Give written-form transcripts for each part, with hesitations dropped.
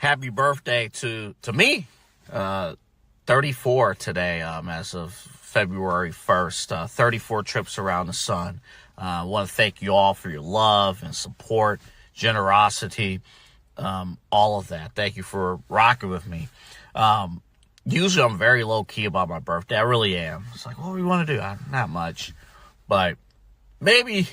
happy birthday to me. 34 today, as of February 1st. 34 trips around the sun. I want to thank you all for your love and support, generosity, all of that. Thank you for rocking with me. Usually I'm very low-key about my birthday. I really am. It's like, what do we want to do? Not much. But maybe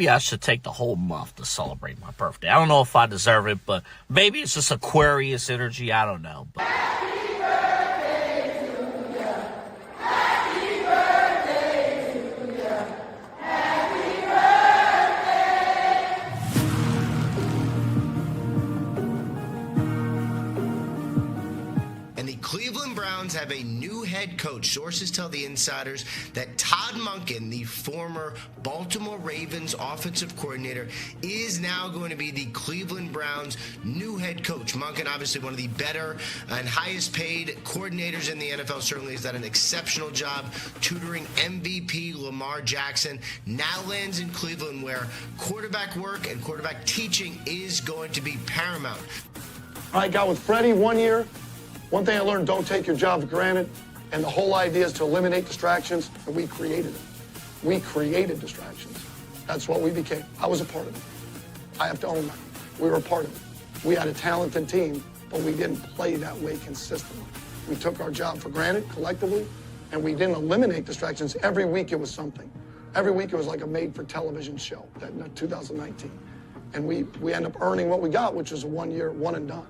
I should take the whole month to celebrate my birthday. I don't know if I deserve it, but maybe it's just Aquarius energy. I don't know. But Happy birthday to you. Happy birthday to you. Happy birthday. And the Cleveland Browns have a new head coach. Sources tell the insiders that Todd Monken, the former Baltimore Ravens offensive coordinator, is now going to be the Cleveland Browns' new head coach. Monken, obviously one of the better and highest paid coordinators in the NFL, certainly has done an exceptional job tutoring MVP Lamar Jackson. Now lands in Cleveland, where quarterback work and quarterback teaching is going to be paramount. I got with Freddie 1 year. One thing I learned, don't take your job for granted. And the whole idea is to eliminate distractions, and we created them. We created distractions. That's what we became. I was a part of it. I have to own that. We were a part of it. We had a talented team, but we didn't play that way consistently. We took our job for granted collectively, and we didn't eliminate distractions. Every week it was something. Every week it was like a made-for-television show, that 2019. And we end up earning what we got, which was a 1 year, one and done.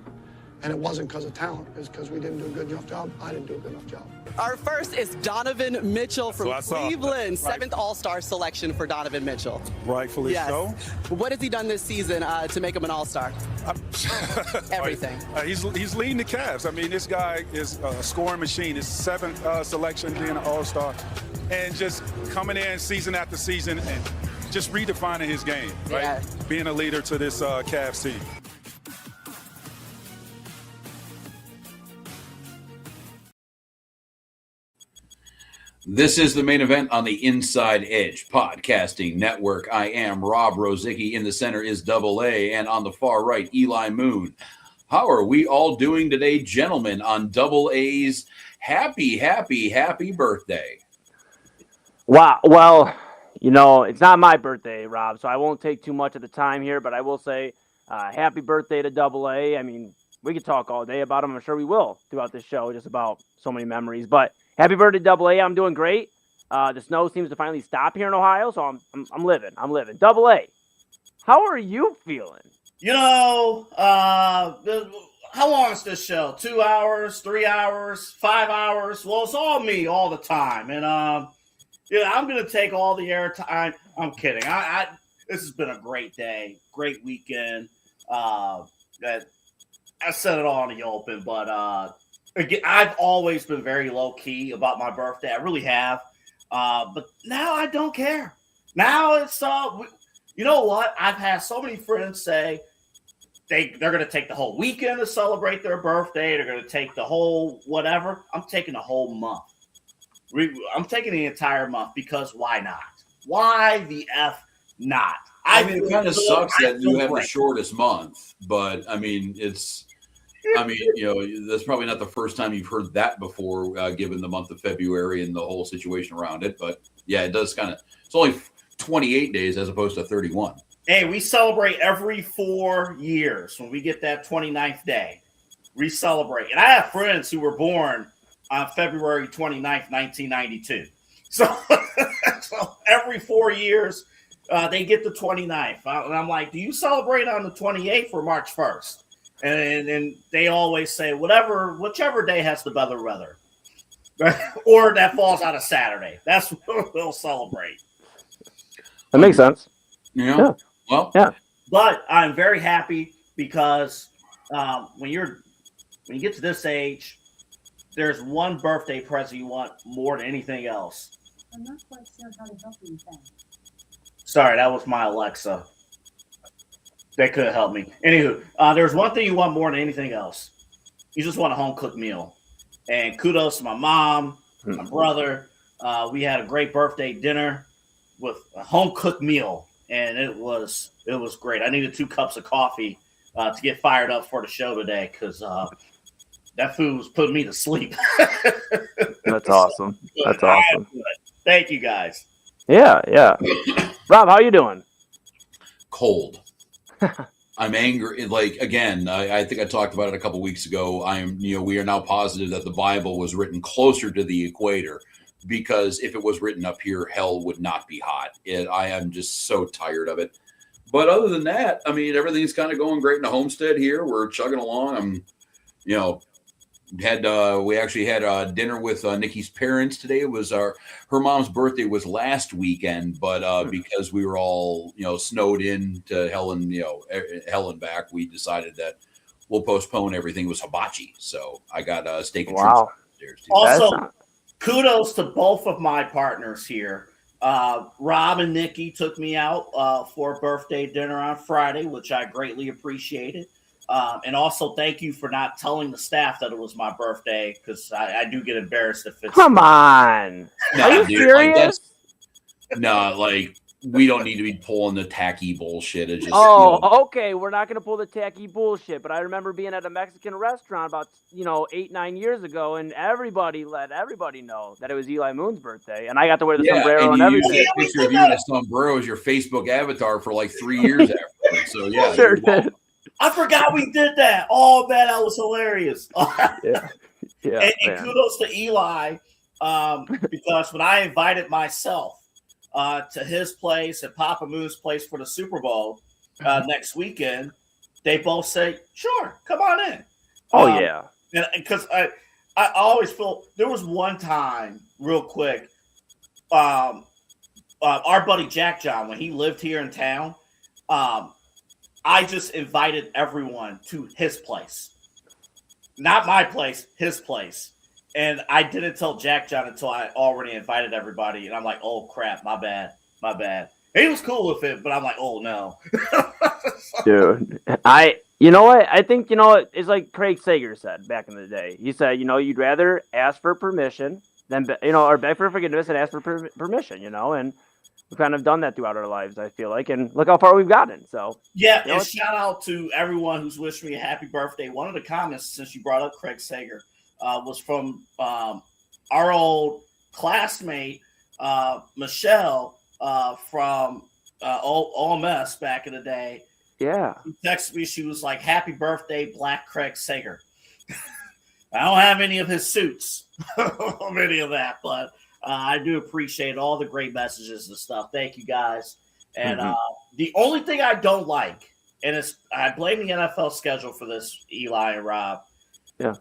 And it wasn't because of talent. It was because we didn't do a good enough job. I didn't do a good enough job. Our first is Donovan Mitchell from Cleveland. Seventh All-Star selection for Donovan Mitchell. Rightfully so. What has he done this season to make him an All-Star? Everything. He's leading the Cavs. I mean, this guy is a scoring machine. His seventh selection being an All-Star. And just coming in season after season and just redefining his game, right? Yeah. Being a leader to this Cavs team. This is the main event on the Inside Edge Podcasting Network. I am Rob Rozycki. In the center is Double A, and on the far right, Eli Moon. How are we all doing today, gentlemen, on Double A's happy birthday? Wow. Well, you know, it's not my birthday, Rob, so I won't take too much of the time here, but I will say happy birthday to Double A. I mean, we could talk all day about him. I'm sure we will throughout this show, just about so many memories, but happy birthday, Double A. I'm doing great. The snow seems to finally stop here in Ohio, so I'm living. Double A, how are you feeling? You know, how long is this show? 2 hours, 3 hours, 5 hours? Well, it's all me all the time. And, I'm going to take all the airtime. I'm kidding. This has been a great day, great weekend. I said it all in the open, but again, I've always been very low-key about my birthday. I really have. But now I don't care. Now it's, you know what? I've had so many friends say they're going to take the whole weekend to celebrate their birthday. They're going to take the whole whatever. I'm taking the whole month. I'm taking the entire month because why not? Why the F not? I mean, it kind of sucks that you have the shortest month, but I mean, that's probably not the first time you've heard that before, given the month of February and the whole situation around it. But yeah, it does it's only 28 days as opposed to 31. Hey, we celebrate every 4 years when we get that 29th day. We celebrate. And I have friends who were born on February 29th, 1992. So every 4 years, they get the 29th. And I'm like, do you celebrate on the 28th or March 1st? And they always say, whichever day has the better weather. Or that falls on a Saturday. That's what we'll celebrate. That makes sense. Yeah. Well, yeah. But I'm very happy because when you get to this age, there's one birthday present you want more than anything else. I'm not quite sure how to help you with that. Sorry, that was my Alexa. They couldn't help me. Anywho, there's one thing you want more than anything else. You just want a home-cooked meal. And kudos to my mom, my brother. We had a great birthday dinner with a home-cooked meal, and it was great. I needed 2 cups of coffee to get fired up for the show today because that food was putting me to sleep. That's awesome. That's awesome. Thank you, guys. Yeah. Rob, how you doing? Cold. I'm angry. Like, again, I think I talked about it a couple weeks ago. We are now positive that the Bible was written closer to the equator, because if it was written up here, hell would not be hot. I am just so tired of it. But other than that, I mean, everything's kind of going great in the homestead here. We're chugging along. We actually had dinner with Nikki's parents today. It was her mom's birthday was last weekend, but because we were all snowed in to hell and back, we decided that we'll postpone everything. It was hibachi, so I got steak and shrimp upstairs too. Also, kudos to both of my partners here. Rob and Nikki took me out for a birthday dinner on Friday, which I greatly appreciated. And also, thank you for not telling the staff that it was my birthday, because I do get embarrassed if it's. Come on. Are you serious? We don't need to be pulling the tacky bullshit. It's just, okay. We're not going to pull the tacky bullshit. But I remember being at a Mexican restaurant about 8-9 years ago, and everybody let everybody know that it was Eli Moon's birthday, and I got to wear the sombrero and everything. You a picture of you in a sombrero as your Facebook avatar for like 3 years after. So yeah, sure did. I forgot we did that. Oh man, that was hilarious. Yeah. And kudos to Eli, because when I invited myself to his place and Papa Moon's place for the Super Bowl next weekend, they both say, "Sure, come on in." Oh yeah. Because I always feel there was one time, real quick, our buddy Jack John, when he lived here in town, I just invited everyone to his place. Not my place, his place. And I didn't tell Jack John until I already invited everybody. And I'm like, oh, crap, my bad. He was cool with it, but I'm like, oh, no. Dude, you know what? I think, it's like Craig Sager said back in the day. He said, you'd rather ask for permission than, or beg for forgiveness and ask for permission, and we've kind of done that throughout our lives, I feel like, and look how far we've gotten. So yeah, and shout out to everyone who's wished me a happy birthday. One of the comments, since you brought up Craig Sager, was from our old classmate Michelle from Ole Miss back in the day. Yeah, she texted me. She was like, "Happy birthday, Black Craig Sager." I don't have any of his suits or any of that, but I do appreciate all the great messages and stuff. Thank you guys. And the only thing I don't like, and I blame the NFL schedule for this, Eli and Rob. Yeah.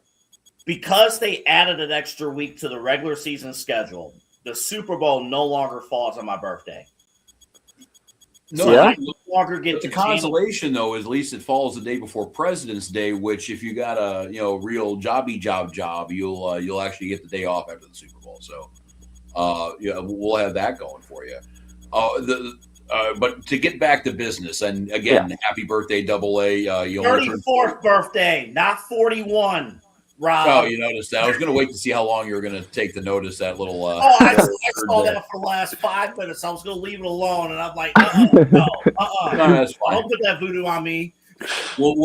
Because they added an extra week to the regular season schedule, the Super Bowl no longer falls on my birthday. No, I no longer get the consolation, though, is at least it falls the day before President's Day, which if you got a real job, you'll actually get the day off after the Super Bowl. So we'll have that going for you. But to get back to business, and again, happy birthday, Double A. 34th birthday, not 41. Rob. Oh, you noticed that. I was going to wait to see how long you were going to take to notice that little. I saw that for the last 5 minutes. I was going to leave it alone, and I'm like, no, that's fine. Don't put that voodoo on me. We'll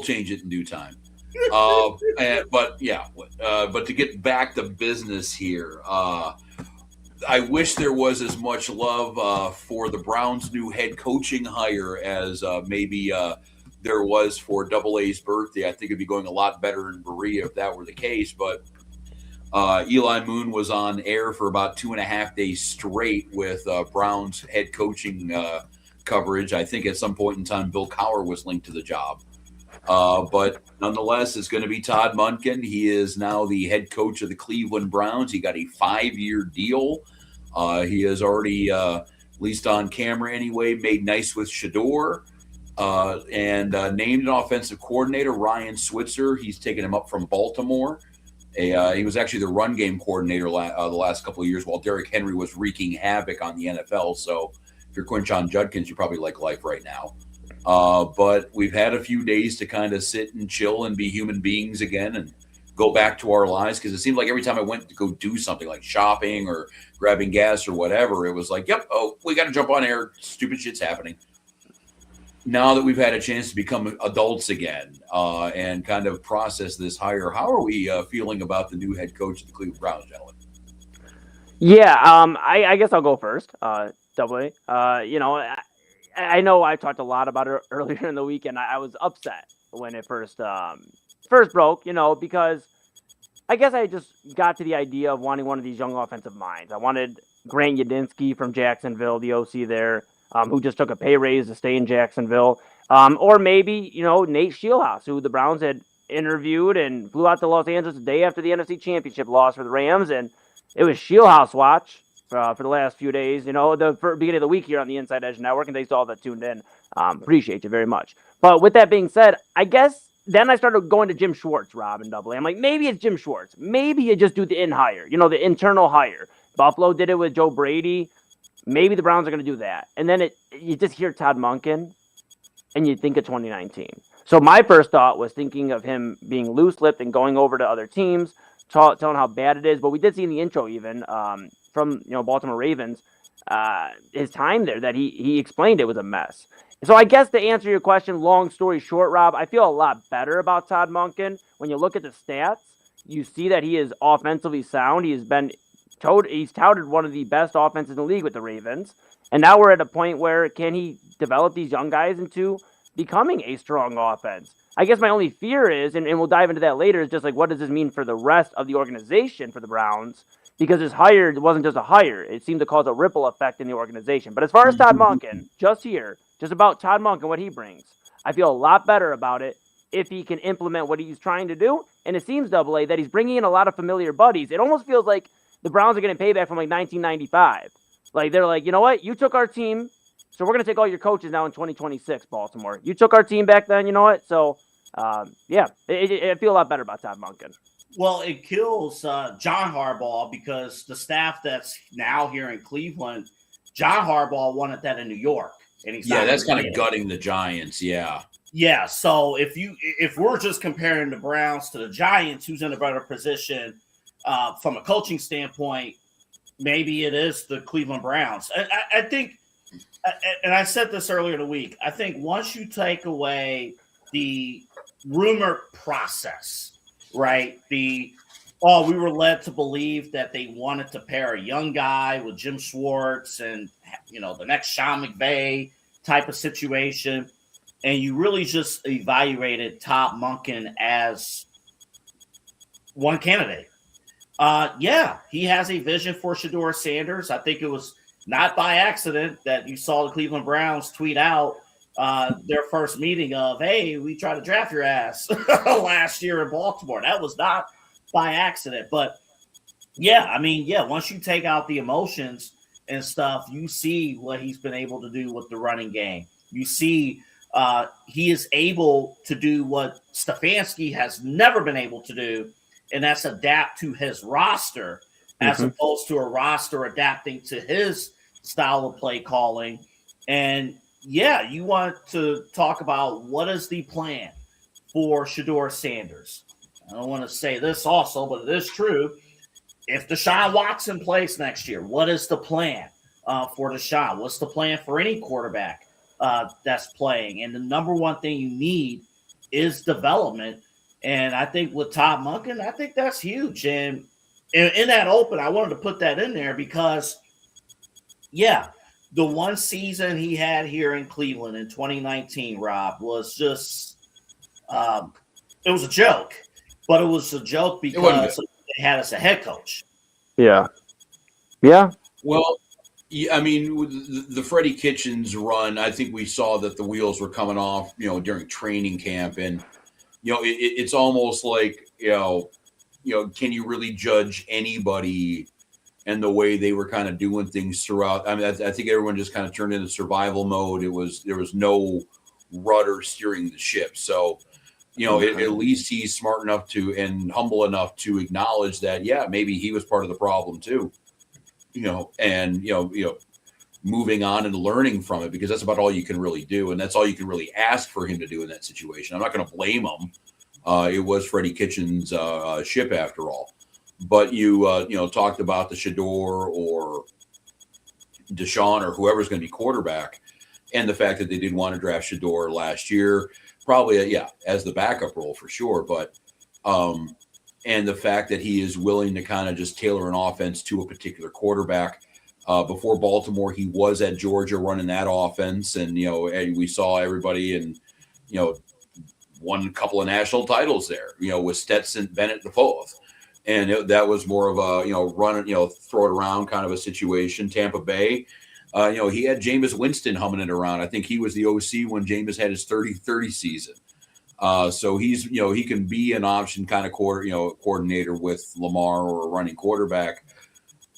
change it in due time. But to get back to business here, I wish there was as much love for the Browns' new head coaching hire as maybe there was for Double A's birthday. I think it'd be going a lot better in Berea if that were the case. But Eli Moon was on air for about 2.5 days straight with Browns head coaching coverage. I think at some point in time, Bill Cowher was linked to the job. But nonetheless, it's going to be Todd Monken. He is now the head coach of the Cleveland Browns. He got a 5-year deal. He has already, at least on camera anyway, made nice with Schroeder. And named an offensive coordinator, Ryan Switzer. He's taken him up from Baltimore. He was actually the run game coordinator the last couple of years while Derrick Henry was wreaking havoc on the NFL. So if you're Quinshon Judkins, you probably like life right now. But we've had a few days to kind of sit and chill and be human beings again and go back to our lives, because it seemed like every time I went to go do something like shopping or grabbing gas or whatever, it was like, we got to jump on air. Stupid shit's happening. now that we've had a chance to become adults again and kind of process this hire, how are we feeling about the new head coach of the Cleveland Browns, gentlemen? Yeah, I guess I'll go first. Double A. I know I talked a lot about it earlier in the week, and I was upset when it first broke. Because I guess I just got to the idea of wanting one of these young offensive minds. I wanted Grant Yadinsky from Jacksonville, the OC there, who just took a pay raise to stay in Jacksonville. Or maybe, Nate Shieldhouse, who the Browns had interviewed and flew out to Los Angeles the day after the NFC Championship loss for the Rams. And it was Shieldhouse watch for the last few days, the beginning of the week here on the Inside Edge Network. And thanks to all that tuned in. Appreciate you very much. But with that being said, I guess then I started going to Jim Schwartz, Rob, and Double A. I'm like, maybe it's Jim Schwartz. Maybe you just do the in-hire, the internal hire. Buffalo did it with Joe Brady. Maybe the Browns are going to do that. And then you just hear Todd Monken, and you think of 2019. So my first thought was thinking of him being loose-lipped and going over to other teams, telling how bad it is. But we did see in the intro even from Baltimore Ravens, his time there, that he explained it was a mess. So I guess to answer your question, long story short, Rob, I feel a lot better about Todd Monken. When you look at the stats, you see that he is offensively sound. He's touted one of the best offenses in the league with the Ravens. And now we're at a point where can he develop these young guys into becoming a strong offense? I guess my only fear is, and we'll dive into that later, is just like, what does this mean for the rest of the organization for the Browns? Because his hire wasn't just a hire. It seemed to cause a ripple effect in the organization. But as far as Todd Monken, just about Todd Monken, what he brings, I feel a lot better about it if he can implement what he's trying to do. And it seems, Double A, that he's bringing in a lot of familiar buddies. It almost feels like the Browns are getting payback from like 1995. Like, they're like, you know what? You took our team, so we're going to take all your coaches now in 2026, Baltimore. You took our team back then, you know what? So, I feel a lot better about Todd Monken. Well, it kills John Harbaugh because the staff that's now here in Cleveland, John Harbaugh wanted that in New York. And he's that's kind of gutting the Giants, yeah. Yeah, so if we're just comparing the Browns to the Giants, who's in a better position from a coaching standpoint, maybe it is the Cleveland Browns. I think, and I said this earlier in the week, I think once you take away the rumor process, right, we were led to believe that they wanted to pair a young guy with Jim Schwartz and, the next Sean McVay type of situation, and you really just evaluated Todd Monken as one candidate. He has a vision for Shedeur Sanders. I think it was not by accident that you saw the Cleveland Browns tweet out their first meeting of, hey, we tried to draft your ass last year in Baltimore. That was not by accident. But, once you take out the emotions and stuff, you see what he's been able to do with the running game. You see he is able to do what Stefanski has never been able to do, and that's adapt to his roster as opposed to a roster adapting to his style of play calling. And, you want to talk about what is the plan for Shedeur Sanders. I don't want to say this also, but it is true. If Deshaun Watson plays next year, what is the plan for Deshaun? What's the plan for any quarterback that's playing? And the number one thing you need is development. And I think with Todd Monken, I think that's huge. And in that open, I wanted to put that in there because, the one season he had here in Cleveland in 2019, Rob, was just it was a joke. But it was a joke because they had us a head coach. Yeah. Yeah. Well, I mean, the Freddie Kitchens run, I think we saw that the wheels were coming off, during training camp. And, it's almost like, can you really judge anybody and the way they were kind of doing things throughout? I mean, I think everyone just kind of turned into survival mode. There was no rudder steering the ship. So, at least he's smart enough to and humble enough to acknowledge that, maybe he was part of the problem too, and moving on and learning from it, because that's about all you can really do. And that's all you can really ask for him to do in that situation. I'm not going to blame him. It was Freddie Kitchens' ship after all. But you talked about the Shedeur or Deshaun or whoever's going to be quarterback. and the fact that they did want to draft Schroeder last year, probably as the backup role for sure, but and the fact that he is willing to kind of just tailor an offense to a particular quarterback. Before Baltimore, he was at Georgia running that offense, and we saw everybody, and won a couple of national titles there. With Stetson Bennett the fourth, and that was more of a run throw it around kind of a situation. Tampa Bay, he had Jameis Winston humming it around. I think he was the OC when Jameis had his 30-30 season. So he's he can be an option kind of coordinator with Lamar or a running quarterback.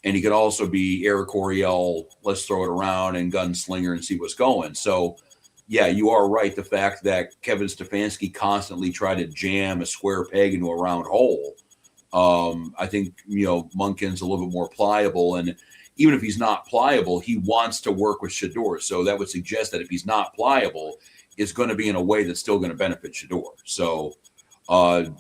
And he could also be Eric Coryell, let's throw it around, and gunslinger and see what's going. So, yeah, you are right. The fact that Kevin Stefanski constantly tried to jam a square peg into a round hole, I think, Monken's a little bit more pliable. And even if he's not pliable, he wants to work with Schroeder. So that would suggest that if he's not pliable, it's going to be in a way that's still going to benefit Schroeder. So at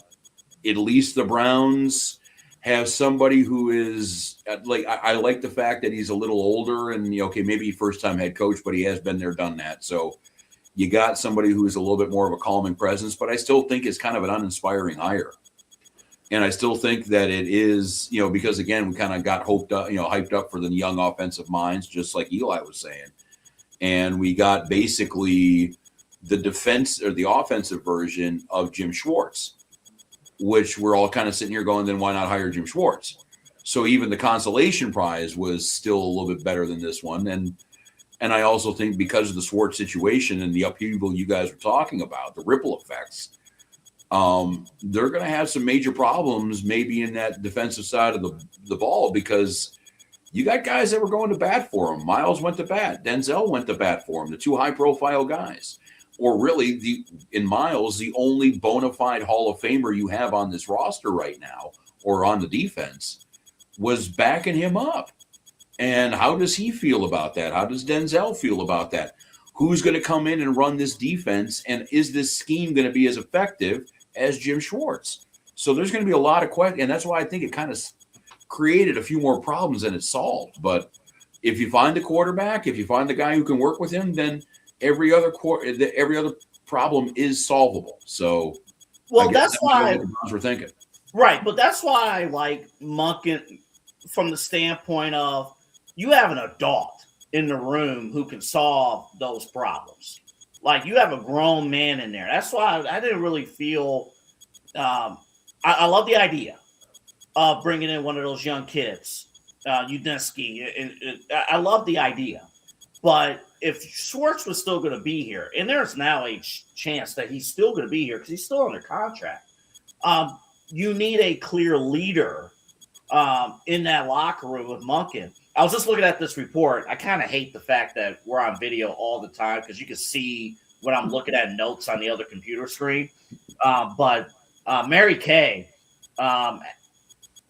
least the Browns have somebody who is I like the fact that he's a little older and maybe first time head coach, but he has been there, done that. So you got somebody who's a little bit more of a calming presence, but I still think it's kind of an uninspiring hire. And I still think that it is, because again, we kind of got hyped up for the young offensive minds, just like Eli was saying. And we got basically the defense or the offensive version of Jim Schwartz, which we're all kind of sitting here going, then why not hire Jim Schwartz? So even the consolation prize was still a little bit better than this one. And I also think because of the Schwartz situation and the upheaval you guys were talking about, the ripple effects, they're going to have some major problems maybe in that defensive side of the ball, because you got guys that were going to bat for him. Miles went to bat. Denzel went to bat for him, the two high-profile guys. Or really, in Miles, the only bona fide Hall of Famer you have on this roster right now, or on the defense, was backing him up. And how does he feel about that? How does Denzel feel about that? Who's going to come in and run this defense? And is this scheme going to be as effective as Jim Schwartz? So there's going to be a lot of questions. And that's why I think it kind of created a few more problems than it solved. But if you find the quarterback, if you find the guy who can work with him, then every other problem is solvable. So, well, that's why we're thinking, right. But that's why I like Monken from the standpoint of you have an adult in the room who can solve those problems. Like you have a grown man in there. That's why I didn't really feel. I love the idea of bringing in one of those young kids, Udinski. I love the idea, but if Schwartz was still going to be here, and there's now a chance that he's still going to be here because he's still under contract, you need a clear leader in that locker room with Monken. I was just looking at this report. I kind of hate the fact that we're on video all the time because you can see when I'm looking at notes on the other computer screen. But Mary Kay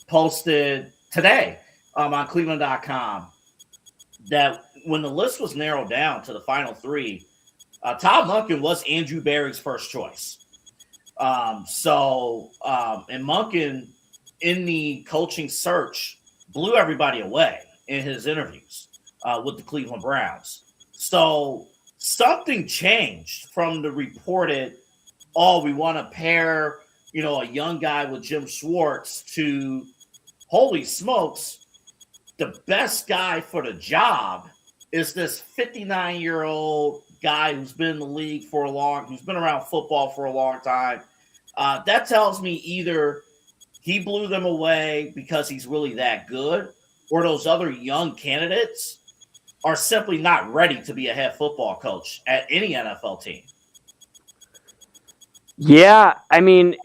posted today on Cleveland.com that when the list was narrowed down to the final three, Todd Monken was Andrew Berry's first choice. And Monken in the coaching search blew everybody away in his interviews with the Cleveland Browns. So something changed from the reported, we want to pair, a young guy with Jim Schwartz to, holy smokes, the best guy for the job is this 59-year-old guy who's been in the league who's been around football for a long time. That tells me either he blew them away because he's really that good, or those other young candidates are simply not ready to be a head football coach at any NFL team. Yeah, I mean,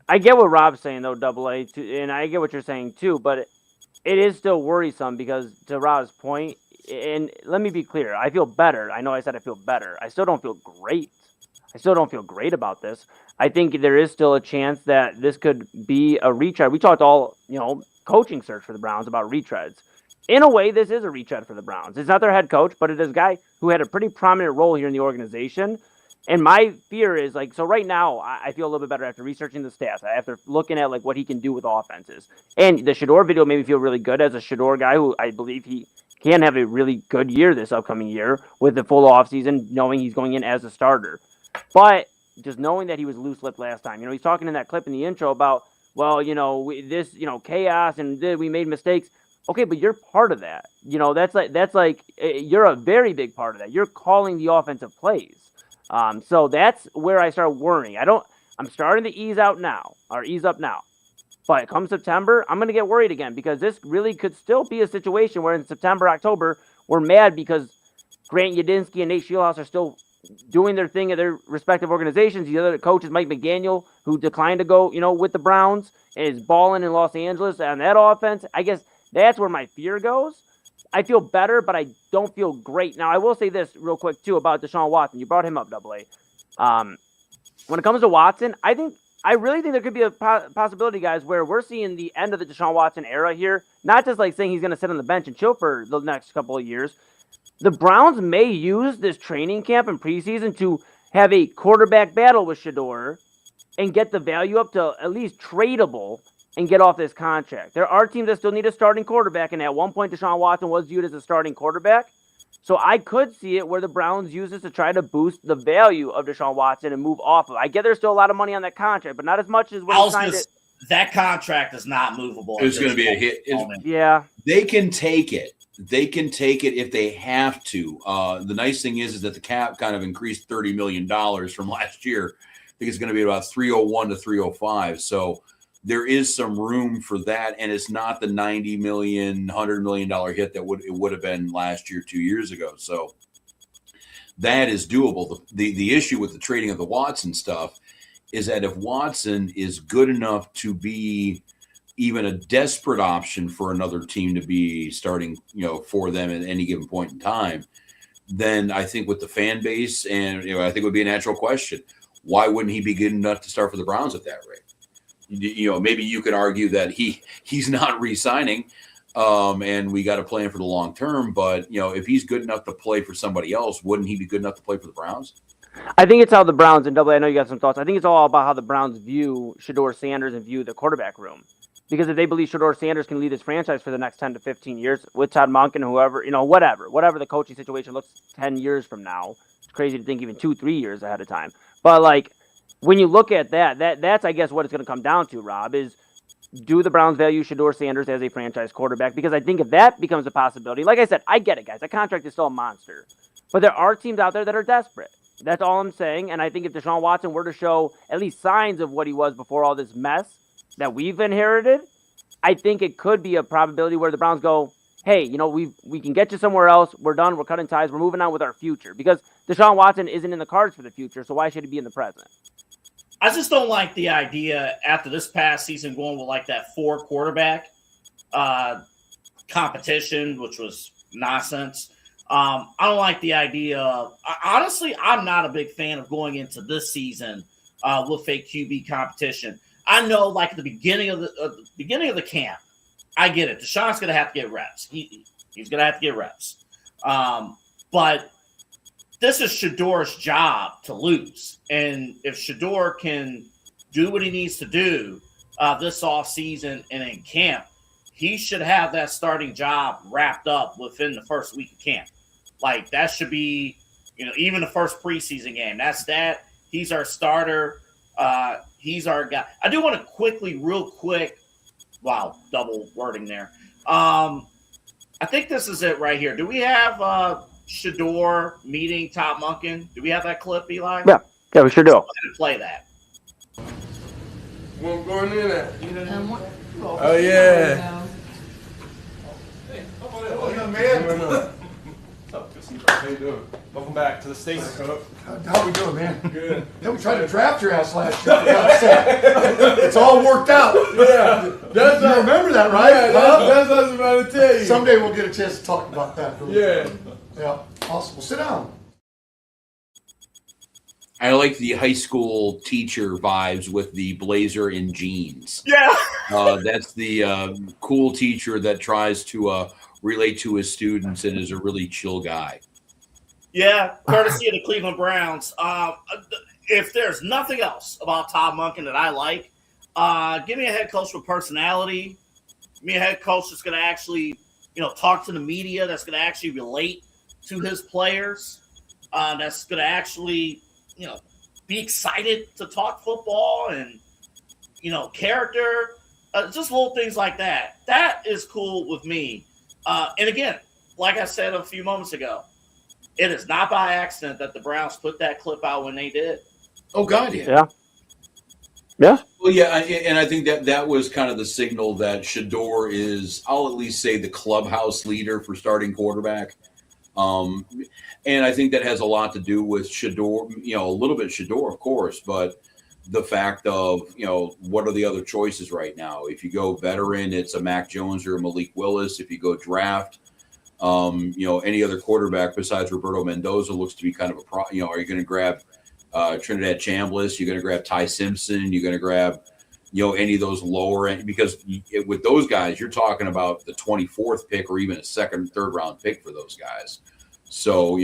I get what Rob's saying, though, AA, and I get what you're saying, too, but it is still worrisome because, to Rob's point, and let me be clear, I feel better. I know I said I feel better. I still don't feel great. I still don't feel great about this. I think there is still a chance that this could be a retread. We talked all, coaching search for the Browns about retreads. In a way, this is a retread for the Browns. It's not their head coach, but it is a guy who had a pretty prominent role here in the organization. And my fear is, so right now, I feel a little bit better after researching the stats, after looking at, what he can do with offenses. And the Schroeder video made me feel really good as a Schroeder guy who I believe he can have a really good year this upcoming year with the full offseason, knowing he's going in as a starter. But just knowing that he was loose-lipped last time. He's talking in that clip in the intro about, well, chaos and we made mistakes. Okay, but you're part of that. That's like you're a very big part of that. You're calling the offensive plays. So that's where I start worrying. I'm starting to ease up now. But come September, I'm going to get worried again because this really could still be a situation where in September, October, we're mad because Grant Yadinsky and Nate Shieldhouse are still doing their thing at their respective organizations. The other coach is Mike McDaniel, who declined to go, with the Browns and is balling in Los Angeles on that offense. I guess that's where my fear goes. I feel better, but I don't feel great. Now, I will say this real quick, too, about Deshaun Watson. You brought him up, AA. When it comes to Watson, I really think there could be a possibility, guys, where we're seeing the end of the Deshaun Watson era here. Not just like saying he's going to sit on the bench and chill for the next couple of years. The Browns may use this training camp and preseason to have a quarterback battle with Schroeder and get the value up to at least tradable and get off this contract. There are teams that still need a starting quarterback, and at one point Deshaun Watson was viewed as a starting quarterback. So I could see it where the Browns use this to try to boost the value of Deshaun Watson and move off of it. I get there's still a lot of money on that contract, but not as much as when he signed it. That contract is not movable. It's going to be a hit. Yeah. They can take it. They can take it if they have to. The nice thing is that the cap kind of increased $30 million from last year. I think it's going to be about 301 to 305. So there is some room for that, and it's not the $90 million, $100 million hit that it would have been last year, 2 years ago. So that is doable. The issue with the trading of the Watson stuff is that if Watson is good enough to be even a desperate option for another team to be starting, for them at any given point in time, then I think with the fan base, and I think it would be a natural question, why wouldn't he be good enough to start for the Browns at that rate? Maybe you could argue that he's not re-signing, and we got to play him for the long term. But if he's good enough to play for somebody else, wouldn't he be good enough to play for the Browns? I think it's how the Browns and I know you got some thoughts. I think it's all about how the Browns view Shedeur Sanders and view the quarterback room. Because if they believe Shedeur Sanders can lead this franchise for the next 10 to 15 years with Todd Monken, whoever, whatever the coaching situation looks 10 years from now, it's crazy to think even 2-3 years ahead of time. But when you look at that's I guess what it's going to come down to, Rob, is do the Browns value Shedeur Sanders as a franchise quarterback? Because I think if that becomes a possibility, like I said, I get it, guys. That contract is still a monster. But there are teams out there that are desperate. That's all I'm saying. And I think if Deshaun Watson were to show at least signs of what he was before all this mess that we've inherited, I think it could be a probability where the Browns go, hey, we can get you somewhere else. We're done. We're cutting ties. We're moving on with our future. Because Deshaun Watson isn't in the cards for the future, so why should he be in the present? I just don't like the idea after this past season going with that 4 quarterback competition, which was nonsense. I don't like the idea of, honestly, I'm not a big fan of going into this season with fake QB competition. I know, at the beginning of the camp, I get it. Deshaun's going to have to get reps. He's going to have to get reps. But this is Shedeur's job to lose. And if Schroeder can do what he needs to do this offseason and in camp, he should have that starting job wrapped up within the first week of camp. That should be, even the first preseason game. That's that. He's our starter. He's our guy. I do want to real quick, wow, double wording there. I think this is it right here. Do we have Schroeder meeting Todd Monken? Do we have that clip, Eli? Yeah, we sure do. Play that. What's going in at? Oh, yeah. Hello, young man. How you doing? Welcome back to the States. How we doing, man? Good. Yeah, we tried to draft your ass last year. It's all worked out. Yeah. You remember that, right? Yeah, that's what I was about to tell you. Someday we'll get a chance to talk about that. Yeah. Yeah. Awesome. Well, sit down. I like the high school teacher vibes with the blazer and jeans. Yeah. That's the cool teacher that tries to relate to his students and is a really chill guy. Yeah, courtesy of the Cleveland Browns. If there's nothing else about Todd Monken that I like, give me a head coach with personality. Give me a head coach that's going to actually, talk to the media, that's going to actually relate to his players, that's going to actually, be excited to talk football and, character, just little things like that. That is cool with me. And again, like I said a few moments ago, it is not by accident that the Browns put that clip out when they did. Oh, God, yeah. Yeah. Yeah. Well, yeah, and I think that was kind of the signal that Schroeder is, I'll at least say, the clubhouse leader for starting quarterback. And I think that has a lot to do with Schroeder, a little bit Schroeder, of course, but the fact of, what are the other choices right now? If you go veteran, it's a Mac Jones or a Malik Willis. If you go draft, any other quarterback besides Roberto Mendoza looks to be kind of are you going to grab Trinidad Chambliss? You're going to grab Ty Simpson? You're going to grab, any of those lower end? Because with those guys, you're talking about the 24th pick or even a second, third round pick for those guys. So,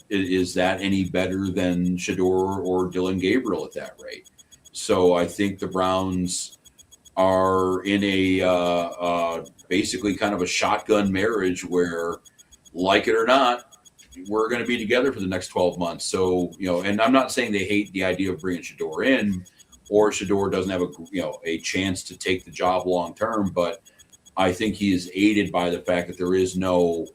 is that any better than Schroeder or Dylan Gabriel at that rate? So I think the Browns are in a basically kind of a shotgun marriage where, like it or not, we're going to be together for the next 12 months. So, and I'm not saying they hate the idea of bringing Schroeder in, or Schroeder doesn't have a chance to take the job long term, but I think he is aided by the fact that there is no,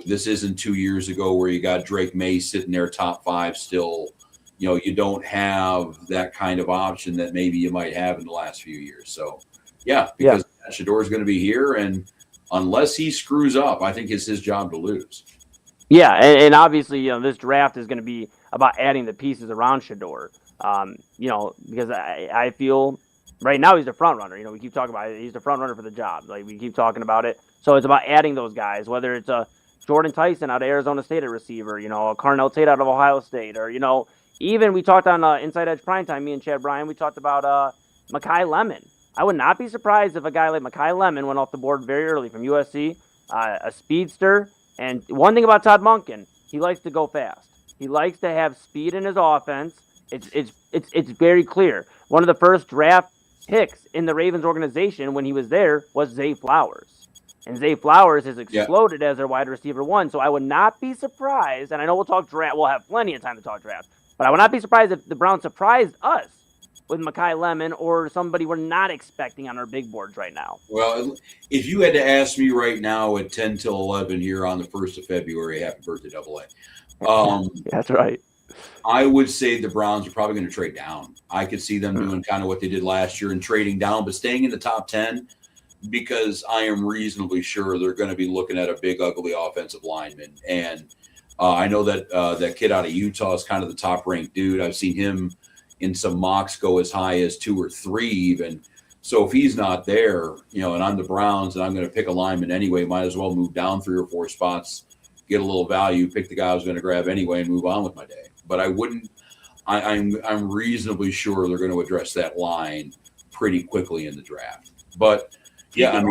this isn't 2 years ago where you got Drake May sitting there top 5 still. You don't have that kind of option that maybe you might have in the last few years. So, because Schroeder is going to be here, and unless he screws up, I think it's his job to lose. Yeah, and obviously, this draft is going to be about adding the pieces around Schroeder. Because I feel right now he's the front runner. We keep talking about it. He's the front runner for the job. Like, we keep talking about it. So it's about adding those guys, whether it's a Jordan Tyson out of Arizona State at receiver, a Carnell Tate out of Ohio State, or, even we talked on Inside Edge Primetime, me and Chad Bryan, we talked about Mekhi Lemon. I would not be surprised if a guy like Mekhi Lemon went off the board very early from USC, a speedster. And one thing about Todd Monken, he likes to go fast. He likes to have speed in his offense. It's very clear. One of the first draft picks in the Ravens organization when he was there was Zay Flowers. And Zay Flowers has exploded as their wide receiver 1. So I would not be surprised, and I know we'll talk draft. We'll have plenty of time to talk draft. But I would not be surprised if the Browns surprised us with Mekhi Lemon or somebody we're not expecting on our big boards right now. Well, if you had to ask me right now at 10 till 11 here on the 1st of February, happy birthday, AA. That's right. I would say the Browns are probably going to trade down. I could see them doing kind of what they did last year and trading down, but staying in the top 10 because I am reasonably sure they're going to be looking at a big, ugly offensive lineman. And I know that that kid out of Utah is kind of the top-ranked dude. I've seen him in some mocks go as high as 2 or 3 even. So if he's not there, and I'm the Browns and I'm going to pick a lineman anyway, might as well move down 3 or 4 spots, get a little value, pick the guy I was going to grab anyway, and move on with my day. But I wouldn't. I'm reasonably sure they're going to address that line pretty quickly in the draft. But you can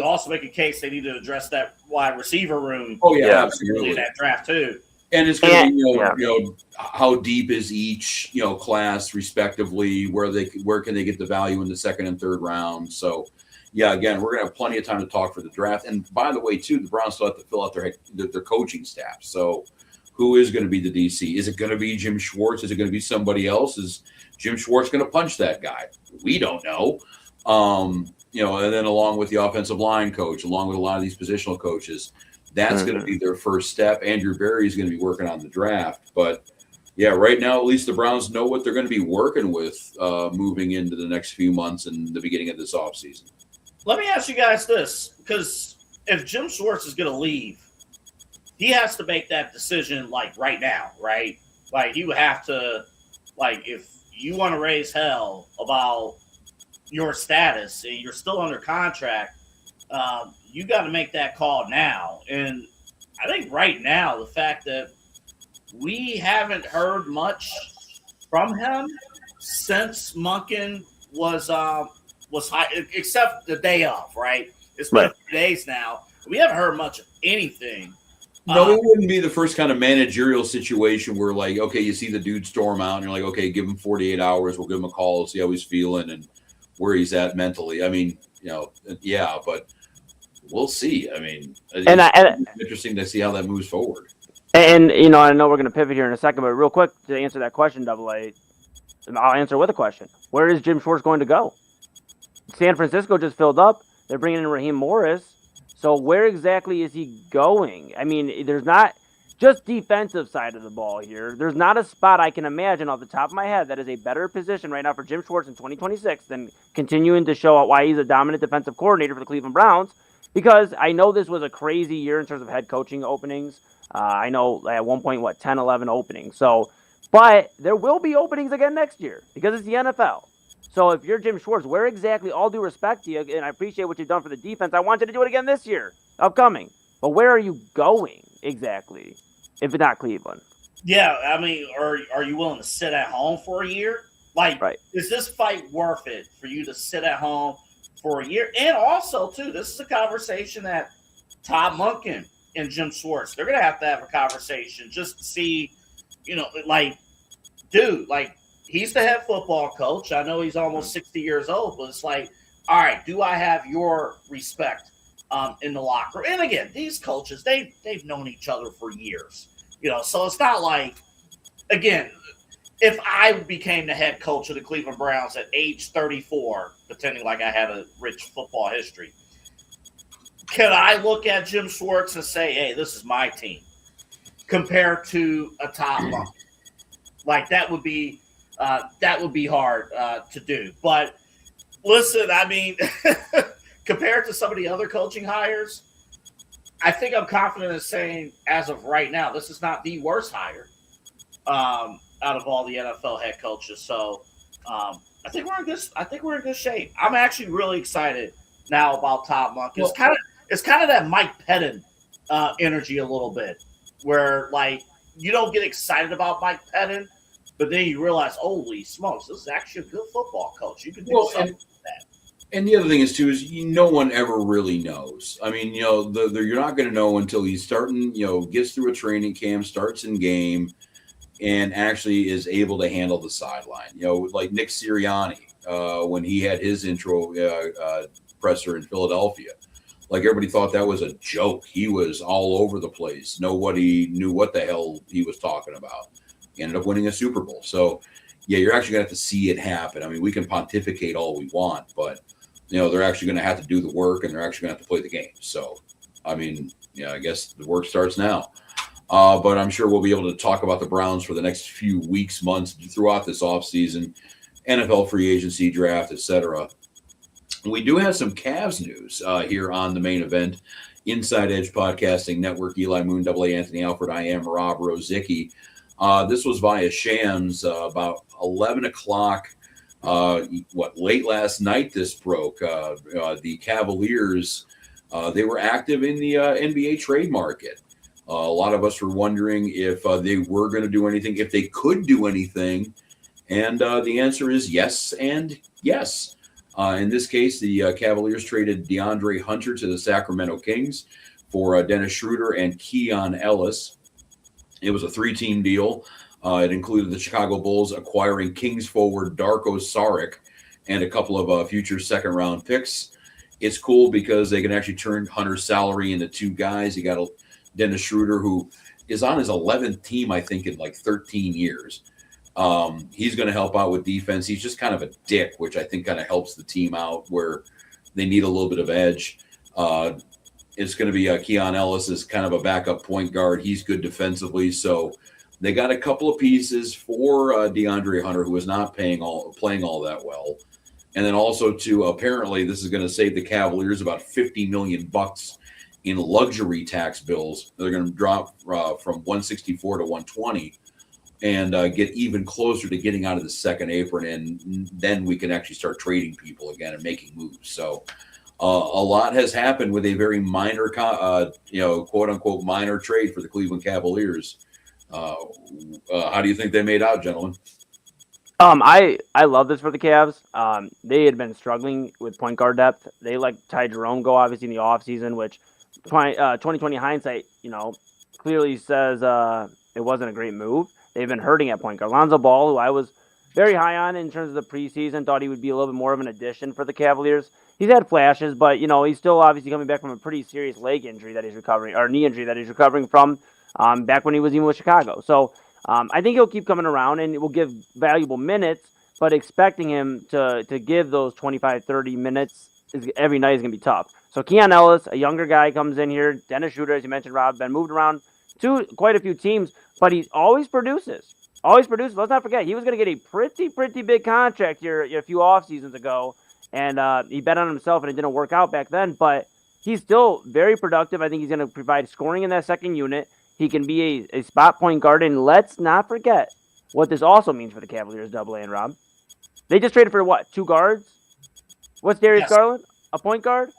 also make a case they need to address that wide receiver room. Oh yeah, absolutely. In that draft too. And it's going to be how deep is each class respectively? Where can they get the value in the second and third round? So again, we're going to have plenty of time to talk for the draft. And by the way, too, the Browns still have to fill out their coaching staff. So who is going to be the DC? Is it going to be Jim Schwartz? Is it going to be somebody else? Is Jim Schwartz going to punch that guy? We don't know. And then along with the offensive line coach, along with a lot of these positional coaches, that's going to be their first step. Andrew Berry is going to be working on the draft. But, right now, at least the Browns know what they're going to be working with moving into the next few months and the beginning of this offseason. Let me ask you guys this, because if Jim Schwartz is going to leave, he has to make that decision, right now, right? He would have to, if you want to raise hell about your status and you're still under contract, you got to make that call now. And I think right now, the fact that we haven't heard much from him since Monken was high, except the day off, right? It's been a few days now. We haven't heard much of anything. No, it wouldn't be the first kind of managerial situation where, you see the dude storm out and you're like, okay, give him 48 hours. We'll give him a call, see how he's feeling and where he's at mentally. I mean, but we'll see. I mean, And interesting to see how that moves forward. And I know we're going to pivot here in a second, but real quick to answer that question, Double A, I'll answer with a question. Where is Jim Schwartz going to go? San Francisco just filled up. They're bringing in Raheem Morris. So where exactly is he going? I mean, there's not just defensive side of the ball here. There's not a spot I can imagine off the top of my head that is a better position right now for Jim Schwartz in 2026 than continuing to show out why he's a dominant defensive coordinator for the Cleveland Browns. Because I know this was a crazy year in terms of head coaching openings. I know at one point, 10, 11 openings. So, but there will be openings again next year because it's the NFL. So if you're Jim Schwartz, where exactly, all due respect to you, and I appreciate what you've done for the defense, I want you to do it again this year, upcoming. But where are you going exactly, if it's not Cleveland? Yeah, I mean, are you willing to sit at home for a year? Like, Is this fight worth it for you to sit at home for a year? And also, too, this is a conversation that Todd Monken and Jim Schwartz, they're going to have a conversation just to see, dude, he's the head football coach. I know he's almost 60 years old, but it's like, all right, do I have your respect in the locker room? And again, these coaches, they've known each other for years, so it's not like, again, if I became the head coach of the Cleveland Browns at age 34, pretending like I had a rich football history, can I look at Jim Schwartz and say, hey, this is my team compared to a top monk? Like that would be hard to do. But listen, I mean, compared to some of the other coaching hires, I think I'm confident in saying, as of right now, this is not the worst hire out of all the NFL head coaches. So I think we're in good shape. I'm actually really excited now about Todd Monk. It's kind of that Mike Pettin energy a little bit, where you don't get excited about Mike Pettin, but then you realize, holy smokes, this is actually a good football coach. You can do something with that. And the other thing is, too, is no one ever really knows. I mean, you're not going to know until he's starting, gets through a training camp, starts in game, and actually is able to handle the sideline. Like Nick Sirianni, when he had his intro presser in Philadelphia. Like everybody thought that was a joke. He was all over the place. Nobody knew what the hell he was talking about. He ended up winning a Super Bowl. So, yeah, you're actually going to have to see it happen. I mean, we can pontificate all we want, but, they're actually going to have to do the work and they're actually going to have to play the game. So, I mean, I guess the work starts now. But I'm sure we'll be able to talk about the Browns for the next few weeks, months throughout this offseason, NFL free agency draft, etc. We do have some Cavs news here on the main event. Inside Edge Podcasting Network, Eli Moon, AA Anthony Alford, I am Rob Rozycki. This was via Shams about 11 o'clock, late last night this broke. The Cavaliers, they were active in the NBA trade market. A lot of us were wondering if they were going to do anything, if they could do anything. And the answer is yes and yes. In this case, the Cavaliers traded DeAndre Hunter to the Sacramento Kings for Dennis Schroeder and Keon Ellis. It was a 3-team deal. It included the Chicago Bulls acquiring Kings forward Darko Saric and a couple of future second-round picks. It's cool because they can actually turn Hunter's salary into two guys. You got Dennis Schroeder, who is on his 11th team, I think, in 13 years. He's going to help out with defense. He's just kind of a dick, which I think kind of helps the team out where they need a little bit of edge. It's going to be Keon Ellis as kind of a backup point guard. He's good defensively. So they got a couple of pieces for DeAndre Hunter, who is not playing all that well. And then also apparently this is going to save the Cavaliers about $50 million in luxury tax bills. They're going to drop from 164 to 120. And get even closer to getting out of the second apron, and then we can actually start trading people again and making moves. So a lot has happened with a very minor, quote unquote, minor trade for the Cleveland Cavaliers. How do you think they made out, gentlemen? I love this for the Cavs. They had been struggling with point guard depth. They let Ty Jerome go, obviously, in the offseason, which 2020 hindsight, clearly says it wasn't a great move. They've been hurting at point guard. Lonzo Ball, who I was very high on in terms of the preseason. Thought he would be a little bit more of an addition for the Cavaliers. He's had flashes, but he's still obviously coming back from a pretty serious leg injury that he's recovering, or knee injury that he's recovering from back when he was even with Chicago. So I think he'll keep coming around and it will give valuable minutes, but expecting him to give those 25, 30 minutes every night is going to be tough. So Keon Ellis, a younger guy, comes in here. Dennis Schroeder, as you mentioned, Rob, been moved around to quite a few teams, but he always produces. Always produces. Let's not forget, he was going to get a pretty big contract here a few off seasons ago, and he bet on himself, and it didn't work out back then, but he's still very productive. I think he's going to provide scoring in that second unit. He can be a spot point guard, and let's not forget what this also means for the Cavaliers, AA and Rob. They just traded for what, 2 guards? What's Darius Garland? A point guard?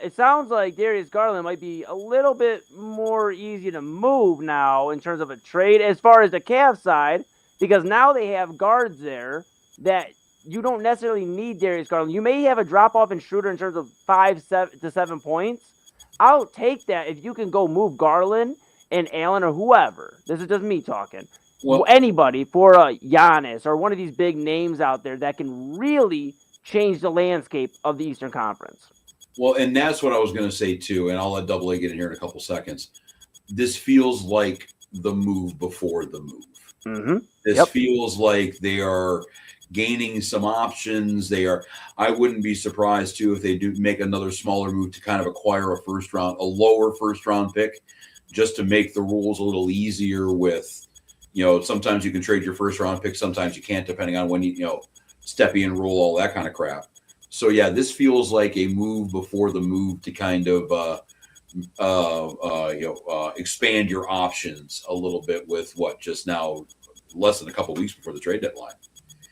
It sounds like Darius Garland might be a little bit more easy to move now in terms of a trade as far as the Cavs side, because now they have guards there that you don't necessarily need Darius Garland. You may have a drop-off in Schroeder in terms of 5 to 7 points. I'll take that if you can go move Garland and Allen or whoever. This is just me talking. Well, anybody for Giannis or one of these big names out there that can really change the landscape of the Eastern Conference. Well, and that's what I was going to say, too, and I'll let AA get in here in a couple seconds. This feels like the move before the move. Mm-hmm. This feels like they are gaining some options. I wouldn't be surprised, too, if they do make another smaller move to kind of acquire a lower first-round pick, just to make the rules a little easier with, sometimes you can trade your first-round pick, sometimes you can't, depending on when Stepien rule, all that kind of crap. So, yeah, this feels like a move before the move to kind of, expand your options a little bit with just now less than a couple of weeks before the trade deadline.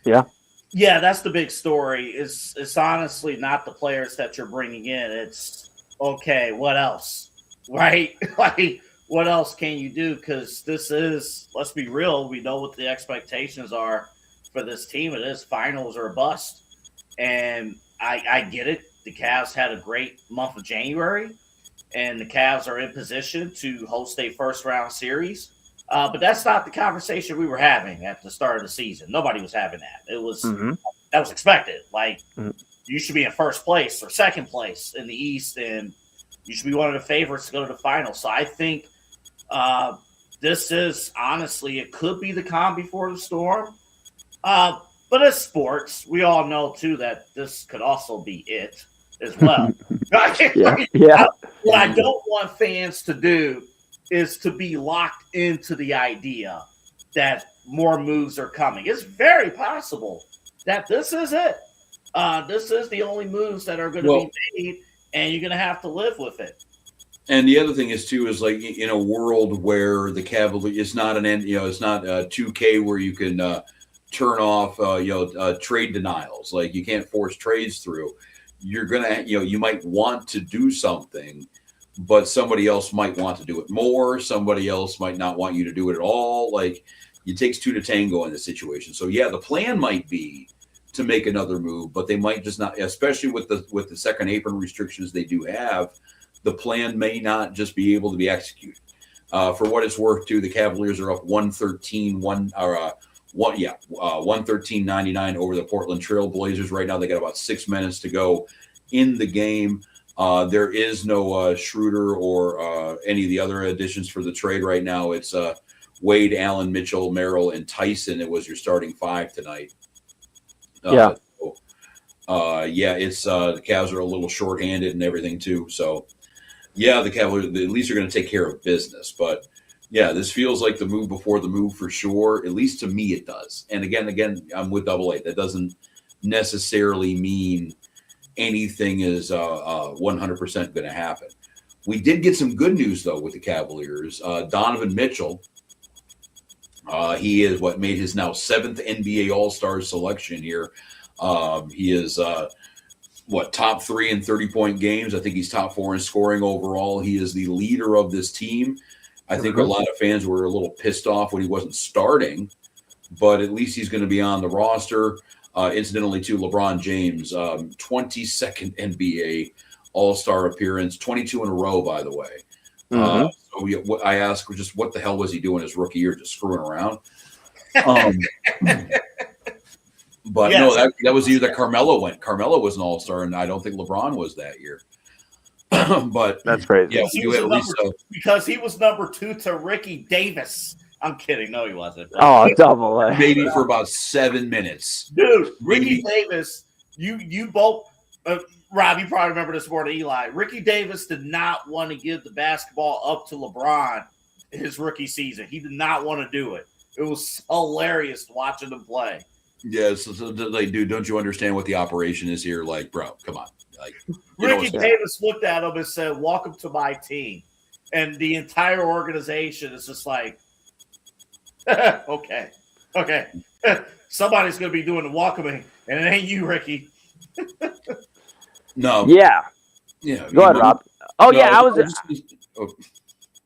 Yeah. Yeah, that's the big story. It's honestly not the players that you're bringing in. It's, okay, what else? Right? Like, what else can you do? Because this is, let's be real, we know what the expectations are for this team. It is finals or bust. And I get it. The Cavs had a great month of January, and the Cavs are in position to host a first-round series. But that's not the conversation we were having at the start of the season. Nobody was having that. It was that was expected. Like, you should be in first place or second place in the East, and you should be one of the favorites to go to the finals. So I think this is, honestly, it could be the calm before the storm. But it's sports. We all know, too, that this could also be it as well. What I don't want fans to do is to be locked into the idea that more moves are coming. It's very possible that this is it. This is the only moves that are going to be made, and you're going to have to live with it. And the other thing is, too, is like in a world where the Cavaliers, it's not it's not 2K where you can turn off, trade denials. Like, you can't force trades through. You're going to, you might want to do something, but somebody else might want to do it more. Somebody else might not want you to do it at all. Like, it takes 2 to tango in this situation. So, yeah, the plan might be to make another move, but they might just not, especially with the second apron restrictions they do have, the plan may not just be able to be executed. For what it's worth, too, the Cavaliers are up 113-99 over the Portland Trail Blazers right now. They got about 6 minutes to go in the game. There is no Schroeder or any of the other additions for the trade right now. It's Wade, Allen, Mitchell, Merrill, and Tyson. It was your starting 5 tonight. It's the Cavs are a little shorthanded and everything too. So, yeah, the Cavaliers at least are going to take care of business. But yeah, this feels like the move before the move for sure. At least to me, it does. And again, I'm with AA. That doesn't necessarily mean anything is 100% going to happen. We did get some good news though with the Cavaliers. Donovan Mitchell. He is made his now 7th NBA All-Star selection here. He is top 3 in 30-point games. I think he's top 4 in scoring overall. He is the leader of this team. I think a lot of fans were a little pissed off when he wasn't starting, but at least he's going to be on the roster. Incidentally, too, LeBron James, 22nd NBA All-Star appearance, 22 in a row, by the way. I asked just what the hell was he doing his rookie year, just screwing around? But Yes. no, that was the year that Carmelo went. Carmelo was an all-star, and I don't think LeBron was that year. But that's crazy. Yeah, we do at least because he was number 2 to Ricky Davis. I'm kidding. No, he wasn't. Oh, double A. maybe for about 7 minutes. Dude, Ricky Davis, you both, Rob, you probably remember this more than Eli. Ricky Davis did not want to give the basketball up to LeBron his rookie season. He did not want to do it. It was hilarious watching him play. Yeah, so like, dude, don't you understand what the operation is here? Like, bro, come on. Like, Ricky Davis looked at him and said, "Welcome to my team," and the entire organization is just like, okay, somebody's going to be doing the welcoming, and it ain't you, Ricky. No. Yeah. Yeah. Go ahead, Rob. Oh, no, yeah, I was.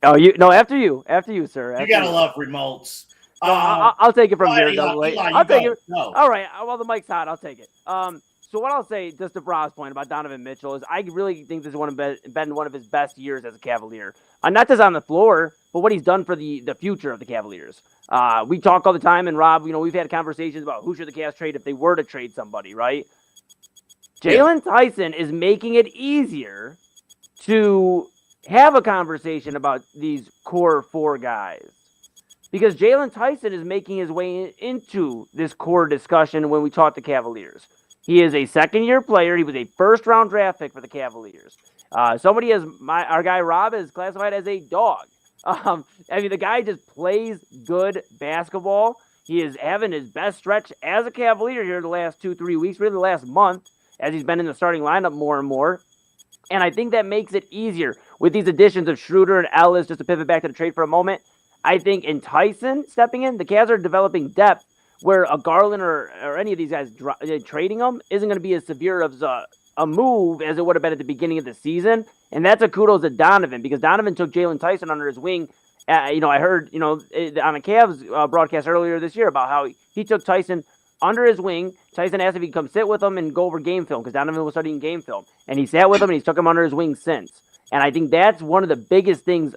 Oh, you no. After you, sir. You gotta love remotes. No, I'll take it from here. Eli, I'll take it. No. All right. Well, the mic's hot. I'll take it. So what I'll say, just to Rob's point about Donovan Mitchell, is I really think this has been one of his best years as a Cavalier. Not just on the floor, but what he's done for the future of the Cavaliers. We talk all the time, and Rob, we've had conversations about who should the Cavs trade if they were to trade somebody, right? Jaylon Tyson is making it easier to have a conversation about these core 4 guys. Because Jaylon Tyson is making his way into this core discussion when we talk to Cavaliers. He is a second-year player. He was a first-round draft pick for the Cavaliers. Our guy Rob is classified as a dog. The guy just plays good basketball. He is having his best stretch as a Cavalier here the last 2-3 weeks, really the last month, as he's been in the starting lineup more and more. And I think that makes it easier with these additions of Schroeder and Ellis, just to pivot back to the trade for a moment. I think in Tyson stepping in, the Cavs are developing depth where a Garland or any of these guys trading them isn't going to be as severe of a move as it would have been at the beginning of the season. And that's a kudos to Donovan, because Donovan took Jaylon Tyson under his wing. I heard, on a Cavs broadcast earlier this year about how he took Tyson under his wing. Tyson asked if he could come sit with him and go over game film, because Donovan was studying game film. And he sat with him, and he's took him under his wing since. And I think that's one of the biggest things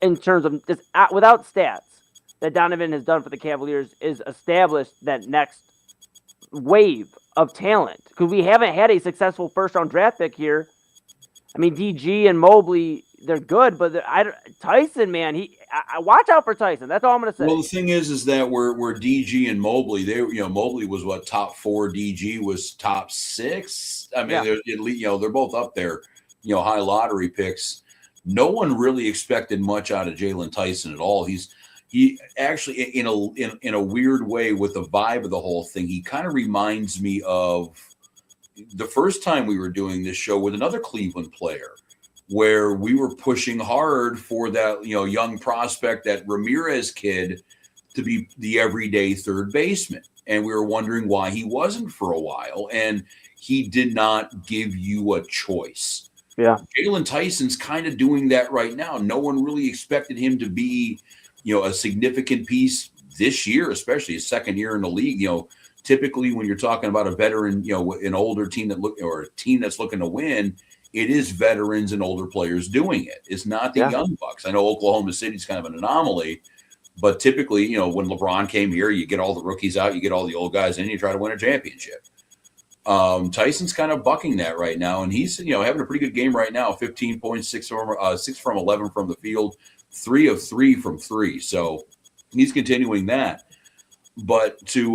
in terms of just without stats that Donovan has done for the Cavaliers is established that next wave of talent. Because we haven't had a successful first-round draft pick here. DG and Mobley, they're good, but Tyson, man, watch out for Tyson. That's all I'm going to say. Well, the thing is that we're DG and Mobley. Mobley was top 4. DG was top 6. They're both up there. High lottery picks. No one really expected much out of Jaylon Tyson at all. He actually, in a weird way, with the vibe of the whole thing, he kind of reminds me of the first time we were doing this show with another Cleveland player, where we were pushing hard for that, young prospect, that Ramirez kid, to be the everyday third baseman. And we were wondering why he wasn't for a while. And he did not give you a choice. Yeah. Jaylon Tyson's kind of doing that right now. No one really expected him to be, a significant piece this year, especially his second year in the league. Typically when you're talking about a veteran, an older team or a team that's looking to win, it is veterans and older players doing it. It's not the young bucks. I know Oklahoma City's kind of an anomaly, but typically, when LeBron came here, you get all the rookies out, you get all the old guys in, you try to win a championship. Tyson's kind of bucking that right now, and he's having a pretty good game right now. 15 points, 6 from 11 from the field, 3 of 3 from 3. So he's continuing that. But to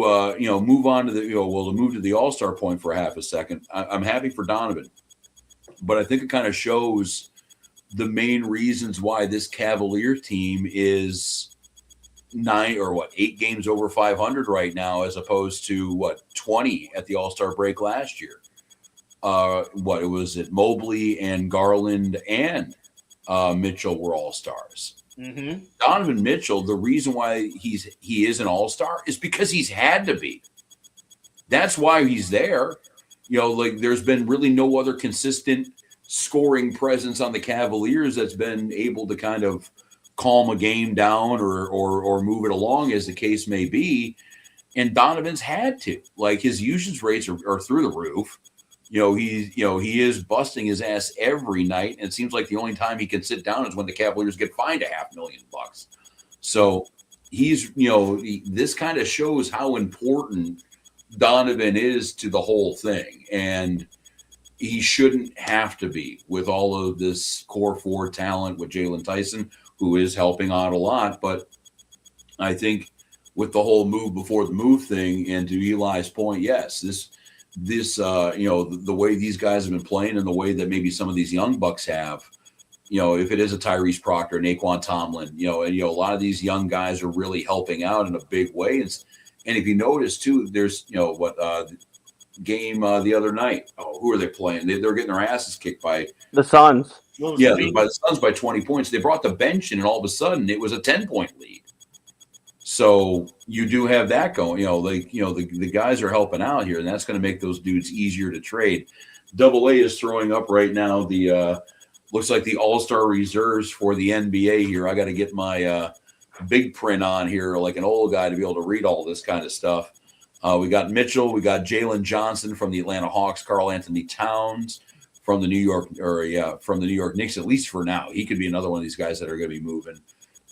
move on to to move to the All-Star point for a half a second, I'm happy for Donovan, but I think it kind of shows the main reasons why this Cavalier team is 8 games over 500 right now, as opposed to 20 at the All-Star break last year. Mobley and Garland and Mitchell were All-Stars. Mm-hmm. Donovan Mitchell, the reason why he is an All-Star is because he's had to be. That's why he's there. There's been really no other consistent scoring presence on the Cavaliers that's been able to kind of calm a game down or move it along, as the case may be. And Donovan's had to. His usage rates are through the roof. He is busting his ass every night, and it seems like the only time he can sit down is when the Cavaliers get fined $500,000. So he's, this kind of shows how important Donovan is to the whole thing. And he shouldn't have to be with all of this core four talent with Jaylon Tyson, who is helping out a lot. But I think with the whole move before the move thing, and to Eli's point, yes, this the way these guys have been playing and the way that maybe some of these young bucks have, if it is a Tyrese Proctor, Naquan Tomlin, and a lot of these young guys are really helping out in a big way. And if you notice too, there's game the other night. Oh, who are they playing? They're getting their asses kicked by the Suns. Yeah, by the Suns by 20 points. They brought the bench in, and all of a sudden it was a 10-point lead. So you do have that going. The guys are helping out here, and that's going to make those dudes easier to trade. Double A is throwing up right now the looks like the All-Star reserves for the NBA here. I got to get my big print on here like an old guy to be able to read all this kind of stuff. We got Mitchell, we got Jalen Johnson from the Atlanta Hawks, Karl Anthony Towns from the New York Knicks, at least for now. He could be another one of these guys that are going to be moving.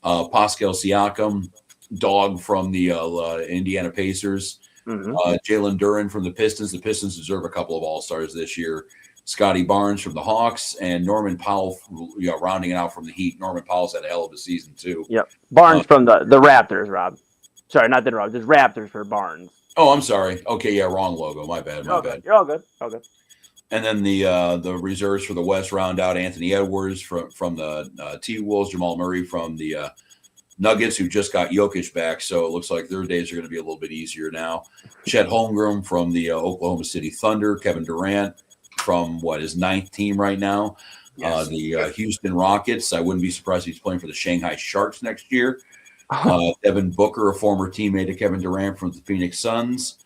Pascal Siakam, dog from the Indiana Pacers. Jalen Duren from the Pistons. The Pistons deserve a couple of All-Stars this year. Scotty Barnes from the Hawks, and Norman Powell, rounding it out from the Heat. Norman Powell's had a hell of a season too. Yep. Barnes from the Raptors, Rob. Sorry, not the Raptors. There's Raptors for Barnes. Oh, I'm sorry. Okay, yeah, wrong logo. My bad. Bad. You're all good. All good. And then the reserves for the West round out Anthony Edwards from the T-Wolves, Jamal Murray from the Nuggets, who just got Jokic back, so it looks like their days are going to be a little bit easier now. Chet Holmgren from the Oklahoma City Thunder, Kevin Durant from his ninth team right now. Yes. The Houston Rockets. I wouldn't be surprised if he's playing for the Shanghai Sharks next year. Devin Booker, a former teammate of Kevin Durant from the Phoenix Suns.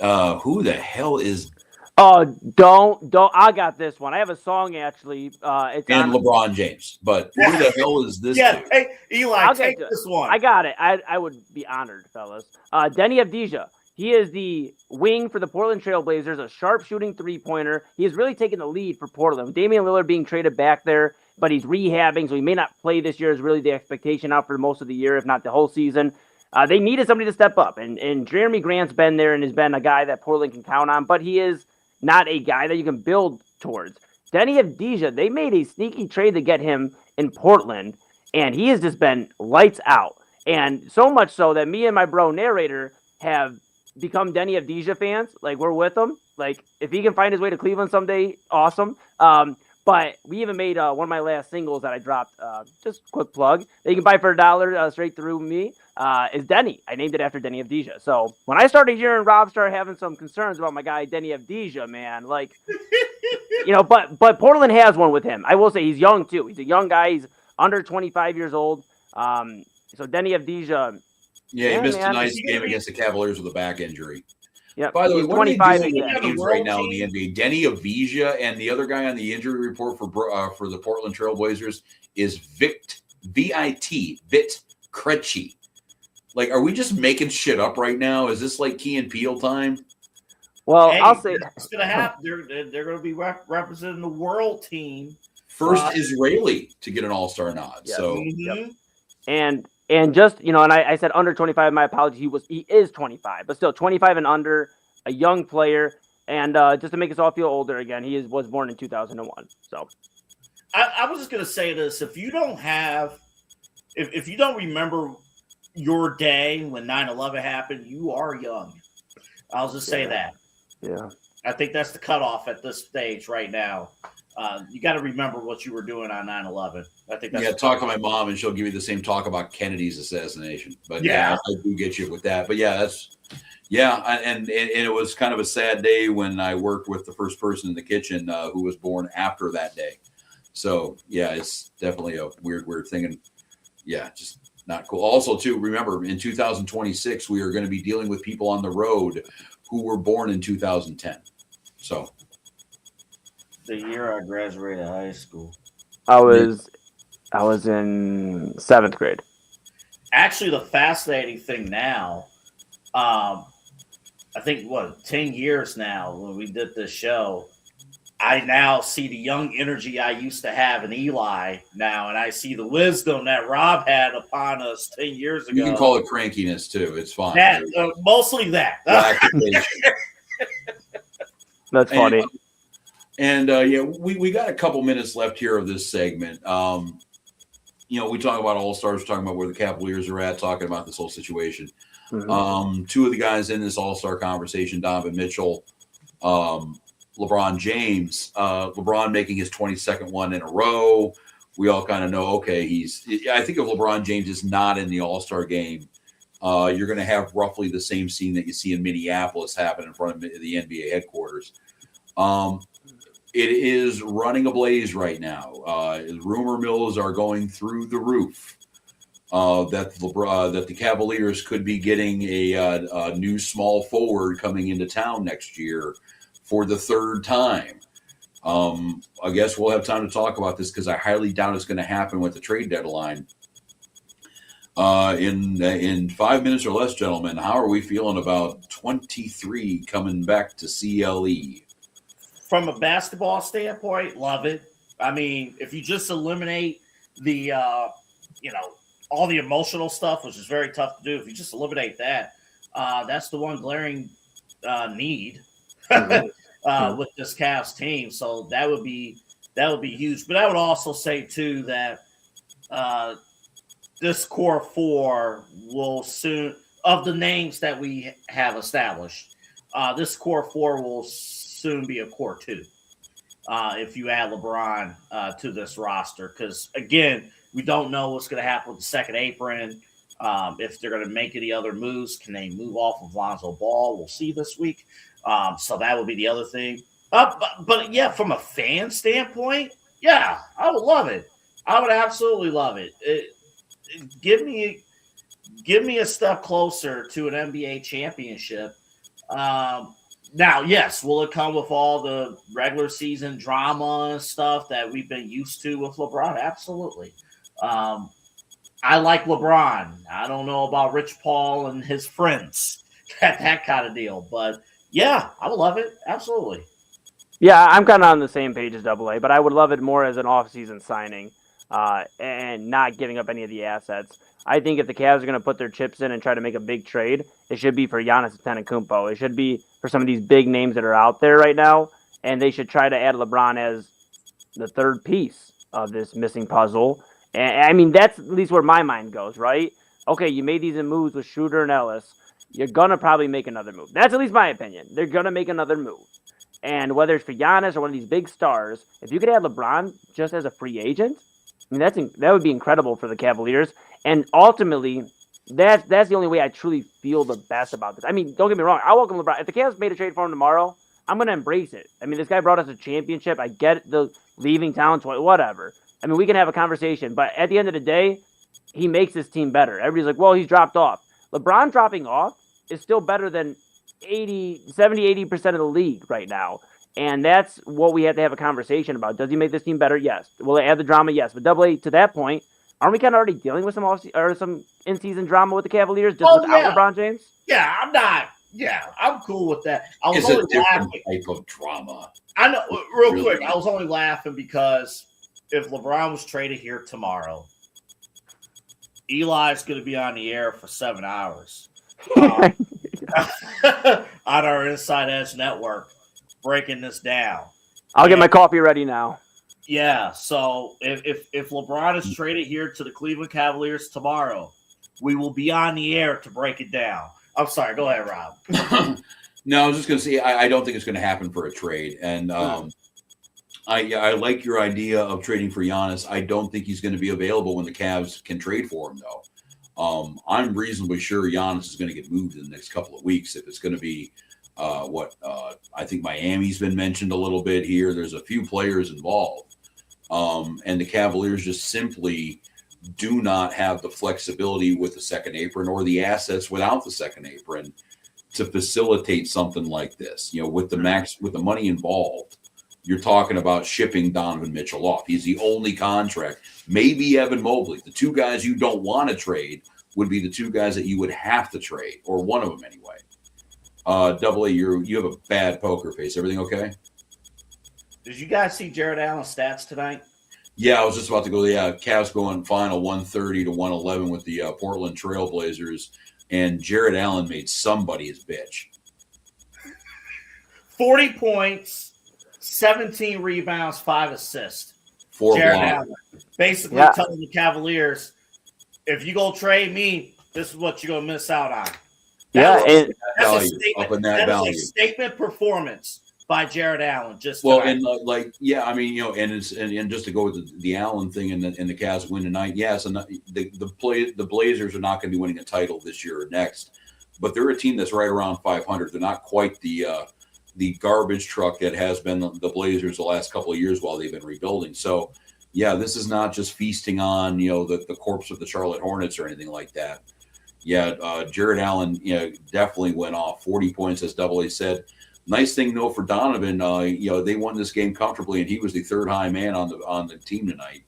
Who the hell is? Oh, don't! I got this one. I have a song actually. It's and LeBron James. But who the hell is this? Yeah, dude? hey Eli, take this one. I got it. I would be honored, fellas. Denny Avdija. He is the wing for the Portland Trailblazers, a sharp-shooting three-pointer. He has really taken the lead for Portland. With Damian Lillard being traded back there, but he's rehabbing, so he may not play this year is really the expectation out for most of the year, if not the whole season. They needed somebody to step up, and Jeremy Grant's been there and has been a guy that Portland can count on, but he is not a guy that you can build towards. Denny Avdija, they made a sneaky trade to get him in Portland, and he has just been lights out. And so much so that me and my bro narrator have become Denny Avdija fans. Like, we're with him. Like, if he can find his way to Cleveland someday, awesome. But we even made one of my last singles that I dropped, just quick plug, that you can buy for $1 straight through me, is Denny. I named it after Denny Avdija. So when I started hearing Rob start having some concerns about my guy Denny Avdija, man, like, but Portland has one with him. I will say he's young too. He's a young guy. He's under 25 years old. So Denny Avdija. Yeah, he missed a nice game against the Cavaliers with a back injury. Yeah. By the way, what are they doing with teams right now in the NBA? Denny Avdija and the other guy on the injury report for the Portland Trailblazers is Vit Krejci. Like, are we just making shit up right now? Is this like Key and Peele time? Well, I'll say it's going to happen. They're going to be representing the world team. First Israeli to get an All-Star nod. Yeah. So, And just, and I said under 25, my apologies. He is 25, but still 25 and under, a young player. And just to make us all feel older again, he was born in 2001. So I was just going to say this. If you don't remember your day when 9/11 happened, you are young. I'll just say that. Yeah. I think that's the cutoff at this stage right now. You got to remember what you were doing on 9/11. I think that's talk to my mom and she'll give you the same talk about Kennedy's assassination. But yeah, I do get you with that. But and it was kind of a sad day when I worked with the first person in the kitchen who was born after that day. So yeah, it's definitely a weird thing, and just not cool. Also, too, remember in 2026 we are going to be dealing with people on the road who were born in 2010. So. The year I graduated high school. I was in 7th grade. Actually, the fascinating thing now, I think 10 years now when we did this show, I now see the young energy I used to have in Eli now, and I see the wisdom that Rob had upon us 10 years ago. You can call it crankiness too. It's fine. That, mostly that. That's funny. And we got a couple minutes left here of this segment. We talk about All-Stars, talking about where the Cavaliers are at, talking about this whole situation. Mm-hmm. Two of the guys in this All-Star conversation, Donovan Mitchell, LeBron James. LeBron making his 22nd one in a row. We all kind of know, okay, I think if LeBron James is not in the All-Star game, you're going to have roughly the same scene that you see in Minneapolis happen in front of the NBA headquarters. It is running ablaze right now. Rumor mills are going through the roof that the Cavaliers could be getting a new small forward coming into town next year for the third time. I guess we'll have time to talk about this because I highly doubt it's going to happen with the trade deadline. In 5 minutes or less, gentlemen, how are we feeling about 23 coming back to CLE? From a basketball standpoint, love it. I mean, if you just eliminate the, all the emotional stuff, which is very tough to do, if you just eliminate that, that's the one glaring need with this Cavs team. So that would be huge. But I would also say too that this core four will soon, of the names that we have established, this core four will soon be a core two if you add LeBron to this roster. Because, again, we don't know what's going to happen with the second apron. If they're going to make any other moves, can they move off of Lonzo Ball? We'll see this week. So that would be the other thing. But yeah, from a fan standpoint, yeah, I would love it. I would absolutely love it. Give me a step closer to an NBA championship. Now, yes, will it come with all the regular season drama and stuff that we've been used to with LeBron? Absolutely. I like LeBron. I don't know about Rich Paul and his friends, that kind of deal. But, yeah, I would love it. Absolutely. Yeah, I'm kind of on the same page as AA, but I would love it more as an off-season signing and not giving up any of the assets. I think if the Cavs are going to put their chips in and try to make a big trade, it should be for Giannis Antetokounmpo. It should be for some of these big names that are out there right now, and they should try to add LeBron as the third piece of this missing puzzle. And I mean, that's at least where my mind goes, right? Okay, you made these moves with Schroeder and Ellis. You're going to probably make another move. That's at least my opinion. They're going to make another move. And whether it's for Giannis or one of these big stars, if you could add LeBron just as a free agent, I mean, that would be incredible for the Cavaliers. And ultimately, that's the only way I truly feel the best about this. I mean, don't get me wrong. I welcome LeBron. If the Cavs made a trade for him tomorrow, I'm going to embrace it. I mean, this guy brought us a championship. I get the leaving town, whatever. I mean, we can have a conversation. But at the end of the day, he makes this team better. Everybody's like, well, he's dropped off. LeBron dropping off is still better than 70-80% of the league right now. And that's what we have to have a conversation about. Does he make this team better? Yes. Will it add the drama? Yes. But AA, to that point, aren't we kind of already dealing with some in-season drama with the Cavaliers just without LeBron James? Yeah, I'm not. Yeah, I'm cool with that. I was it's only a different laughing. type of drama. I know. Real quick, I was only laughing because if LeBron was traded here tomorrow, Eli's going to be on the air for 7 hours on our Inside Edge network, breaking this down. I'll get my coffee ready now. Yeah, so if LeBron is traded here to the Cleveland Cavaliers tomorrow, we will be on the air to break it down. I'm sorry. Go ahead, Rob. No, I was just going to say I don't think it's going to happen for a trade. And I like your idea of trading for Giannis. I don't think he's going to be available when the Cavs can trade for him, though. I'm reasonably sure Giannis is going to get moved in the next couple of weeks. If it's going to be I think Miami's been mentioned a little bit here. There's a few players involved. And the Cavaliers just simply do not have the flexibility with the second apron or the assets without the second apron to facilitate something like this. You know, with the money involved, you're talking about shipping Donovan Mitchell off. He's the only contract. Maybe Evan Mobley. The two guys you don't want to trade would be the two guys that you would have to trade, or one of them anyway. AA, you have a bad poker face. Everything okay? Did you guys see Jared Allen's stats tonight? Yeah, I was just about to go. Yeah, Cavs going final 130 to 111 with the Portland Trailblazers, and Jared Allen made somebody his bitch. 40 points, 17 rebounds, 5 assists. 4 Jared blocks. Allen basically telling the Cavaliers, if you go trade me, this is what you're gonna miss out on. That's a statement performance by Jared Allen. Just well, tonight. and I mean, and just to go with the Allen thing and the Cavs win tonight, yes, and the Blazers are not going to be winning a title this year or next, but they're a team that's right around 500. They're not quite the garbage truck that has been the Blazers the last couple of years while they've been rebuilding. So, yeah, this is not just feasting on the corpse of the Charlotte Hornets or anything like that. Yeah, Jared Allen, definitely went off. 40 points, as Double A said. Nice thing though for Donovan, they won this game comfortably, and he was the third high man on the team tonight.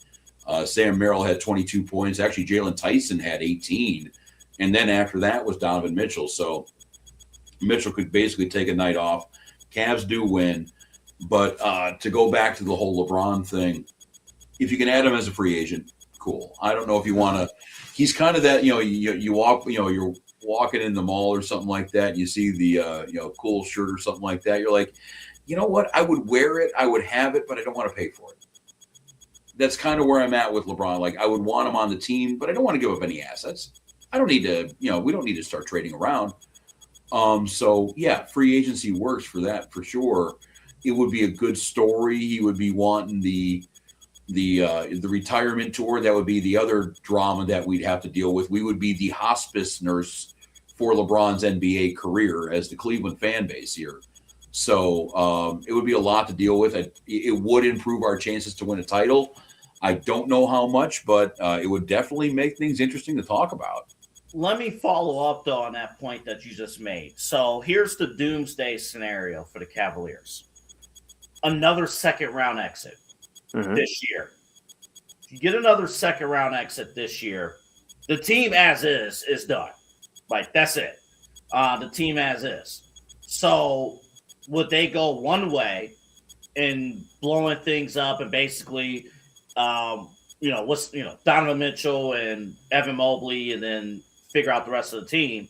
Sam Merrill had 22 points. Actually, Jaylon Tyson had 18, and then after that was Donovan Mitchell. So Mitchell could basically take a night off. Cavs do win, but to go back to the whole LeBron thing, if you can add him as a free agent, cool. I don't know if you want to. He's kind of that. You walk. You're walking in the mall or something like that. And you see the cool shirt or something like that. You're like, you know what? I would wear it. I would have it, but I don't want to pay for it. That's kind of where I'm at with LeBron. Like, I would want him on the team, but I don't want to give up any assets. I don't need to. We don't need to start trading around. So yeah, free agency works for that for sure. It would be a good story. He would be wanting the retirement tour. That would be the other drama that we'd have to deal with. We would be the hospice nurse for LeBron's NBA career as the Cleveland fan base here. So it would be a lot to deal with. It would improve our chances to win a title. I don't know how much, but it would definitely make things interesting to talk about. Let me follow up, though, on that point that you just made. So here's the doomsday scenario for the Cavaliers. Another second-round exit this year. If you get another second-round exit this year, the team as is done. Like, that's it. The team as is. So would they go one way in blowing things up and basically, Donovan Mitchell and Evan Mobley, and then figure out the rest of the team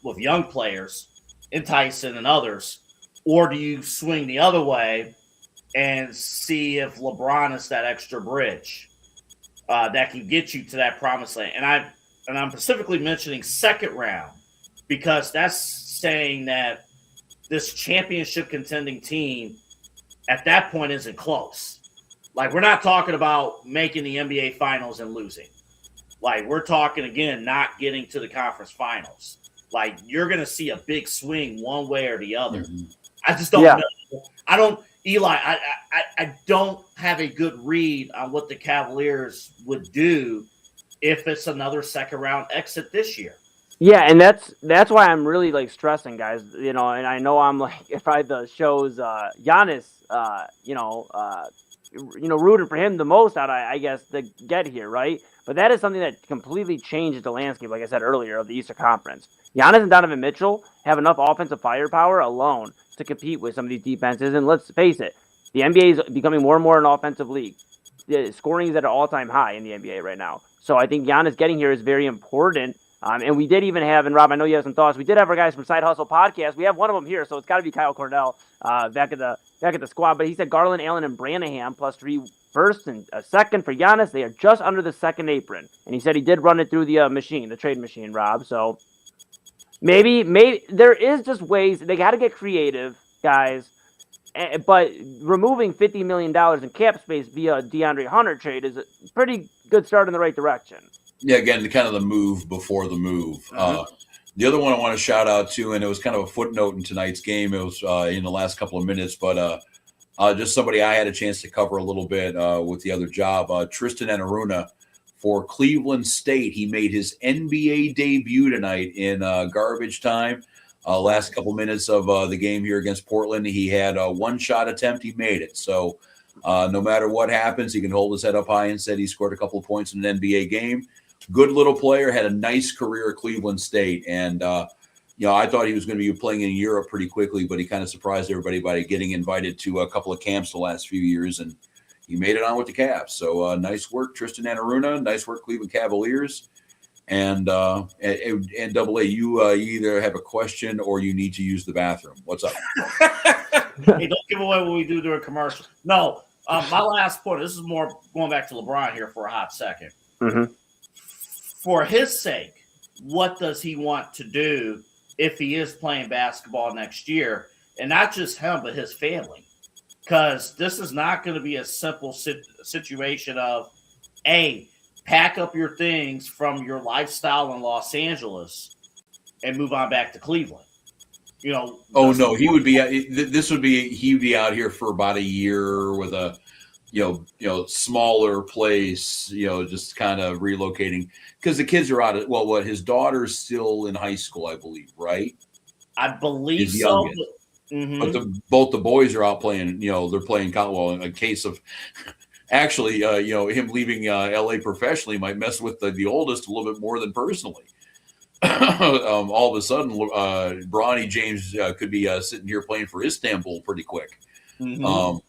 with young players, and Tyson and others? Or do you swing the other way and see if LeBron is that extra bridge that can get you to that promised land? And I'm specifically mentioning second round because that's saying that this championship contending team at that point isn't close. Like, we're not talking about making the NBA finals and losing. Like, we're talking, again, not getting to the conference finals. Like, you're going to see a big swing one way or the other. Mm-hmm. I just don't know. Eli, I don't have a good read on what the Cavaliers would do if it's another second-round exit this year. Yeah, and that's why I'm really, stressing, guys. And I know I'm, if the show's Giannis, rooting for him the most out, I guess, to get here, right? But that is something that completely changes the landscape, like I said earlier, of the Eastern Conference. Giannis and Donovan Mitchell have enough offensive firepower alone to compete with some of these defenses. And let's face it, the NBA is becoming more and more an offensive league. The scoring is at an all-time high in the NBA right now. So I think Giannis getting here is very important. And we did even have, and Rob, I know you have some thoughts, we did have our guys from Side Hustle Podcast. We have one of them here, so it's got to be Kyle Cornell back at the squad. But he said Garland, Allen, and Brannahan plus 3 first and a second for Giannis. They are just under the second apron. And he said he did run it through the trade machine, Rob. So maybe there is just ways. They got to get creative, guys. But removing $50 million in cap space via DeAndre Hunter trade is a pretty good start in the right direction. Yeah, again, kind of the move before the move. Mm-hmm. The other one I want to shout out to, and it was kind of a footnote in tonight's game. It was in the last couple of minutes, but just somebody I had a chance to cover a little bit with the other job. Tristan Enaruna for Cleveland State. He made his NBA debut tonight in garbage time. Last couple minutes of the game here against Portland, he had a one-shot attempt. He made it. So no matter what happens, he can hold his head up high and said he scored a couple of points in an NBA game. Good little player, had a nice career at Cleveland State. And, I thought he was going to be playing in Europe pretty quickly, but he kind of surprised everybody by getting invited to a couple of camps the last few years, and he made it on with the Cavs. So nice work, Tristan Anaruna. Nice work, Cleveland Cavaliers. And Double A, you either have a question or you need to use the bathroom. What's up? Hey, don't give away what we do during commercial. No, my last point. This is more going back to LeBron here for a hot second. Mm-hmm. For his sake, what does he want to do if he is playing basketball next year? And not just him, but his family. Because this is not going to be a simple situation of, pack up your things from your lifestyle in Los Angeles and move on back to Cleveland. Oh no, he would be. He'd be out here for about a year with a, smaller place. Just kind of relocating because the kids are out of. Well, his daughter's still in high school, I believe, right? I believe so. But both the boys are out playing. They're playing. Well, in a case of. Actually, him leaving LA professionally might mess with the oldest a little bit more than personally. All of a sudden, Bronny James could be sitting here playing for Istanbul pretty quick. Mm-hmm.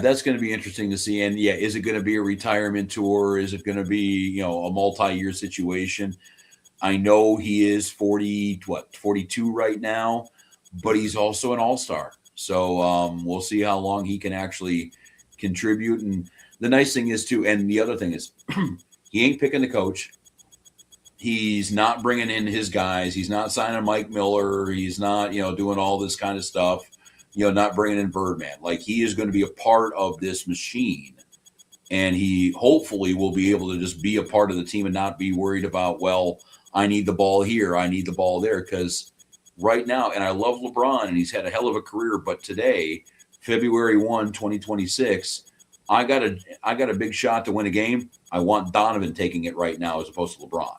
That's going to be interesting to see. And is it going to be a retirement tour? Is it going to be, a multi-year situation? I know he is 42 right now, but he's also an all-star. So we'll see how long he can actually contribute. And the nice thing is too, and the other thing is he ain't picking the coach. He's not bringing in his guys. He's not signing Mike Miller. He's not, doing all this kind of stuff, not bringing in Birdman. Like he is going to be a part of this machine. And he hopefully will be able to just be a part of the team and not be worried about, I need the ball here. I need the ball there. Because right now, and I love LeBron, and he's had a hell of a career. But today, February 1, 2026, I got a big shot to win a game. I want Donovan taking it right now as opposed to LeBron.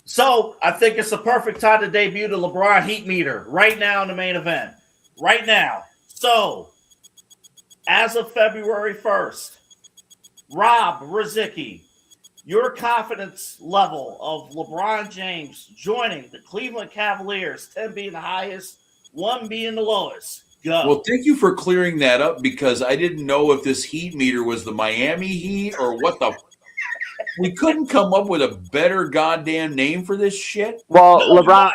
So I think it's the perfect time to debut the LeBron Heat Meter right now in the main event. Right now. So as of February 1st, Rob Rozycki, your confidence level of LeBron James joining the Cleveland Cavaliers, 10 being the highest, 1 being the lowest. Go. Well, thank you for clearing that up because I didn't know if this Heat meter was the Miami Heat or what the. We couldn't come up with a better goddamn name for this shit. Well, LeBron.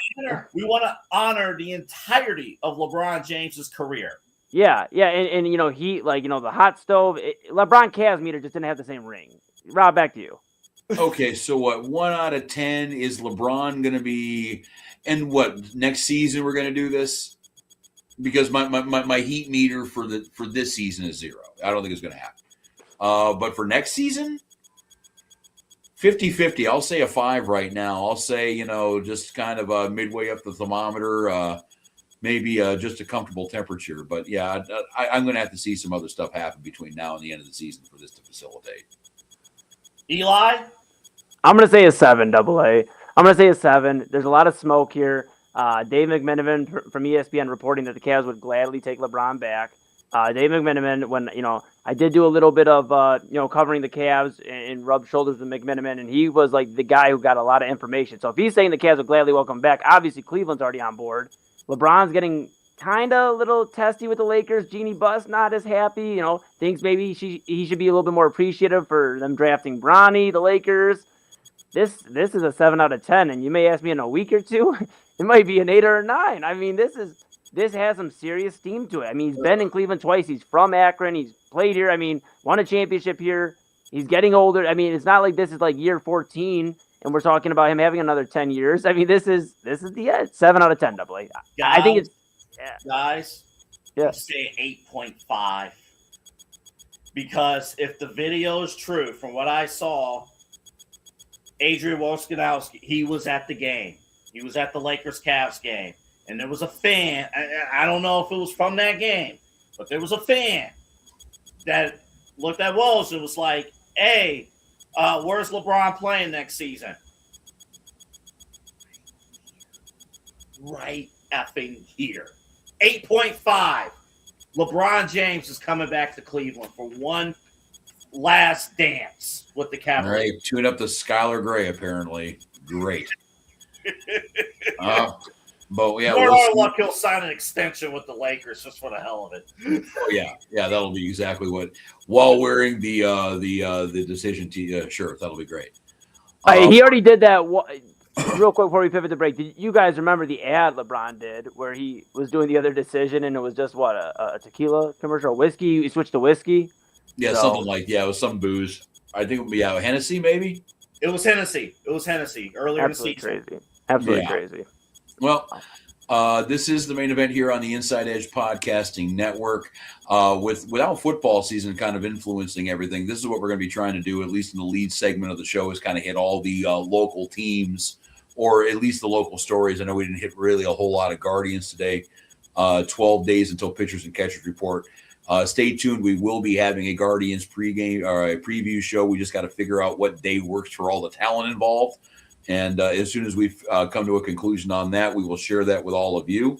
We want to honor the entirety of LeBron James's career. Yeah, and he the hot stove. LeBron Cavs meter just didn't have the same ring. Rob, back to you. Okay, so what? 1 out of 10 is LeBron going to be, and what next season we're going to do this? Because my Heat meter for this season is 0. I don't think it's going to happen. But for next season, 50-50. I'll say a 5 right now. I'll say just kind of midway up the thermometer, maybe just a comfortable temperature. But yeah, I'm going to have to see some other stuff happen between now and the end of the season for this to facilitate. Eli? I'm going to say a 7, AA. I'm going to say a 7. There's a lot of smoke here. Dave McMenamin from ESPN reporting that the Cavs would gladly take LeBron back. Dave McMenamin, when, I did do a little bit of, covering the Cavs and rub shoulders with McMenamin, and he was like the guy who got a lot of information. So if he's saying the Cavs would gladly welcome back, obviously Cleveland's already on board. LeBron's getting kind of a little testy with the Lakers. Jeannie Buss not as happy, thinks maybe he should be a little bit more appreciative for them drafting Bronny, the Lakers. This is a 7 out of 10, and you may ask me in a week or two, it might be an 8 or a 9. I mean, this has some serious steam to it. I mean, he's been in Cleveland twice. He's from Akron. He's played here. I mean, won a championship here. He's getting older. I mean, it's not like this is like year 14, and we're talking about him having another 10 years. I mean, this is the end. 7 out of 10, AA. I think it's guys. Yeah. Say 8.5 because if the video is true, from what I saw, Adrian Wojnarowski, he was at the game. He was at the Lakers-Cavs game. And there was a fan. I don't know if it was from that game, but there was a fan that looked at Woj and was like, hey, where's LeBron playing next season? Right effing here. 8.5. LeBron James is coming back to Cleveland for one last dance with the Cavaliers. All right, tune up the Skylar Gray, apparently. Great. But yeah, More we'll our see. luck, he'll sign an extension with the Lakers just for the hell of it. Oh yeah, that'll be exactly what. While wearing the decision shirt, that'll be great. He already did that. Real quick before we pivot to break, did you guys remember the ad LeBron did where he was doing the other decision and it was just a tequila commercial, whiskey? He switched to whiskey. Yeah, something like it was some booze. I think Hennessy maybe. It was Hennessy. Earlier in the season. Crazy. Absolutely crazy. Well, this is the main event here on the Inside Edge Podcasting Network. Without football season kind of influencing everything, this is what we're going to be trying to do, at least in the lead segment of the show, is kind of hit all the local teams, or at least the local stories. I know we didn't hit really a whole lot of Guardians today. 12 days until pitchers and catchers report. Stay tuned. We will be having a Guardians pregame or a preview show. We just got to figure out what day works for all the talent involved. And as soon as we've come to a conclusion on that, we will share that with all of you.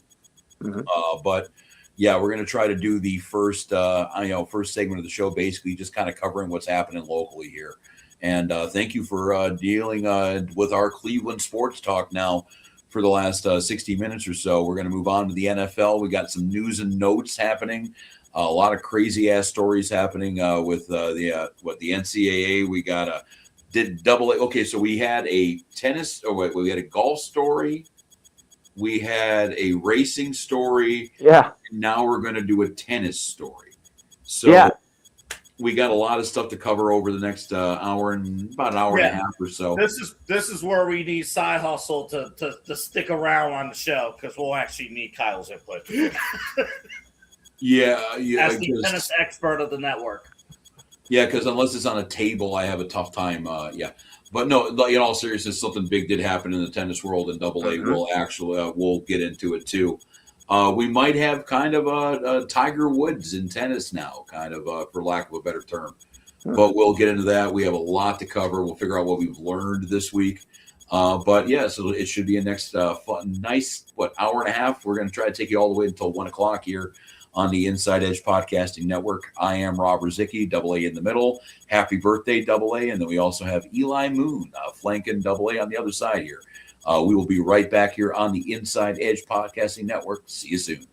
Mm-hmm. But yeah, we're going to try to do the first segment of the show, basically just kind of covering what's happening locally here. And thank you for dealing with our Cleveland sports talk now for the last 60 minutes or so. We're going to move on to the NFL. We got some news and notes happening. A lot of crazy ass stories happening with the NCAA. We got did double A. Okay, so we had a we had a golf story. We had a racing story. Yeah. And now we're going to do a tennis story. So we got a lot of stuff to cover over the next hour and about an hour and a half or so. This is where we need Side Hustle to stick around on the show because we'll actually need Kyle's input. Yeah. As the tennis expert of the network. Yeah, because unless it's on a table, I have a tough time. But no, in all seriousness, something big did happen in the tennis world, and Double A will actually we'll get into it too. We might have kind of a Tiger Woods in tennis now, kind of for lack of a better term. But we'll get into that. We have a lot to cover. We'll figure out what we've learned this week. But yeah, so it should be a next nice hour and a half. We're going to try to take you all the way until 1 o'clock here on the Inside Edge Podcasting Network. I am Rob Rozycki, Double A in the middle. Happy birthday, Double A. And then we also have Eli Moon flanking Double A on the other side here. We will be right back here on the Inside Edge Podcasting Network. See you soon.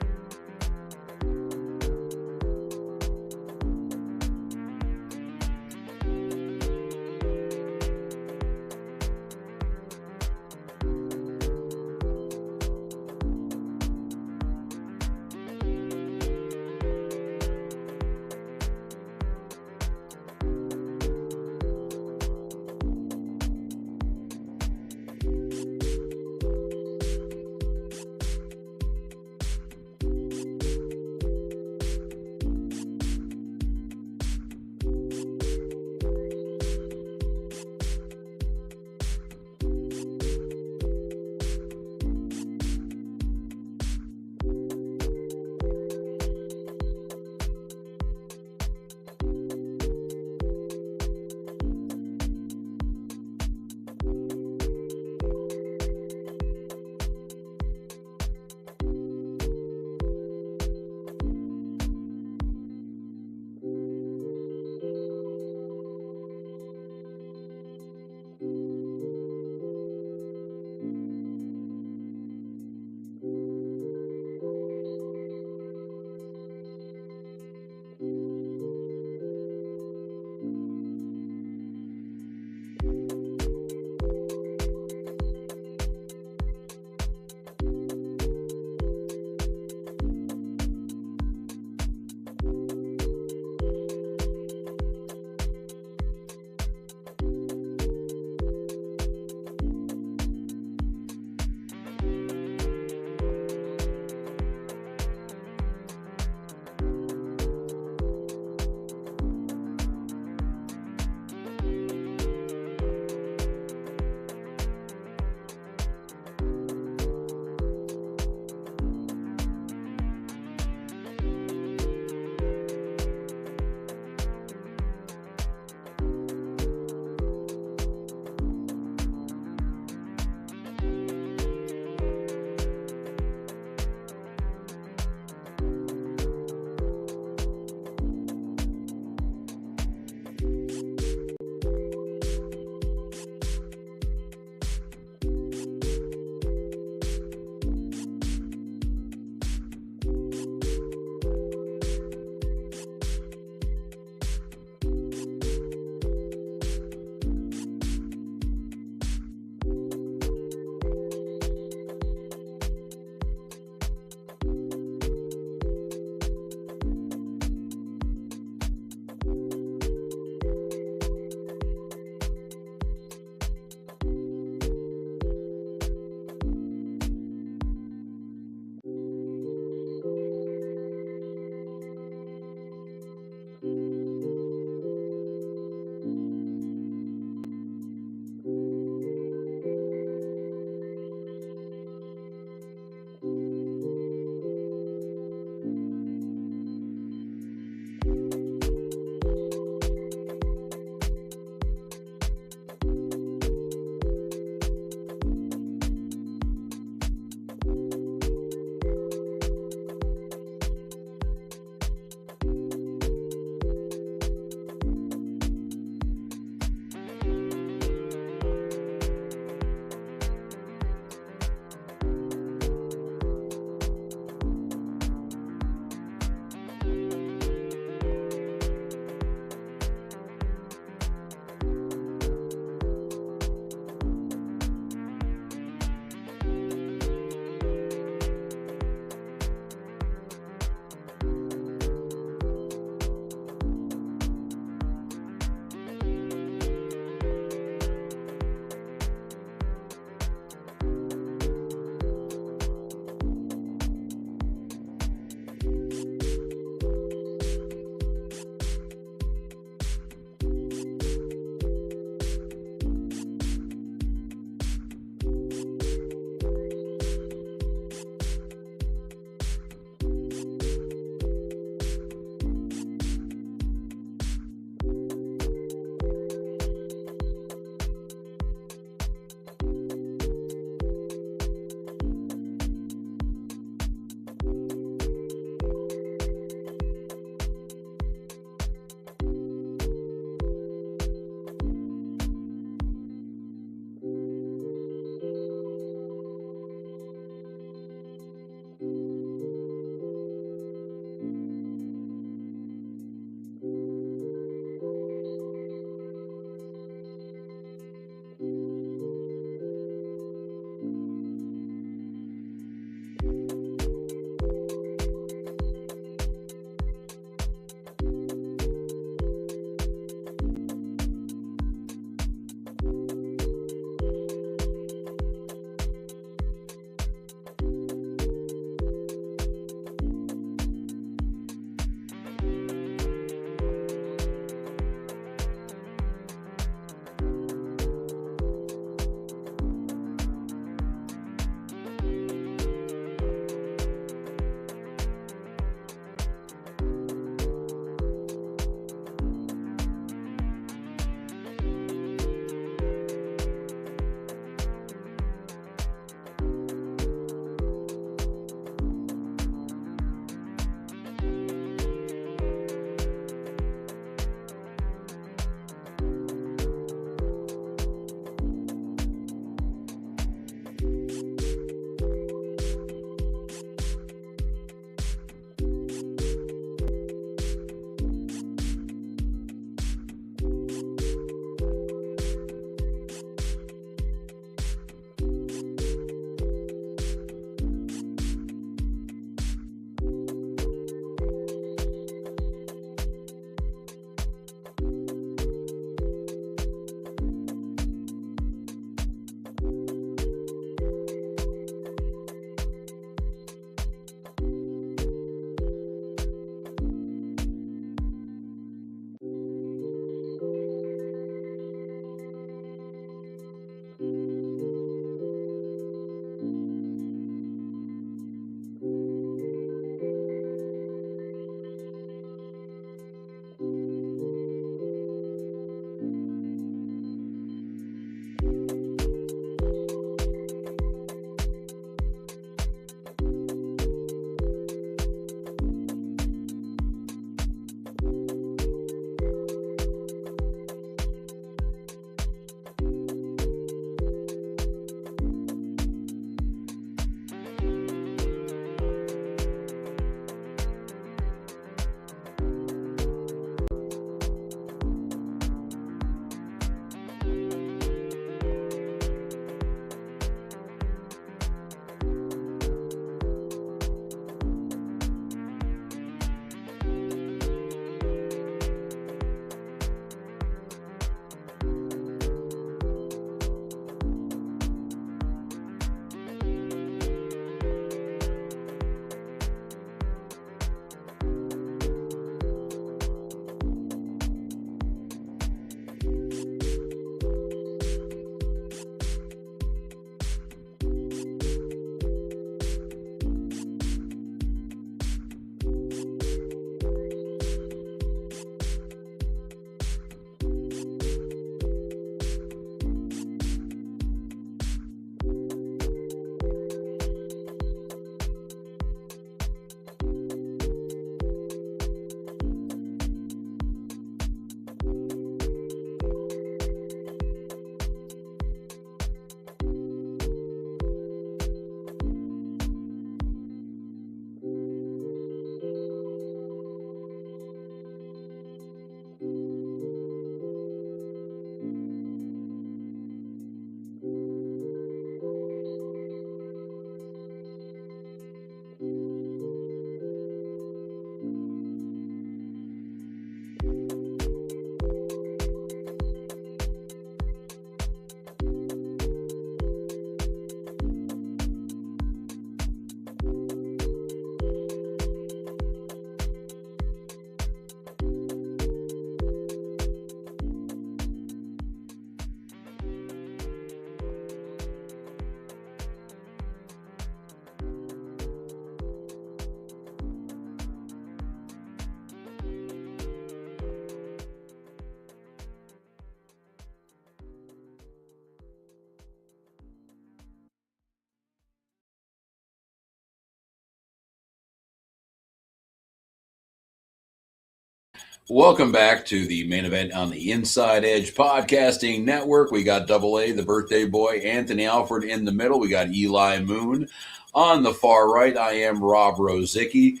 Welcome back to the main event on the Inside Edge Podcasting Network. We got Double A, the birthday boy, Anthony Alford in the middle. We got Eli Moon on the far right. I am Rob Rozycki.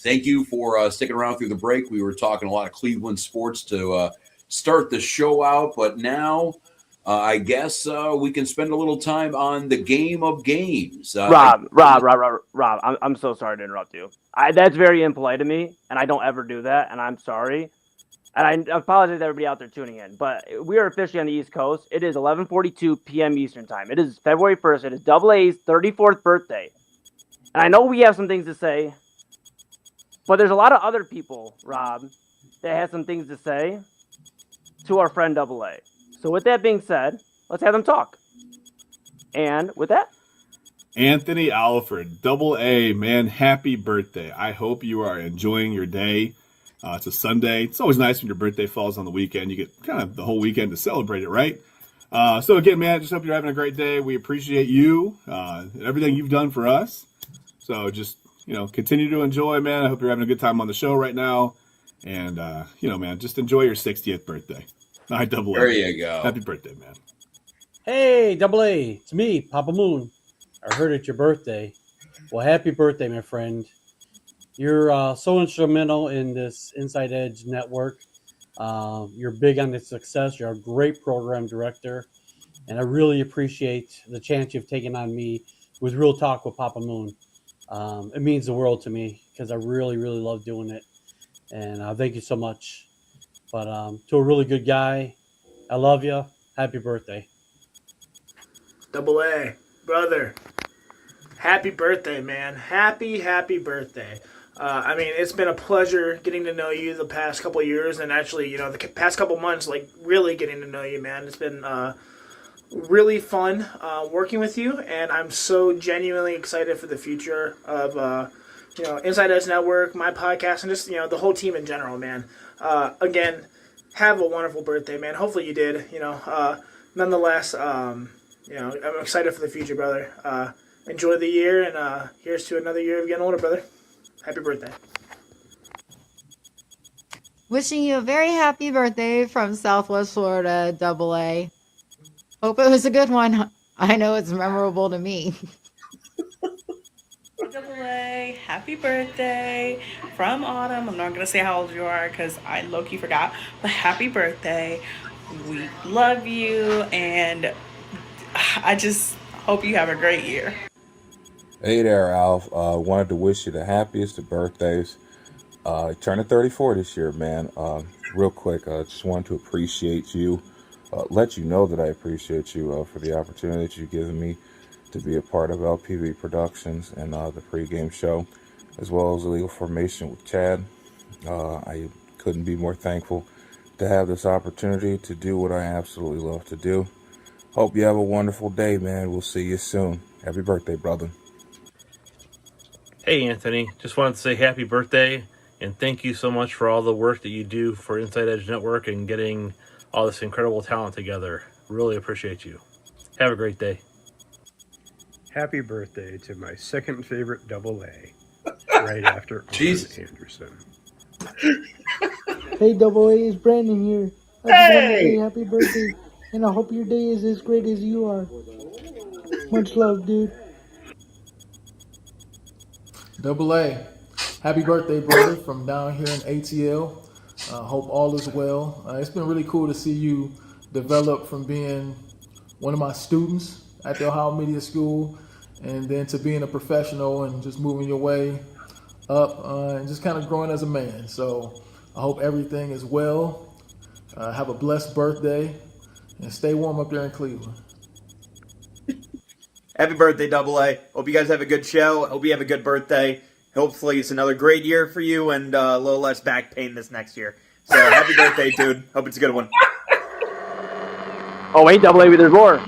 Thank you for sticking around through the break. We were talking a lot of Cleveland sports to start the show out, but now I guess we can spend a little time on the game of games. Rob, I'm so sorry to interrupt you. That's very impolite of me, and I don't ever do that, and I'm sorry. And I apologize to everybody out there tuning in, but we are officially on the East Coast. It is 11:42 p.m. Eastern Time. It is February 1st. It is Double A's 34th birthday. And I know we have some things to say, but there's a lot of other people, Rob, that have some things to say to our friend Double A. So with that being said, let's have them talk. And with that, Anthony Alford, Double A, man, happy birthday. I hope you are enjoying your day. It's a Sunday. It's always nice when your birthday falls on the weekend. You get kind of the whole weekend to celebrate it, right? So again, man, just hope you're having a great day. We appreciate you and everything you've done for us. So just, continue to enjoy, man. I hope you're having a good time on the show right now. And, man, just enjoy your 60th birthday. All right, Double A. There you go. Happy birthday, man. Hey, Double A. It's me, Papa Moon. I heard it's your birthday. Well, happy birthday, my friend. You're so instrumental in this Inside Edge network. You're big on its success. You're a great program director. And I really appreciate the chance you've taken on me with Real Talk with Papa Moon. It means the world to me because I really, really love doing it. And thank you so much. But to a really good guy, I love you. Happy birthday. Double A, brother. Happy birthday, man. Happy birthday. It's been a pleasure getting to know you the past couple of years, and actually, the past couple of months, really getting to know you, man. It's been really fun working with you, and I'm so genuinely excited for the future of, Inside Edge Network, my podcast, and just, the whole team in general, man. Again, have a wonderful birthday, man. Hopefully you did, nonetheless, I'm excited for the future, brother. Enjoy the year, and here's to another year of getting older, brother. Happy birthday. Wishing you a very happy birthday from Southwest Florida, Double A. Hope it was a good one. I know it's memorable to me. Double A, happy birthday from Autumn. I'm not going to say how old you are because I low-key forgot, but happy birthday. We love you, and I just hope you have a great year. Hey there, Alf. Wanted to wish you the happiest of birthdays. Turning 34 this year, man. Real quick, just wanted to appreciate you. Let you know that I appreciate you for the opportunity that you've given me to be a part of LPV Productions and the pregame show, as well as the Legal Formation with Chad. I couldn't be more thankful to have this opportunity to do what I absolutely love to do. Hope you have a wonderful day, man. We'll see you soon. Happy birthday, brother. Hey, Anthony. Just wanted to say happy birthday, and thank you so much for all the work that you do for Inside Edge Network and getting all this incredible talent together. Really appreciate you. Have a great day. Happy birthday to my second favorite Double A, right after Owen Anderson. Hey, Double A, it's Brandon here. I just want to say happy birthday, and I hope your day is as great as you are. Much love, dude. Double A, happy birthday, brother, from down here in ATL. Hope all is well. It's been really cool to see you develop from being one of my students at the Ohio Media School and then to being a professional and just moving your way up and just kind of growing as a man. So I hope everything is well. Have a blessed birthday and stay warm up there in Cleveland. Happy birthday, Double A. Hope you guys have a good show. Hope you have a good birthday. Hopefully it's another great year for you and a little less back pain this next year. So happy birthday, dude. Hope it's a good one. Oh, wait, Double A, there's more.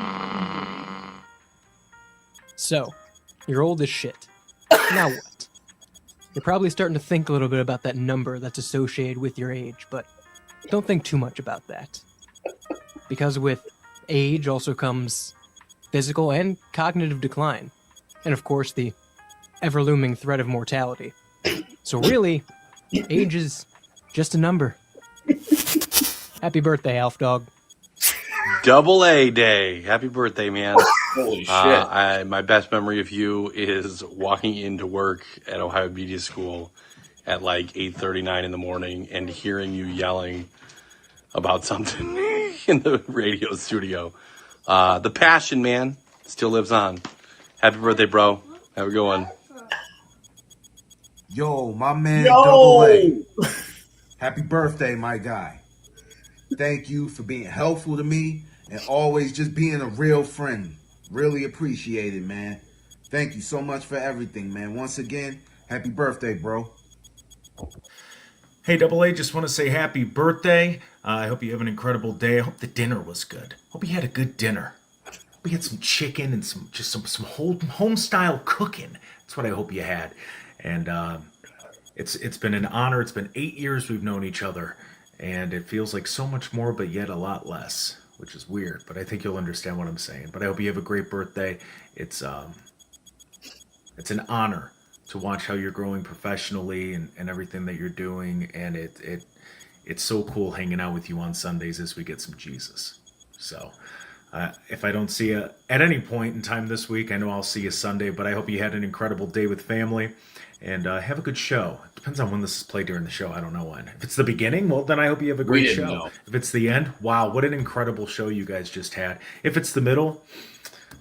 So, you're old as shit. Now what? You're probably starting to think a little bit about that number that's associated with your age, but don't think too much about that. Because with age also comes physical and cognitive decline. And of course, the ever-looming threat of mortality. So really, age is Just a number. Happy birthday, Alf Dog. Double A day. Happy birthday, man. Holy shit. My best memory of you is walking into work at Ohio Media School at like 8:39 in the morning and hearing you yelling about something in the radio studio. The passion, man, still lives on. Happy birthday, bro. Have a good one. Yo, my man, Double A. Happy birthday, my guy. Thank you for being helpful to me and always just being a real friend. Really appreciate it, man. Thank you so much for everything, man. Once again, happy birthday, bro. Hey, Double A, just want to say happy birthday. I hope you have an incredible day. I hope the dinner was good. Hope you had a good dinner. We had some chicken and some home style cooking. That's what I hope you had. And it's been an honor. It's been 8 years we've known each other, and it feels like so much more, but yet a lot less, which is weird. But I think you'll understand what I'm saying. But I hope you have a great birthday. It's an honor to watch how you're growing professionally and everything that you're doing, and it's so cool hanging out with you on Sundays as we get some Jesus. So if I don't see you at any point in time this week, I know I'll see you Sunday, but I hope you had an incredible day with family, and have a good show. It depends on when this is played during the show. I don't know when. If it's the beginning, well, then I hope you have a great show. Know. If it's the end, wow, what an incredible show you guys just had. If it's the middle,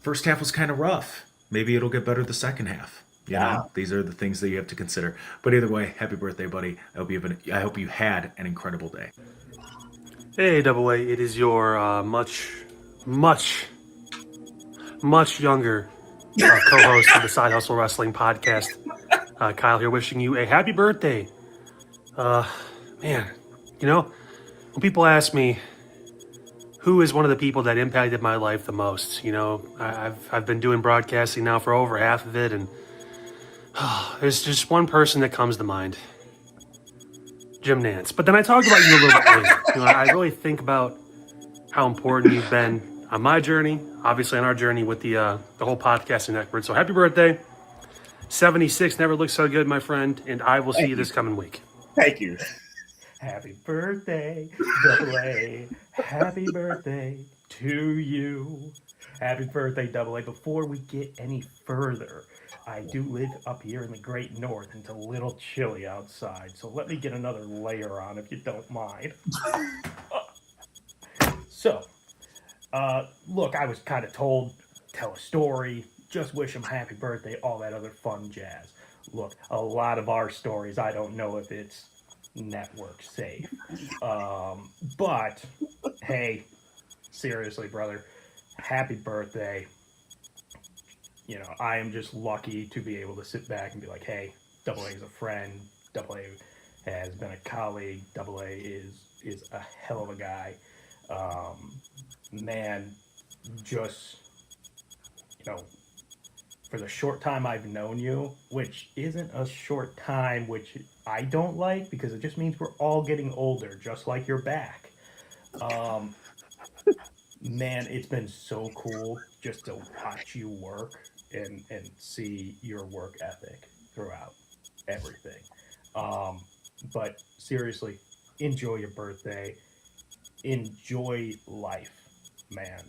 first half was kind of rough. Maybe it'll get better the second half. You know, these are the things that you have to consider. But either way, happy birthday, buddy. I hope you had an incredible day. Hey, Double A, it is your much younger co-host of the Side Hustle Wrestling podcast, Kyle here, wishing you a happy birthday. Man, you know, when people ask me who is one of the people that impacted my life the most, you know, I've been doing broadcasting now for over half of it, and there's just one person that comes to mind. Jim Nance. But then I talk about you a little bit later. You know, I really think about how important you've been on my journey, obviously on our journey with the whole podcasting network. So happy birthday. 76 never looked so good, my friend, and I will see you this coming week. Thank you. Happy birthday, Double A. Happy birthday to you. Happy birthday, Double A. Before we get any further, I do live up here in the great north, and it's a little chilly outside, so let me get another layer on if you don't mind. So, look, I was kind of told, tell a story, just wish him happy birthday, all that other fun jazz. Look, a lot of our stories, I don't know if it's network safe. But, hey, seriously, brother, happy birthday. You know, I am just lucky to be able to sit back and be like, hey, Double A is a friend. Double A has been a colleague. Double A is a hell of a guy. Man, just, you know, for the short time I've known you, which isn't a short time, which I don't like because it just means we're all getting older, just like your back. Man, it's been so cool just to watch you work and see your work ethic throughout everything. But seriously, enjoy your birthday. Enjoy life, man.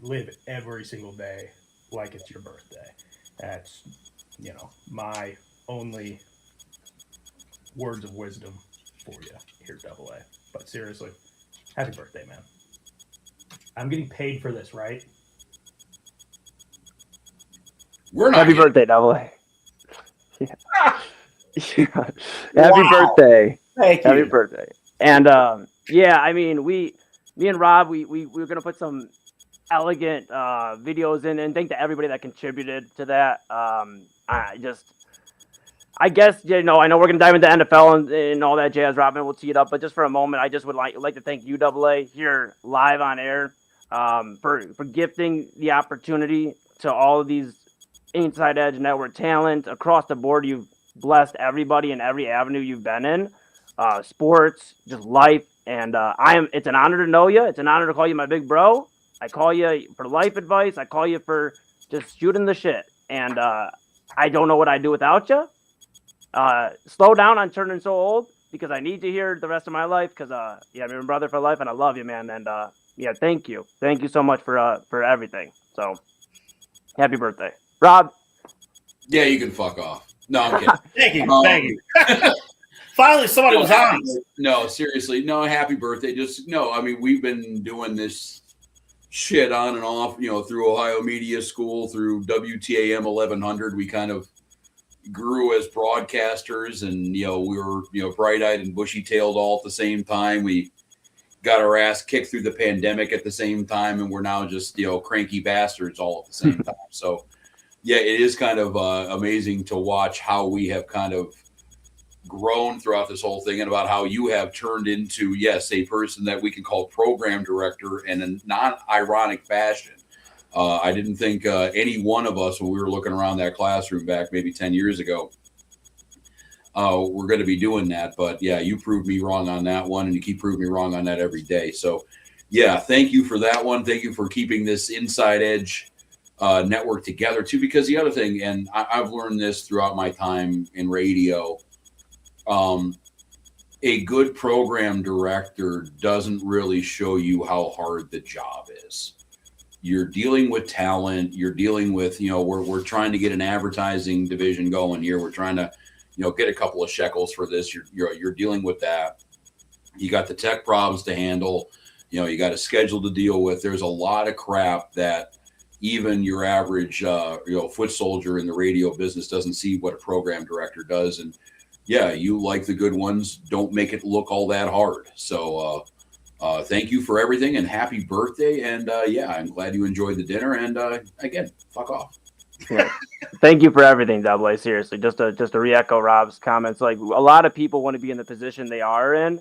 Live every single day like it's your birthday. That's, you know, my only words of wisdom for you here, Double A. But seriously, happy birthday, man. I'm getting paid for this, right? We're not Happy birthday, Double A. Yeah. Happy birthday. Thank you. Happy birthday. And yeah, I mean, me and Rob, we were gonna put some elegant videos in, and thank to everybody that contributed to that. I guess, you know, I know we're gonna dive into NFL and all that jazz, Rob, and we'll tee it up. But just for a moment, I just would like to thank you, Double A, here live on air, for gifting the opportunity to all of these Inside Edge Network talent across the board. You've blessed everybody in every avenue you've been in, sports, just life, and it's an honor to know you. It's an honor to call you my big bro. I call you for life advice. I call you for just shooting the shit, and I don't know what I'd do without you. Slow down on turning so old, because I need to hear the rest of my life. Because you're my brother for life, and I love you, man. And thank you so much for everything. So happy birthday, Rob. Yeah, you can fuck off. No, I'm kidding. Thank you. Finally, somebody was honest. No, seriously. No, happy birthday. I mean, we've been doing this shit on and off, through Ohio Media School, through WTAM 1100. We kind of grew as broadcasters, and, we were, bright-eyed and bushy-tailed all at the same time. We got our ass kicked through the pandemic at the same time, and we're now just, cranky bastards all at the same time. So, yeah, it is kind of amazing to watch how we have kind of grown throughout this whole thing, and about how you have turned into, yes, a person that we can call program director in a non-ironic fashion. I didn't think any one of us, when we were looking around that classroom back maybe 10 years ago, we're going to be doing that. But yeah, you proved me wrong on that one, and you keep proving me wrong on that every day. So yeah, thank you for that one. Thank you for keeping this Inside Edge network together too, because the other thing, and I've learned this throughout my time in radio, a good program director doesn't really show you how hard the job is. You're dealing with talent. You're dealing with, we're trying to get an advertising division going here. We're trying to, get a couple of shekels for this. You're dealing with that. You got the tech problems to handle. You got a schedule to deal with. There's a lot of crap that even your average, foot soldier in the radio business doesn't see what a program director does. And yeah, you like the good ones. Don't make it look all that hard. So thank you for everything, and happy birthday. And I'm glad you enjoyed the dinner. And again, fuck off. Yeah. Thank you for everything, Double A. Seriously, just to re-echo Rob's comments. Like, a lot of people want to be in the position they are in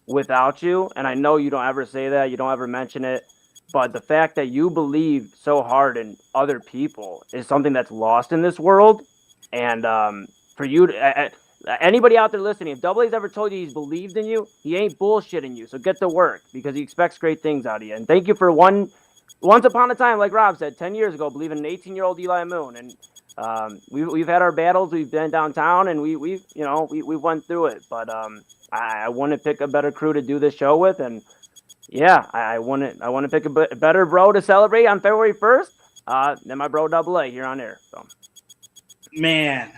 without you, and I know you don't ever say that, you don't ever mention it, but the fact that you believe so hard in other people is something that's lost in this world. And for you to anybody out there listening, if Double A's ever told you he's believed in you, he ain't bullshitting you. So get to work, because he expects great things out of you. And thank you for once upon a time, like Rob said, 10 years ago, believing in an 18-year-old Eli Moon. And we've had our battles. We've been downtown, and we went through it. But I want to pick a better crew to do this show with, and yeah, I want to pick a better bro to celebrate on February 1st than my bro Double A here on air. So, man,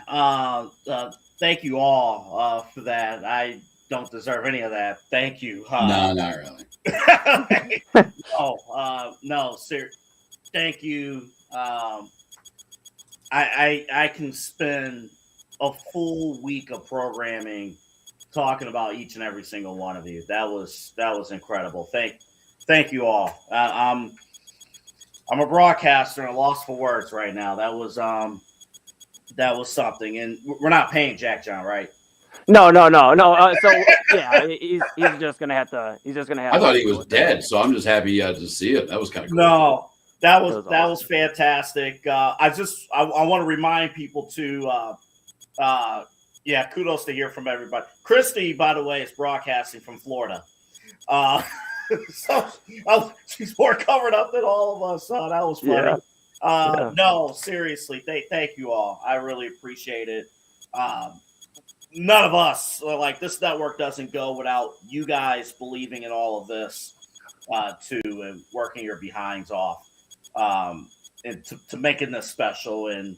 thank you all for that. I don't deserve any of that. Thank you. No, not really. No, sir. Thank you. I can spend a full week of programming talking about each and every single one of you. That was incredible. Thank you all. I'm a broadcaster and lost for words right now. That was something, and we're not paying Jack John, right? No. So yeah, he's just gonna have to. I thought he was dead, so I'm just happy to see it. That was kind of cool. No, that was fantastic. I want to remind people to kudos to hear from everybody. Christy, by the way, is broadcasting from Florida. So she's more covered up than all of us. That was funny. Yeah. No, seriously, thank you all. I really appreciate it. None of us, like, this network doesn't go without you guys believing in all of this, too, and working your behinds off, and to making this special. And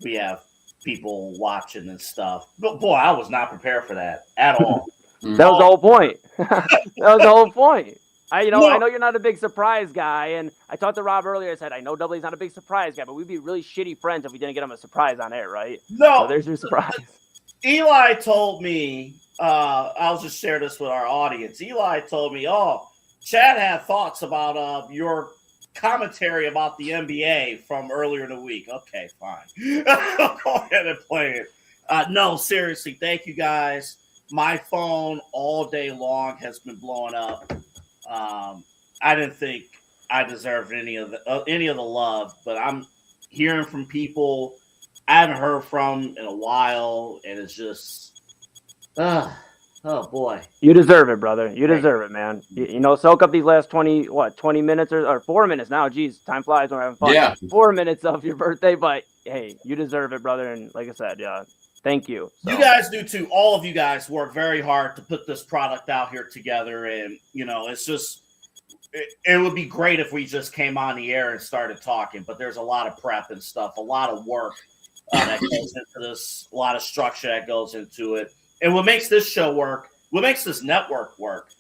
we have people watching and stuff. But boy, I was not prepared for that at all. That was the whole point. I know you're not a big surprise guy, and I talked to Rob earlier. I said, I know Double's not a big surprise guy, but we'd be really shitty friends if we didn't get him a surprise on air, right? No. So there's your surprise. Eli told me, I'll just share this with our audience. Eli told me, Chad had thoughts about your commentary about the NBA from earlier in the week. Okay, fine. I'll go ahead and play it. No, seriously, thank you guys. My phone all day long has been blowing up. I didn't think I deserved any of the love, but I'm hearing from people I haven't heard from in a while, and it's just, oh boy. You deserve it, brother. You deserve it, man. Soak up these last 20 minutes or 4 minutes now. Geez, time flies when we're having fun. Yeah. 4 minutes of your birthday, but hey, you deserve it, brother. And like I said, Thank you. So. You guys do too. All of you guys work very hard to put this product out here together, and it's just it would be great if we just came on the air and started talking. But there's a lot of prep and stuff, a lot of work that goes into this, a lot of structure that goes into it. And what makes this show work, what makes this network work,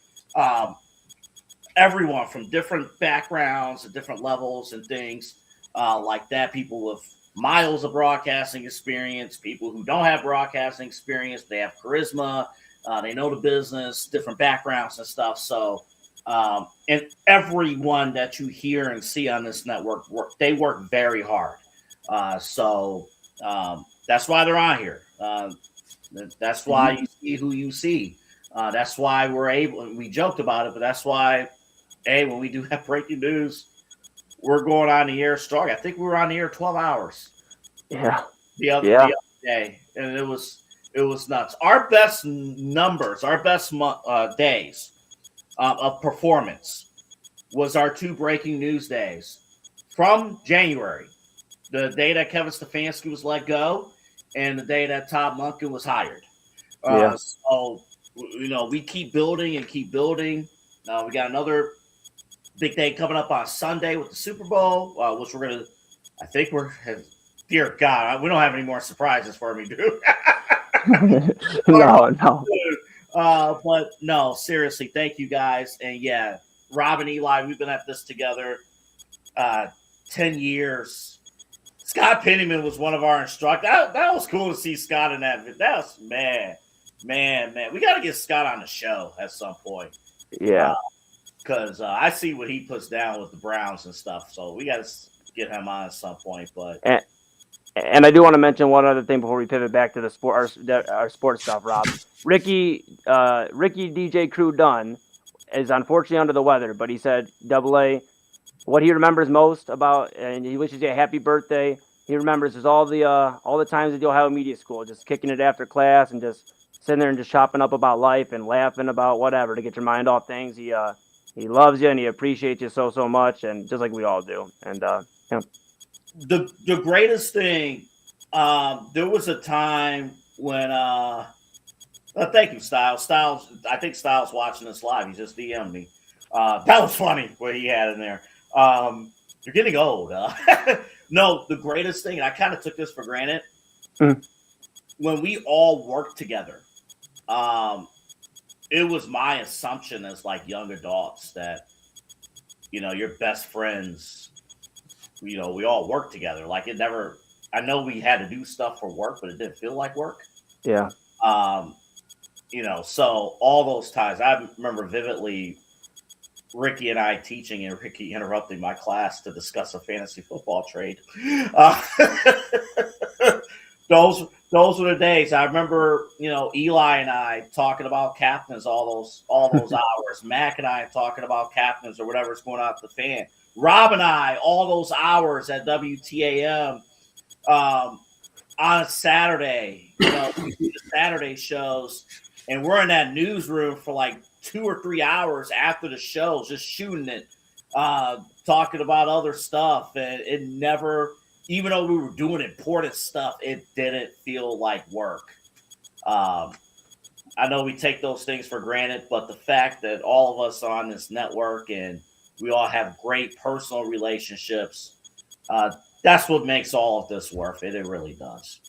everyone from different backgrounds and different levels and things like that, people with miles of broadcasting experience, people who don't have broadcasting experience, they have charisma, they know the business, different backgrounds and stuff. So, and everyone that you hear and see on this network, they work very hard. So that's why they're on here. That's why you see who you see. That's why we joked about it, but that's why, when we do have breaking news, we're going on the air strong. I think we were on the air 12 hours. Yeah. The other day, and it was nuts. Our best numbers, our best days of performance was our 2 breaking news days from January, the day that Kevin Stefanski was let go, and the day that Todd Monken was hired. So we keep building and keep building. We got another big day coming up on Sunday with the Super Bowl, which dear God, we don't have any more surprises for me, dude. No. But no, seriously, thank you guys. And yeah, Rob and Eli, we've been at this together 10 years. Scott Pennyman was one of our instructors. That was cool to see Scott in that. That was, man. We got to get Scott on the show at some point. Yeah. Because I see what he puts down with the Browns and stuff. So we got to get him on at some point. But and I do want to mention one other thing before we pivot back to the our sports stuff, Rob. Ricky DJ Crew Dunn is unfortunately under the weather, but he said AA, what he remembers most about, and he wishes you a happy birthday. He remembers is all the times at the Ohio Media School, just kicking it after class and just sitting there and just chopping up about life and laughing about whatever to get your mind off things. He loves you and he appreciates you so much, and just like we all do. And the greatest thing, there was a time when thank you, Styles. I think Styles watching this live. He just DM'd me. That was funny what he had in there. You're getting old. No, the greatest thing, and I kind of took this for granted, when we all worked together, it was my assumption as like young adults that, your best friends, we all work together. Like I know we had to do stuff for work, but it didn't feel like work. Yeah. So all those times, I remember vividly Ricky and I teaching and Ricky interrupting my class to discuss a fantasy football trade. Those were the days. I remember, Eli and I talking about captains all those hours. Mac and I talking about captains or whatever's going on at the fan. Rob and I, all those hours at WTAM on a Saturday, we do the Saturday shows, and we're in that newsroom for like 2 or 3 hours after the show, just shooting it, talking about other stuff. And it never, even though we were doing important stuff, it didn't feel like work. I know we take those things for granted, but the fact that all of us are on this network and we all have great personal relationships, that's what makes all of this worth it. It really does.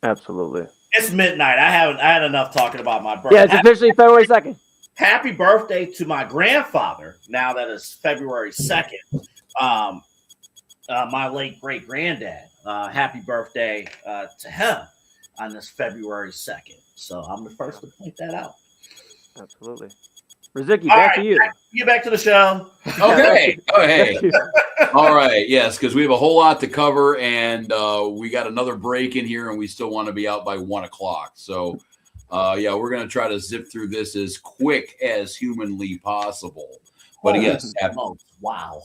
Absolutely. It's midnight. I had enough talking about my birthday. Yeah, it's officially February 2nd. Happy birthday to my grandfather. Now that is February 2nd. My late great granddad. Happy birthday to him on this February 2nd. So I'm the first to point that out. Absolutely. Rozycki, back to you. Get back to the show. Okay. All right. Yes, because we have a whole lot to cover, and we got another break in here, and we still want to be out by 1 o'clock. So, we're going to try to zip through this as quick as humanly possible. But yes, wow.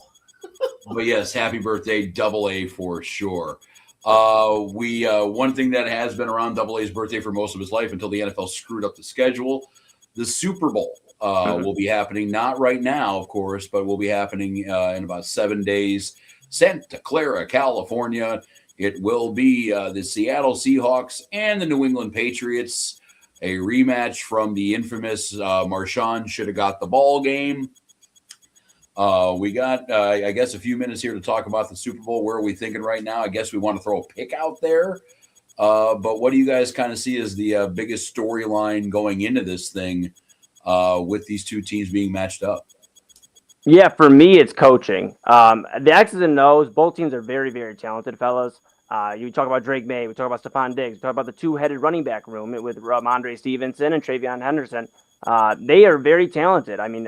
But yes, happy birthday, AA for sure. One thing that has been around AA's birthday for most of his life until the NFL screwed up the schedule, the Super Bowl will be happening, not right now, of course, but will be happening in about 7 days. Santa Clara, California. It will be the Seattle Seahawks and the New England Patriots, a rematch from the infamous Marshawn should have got the ball game. We got, I guess, a few minutes here to talk about the Super Bowl. Where are we thinking right now? I guess we want to throw a pick out there. But what do you guys kind of see as the biggest storyline going into this thing with these two teams being matched up? Yeah, for me, it's coaching. The X's and O's, both teams are very, very talented, fellas. You talk about Drake May, we talk about Stephon Diggs, we talk about the two-headed running back room with Ramondre Stevenson and Travion Henderson. They are very talented. I mean,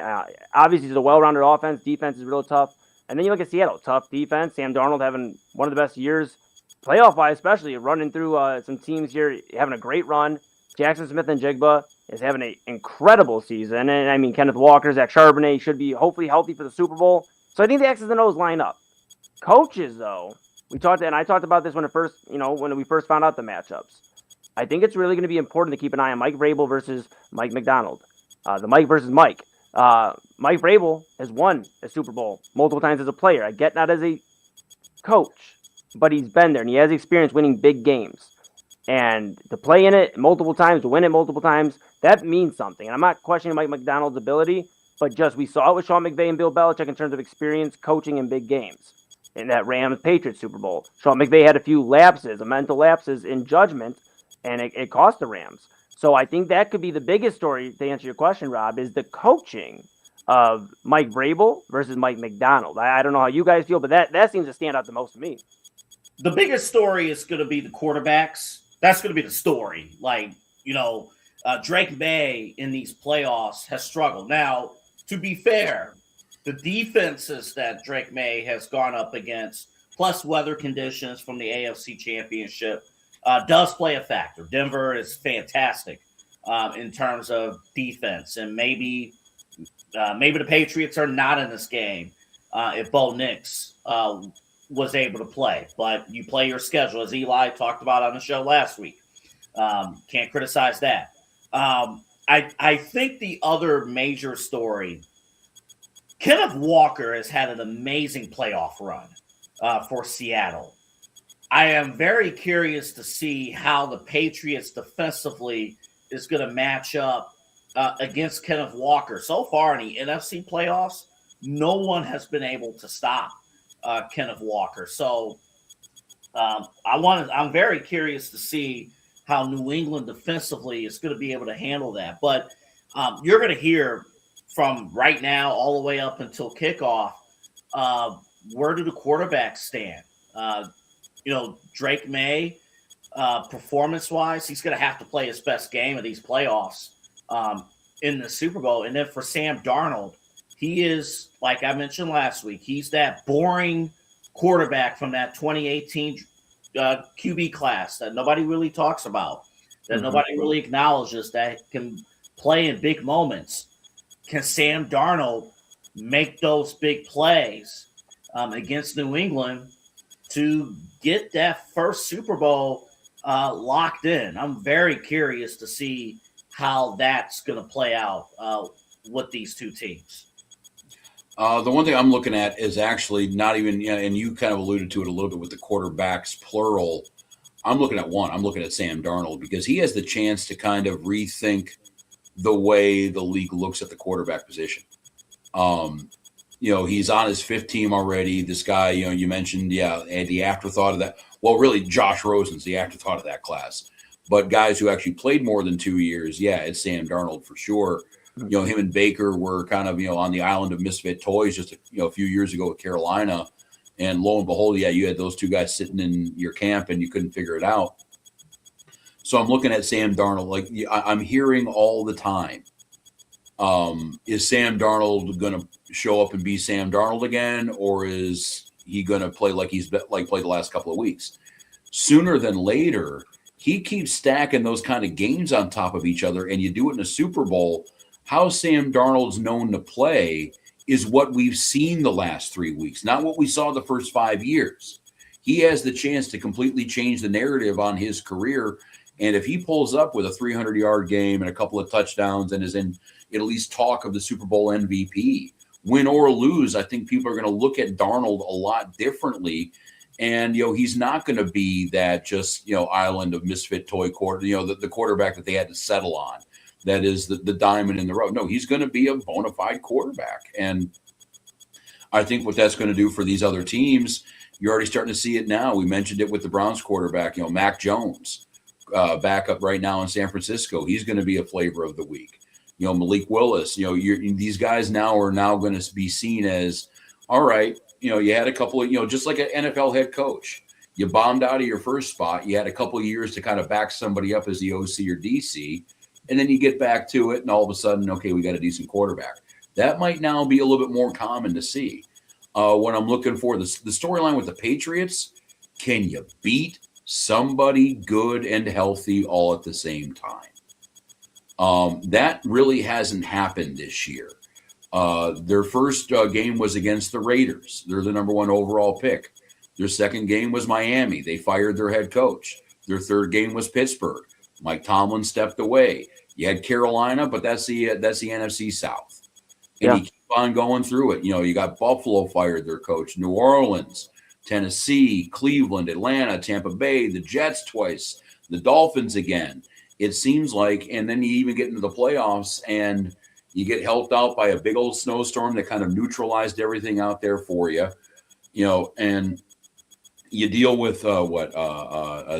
obviously, it's a well-rounded offense. Defense is real tough. And then you look at Seattle, tough defense. Sam Darnold having one of the best years, playoff-wise especially, running through some teams here, having a great run. Jackson Smith-Njigba is having an incredible season. And, I mean, Kenneth Walker, Zach Charbonnet should be hopefully healthy for the Super Bowl. So I think the X's and O's line up. Coaches, though, I talked about this when we first found out the matchups. I think it's really going to be important to keep an eye on Mike Vrabel versus Mike McDonald. The Mike versus Mike. Mike Vrabel has won a Super Bowl multiple times as a player. I get not as a coach, but he's been there and he has experience winning big games. And to play in it multiple times, to win it multiple times, that means something. And I'm not questioning Mike McDonald's ability, but just we saw it with Sean McVay and Bill Belichick in terms of experience coaching in big games. In that Rams-Patriots Super Bowl, Sean McVay had a few mental lapses in judgment, and it cost the Rams. So I think that could be the biggest story, to answer your question, Rob, is the coaching of Mike Vrabel versus Mike McDonald. I don't know how you guys feel, but that seems to stand out the most to me. The biggest story is going to be the quarterbacks. That's going to be the story. Drake May in these playoffs has struggled. Now, to be fair, the defenses that Drake May has gone up against, plus weather conditions from the AFC Championship, does play a factor. Denver is fantastic in terms of defense, and maybe the Patriots are not in this game if Bo Nix was able to play. But you play your schedule, as Eli talked about on the show last week. Can't criticize that. I think the other major story, Kenneth Walker has had an amazing playoff run for Seattle. I am very curious to see how the Patriots defensively is going to match up against Kenneth Walker. So far in the NFC playoffs, no one has been able to stop Kenneth Walker. So I'm very curious to see how New England defensively is going to be able to handle that. But you're going to hear from right now all the way up until kickoff, where do the quarterbacks stand? Drake May, performance-wise, he's going to have to play his best game of these playoffs in the Super Bowl. And then for Sam Darnold, he is, like I mentioned last week, he's that boring quarterback from that 2018 QB class that nobody really talks about, that nobody really acknowledges, that can play in big moments. Can Sam Darnold make those big plays against New England to get that first Super Bowl locked in? I'm very curious to see how that's going to play out with these two teams. The one thing I'm looking at is actually not even, and you kind of alluded to it a little bit with the quarterbacks, plural. I'm looking at one. I'm looking at Sam Darnold because he has the chance to kind of rethink the way the league looks at the quarterback position. He's on his fifth team already. This guy, you mentioned, the afterthought of that. Well, really, Josh Rosen's the afterthought of that class. But guys who actually played more than 2 years, it's Sam Darnold for sure. Him and Baker were kind of, on the island of misfit toys just a few years ago with Carolina. And lo and behold, you had those two guys sitting in your camp and you couldn't figure it out. So I'm looking at Sam Darnold. Like I'm hearing all the time, is Sam Darnold going to show up and be Sam Darnold again? Or is he going to play like he's played the last couple of weeks? Sooner than later, he keeps stacking those kind of games on top of each other. And you do it in a Super Bowl. How Sam Darnold's known to play is what we've seen the last 3 weeks, not what we saw the first 5 years. He has the chance to completely change the narrative on his career. And if he pulls up with a 300-yard game and a couple of touchdowns and is in at least talk of the Super Bowl MVP, win or lose, I think people are going to look at Darnold a lot differently. And, he's not going to be that just, island of misfit toy quarter, the quarterback that they had to settle on. That is the diamond in the rough. No, he's going to be a bona fide quarterback. And I think what that's going to do for these other teams, you're already starting to see it now. We mentioned it with the Browns quarterback, Mac Jones, back up right now in San Francisco. He's going to be a flavor of the week. Malik Willis, these guys are now going to be seen as, all right, you had a couple of, just like an NFL head coach. You bombed out of your first spot. You had a couple of years to kind of back somebody up as the OC or DC. And then you get back to it, and all of a sudden, okay, we got a decent quarterback. That might now be a little bit more common to see. What I'm looking for, the storyline with the Patriots, can you beat somebody good and healthy all at the same time? That really hasn't happened this year. Their first game was against the Raiders. They're the number 1 overall pick. Their second game was Miami. They fired their head coach. Their third game was Pittsburgh. Mike Tomlin stepped away. You had Carolina, but that's the NFC South. And you keep on going through it. You got Buffalo fired their coach, New Orleans, Tennessee, Cleveland, Atlanta, Tampa Bay, the Jets twice, the Dolphins again. It seems like, and then you even get into the playoffs and you get helped out by a big old snowstorm that kind of neutralized everything out there for you, and you deal with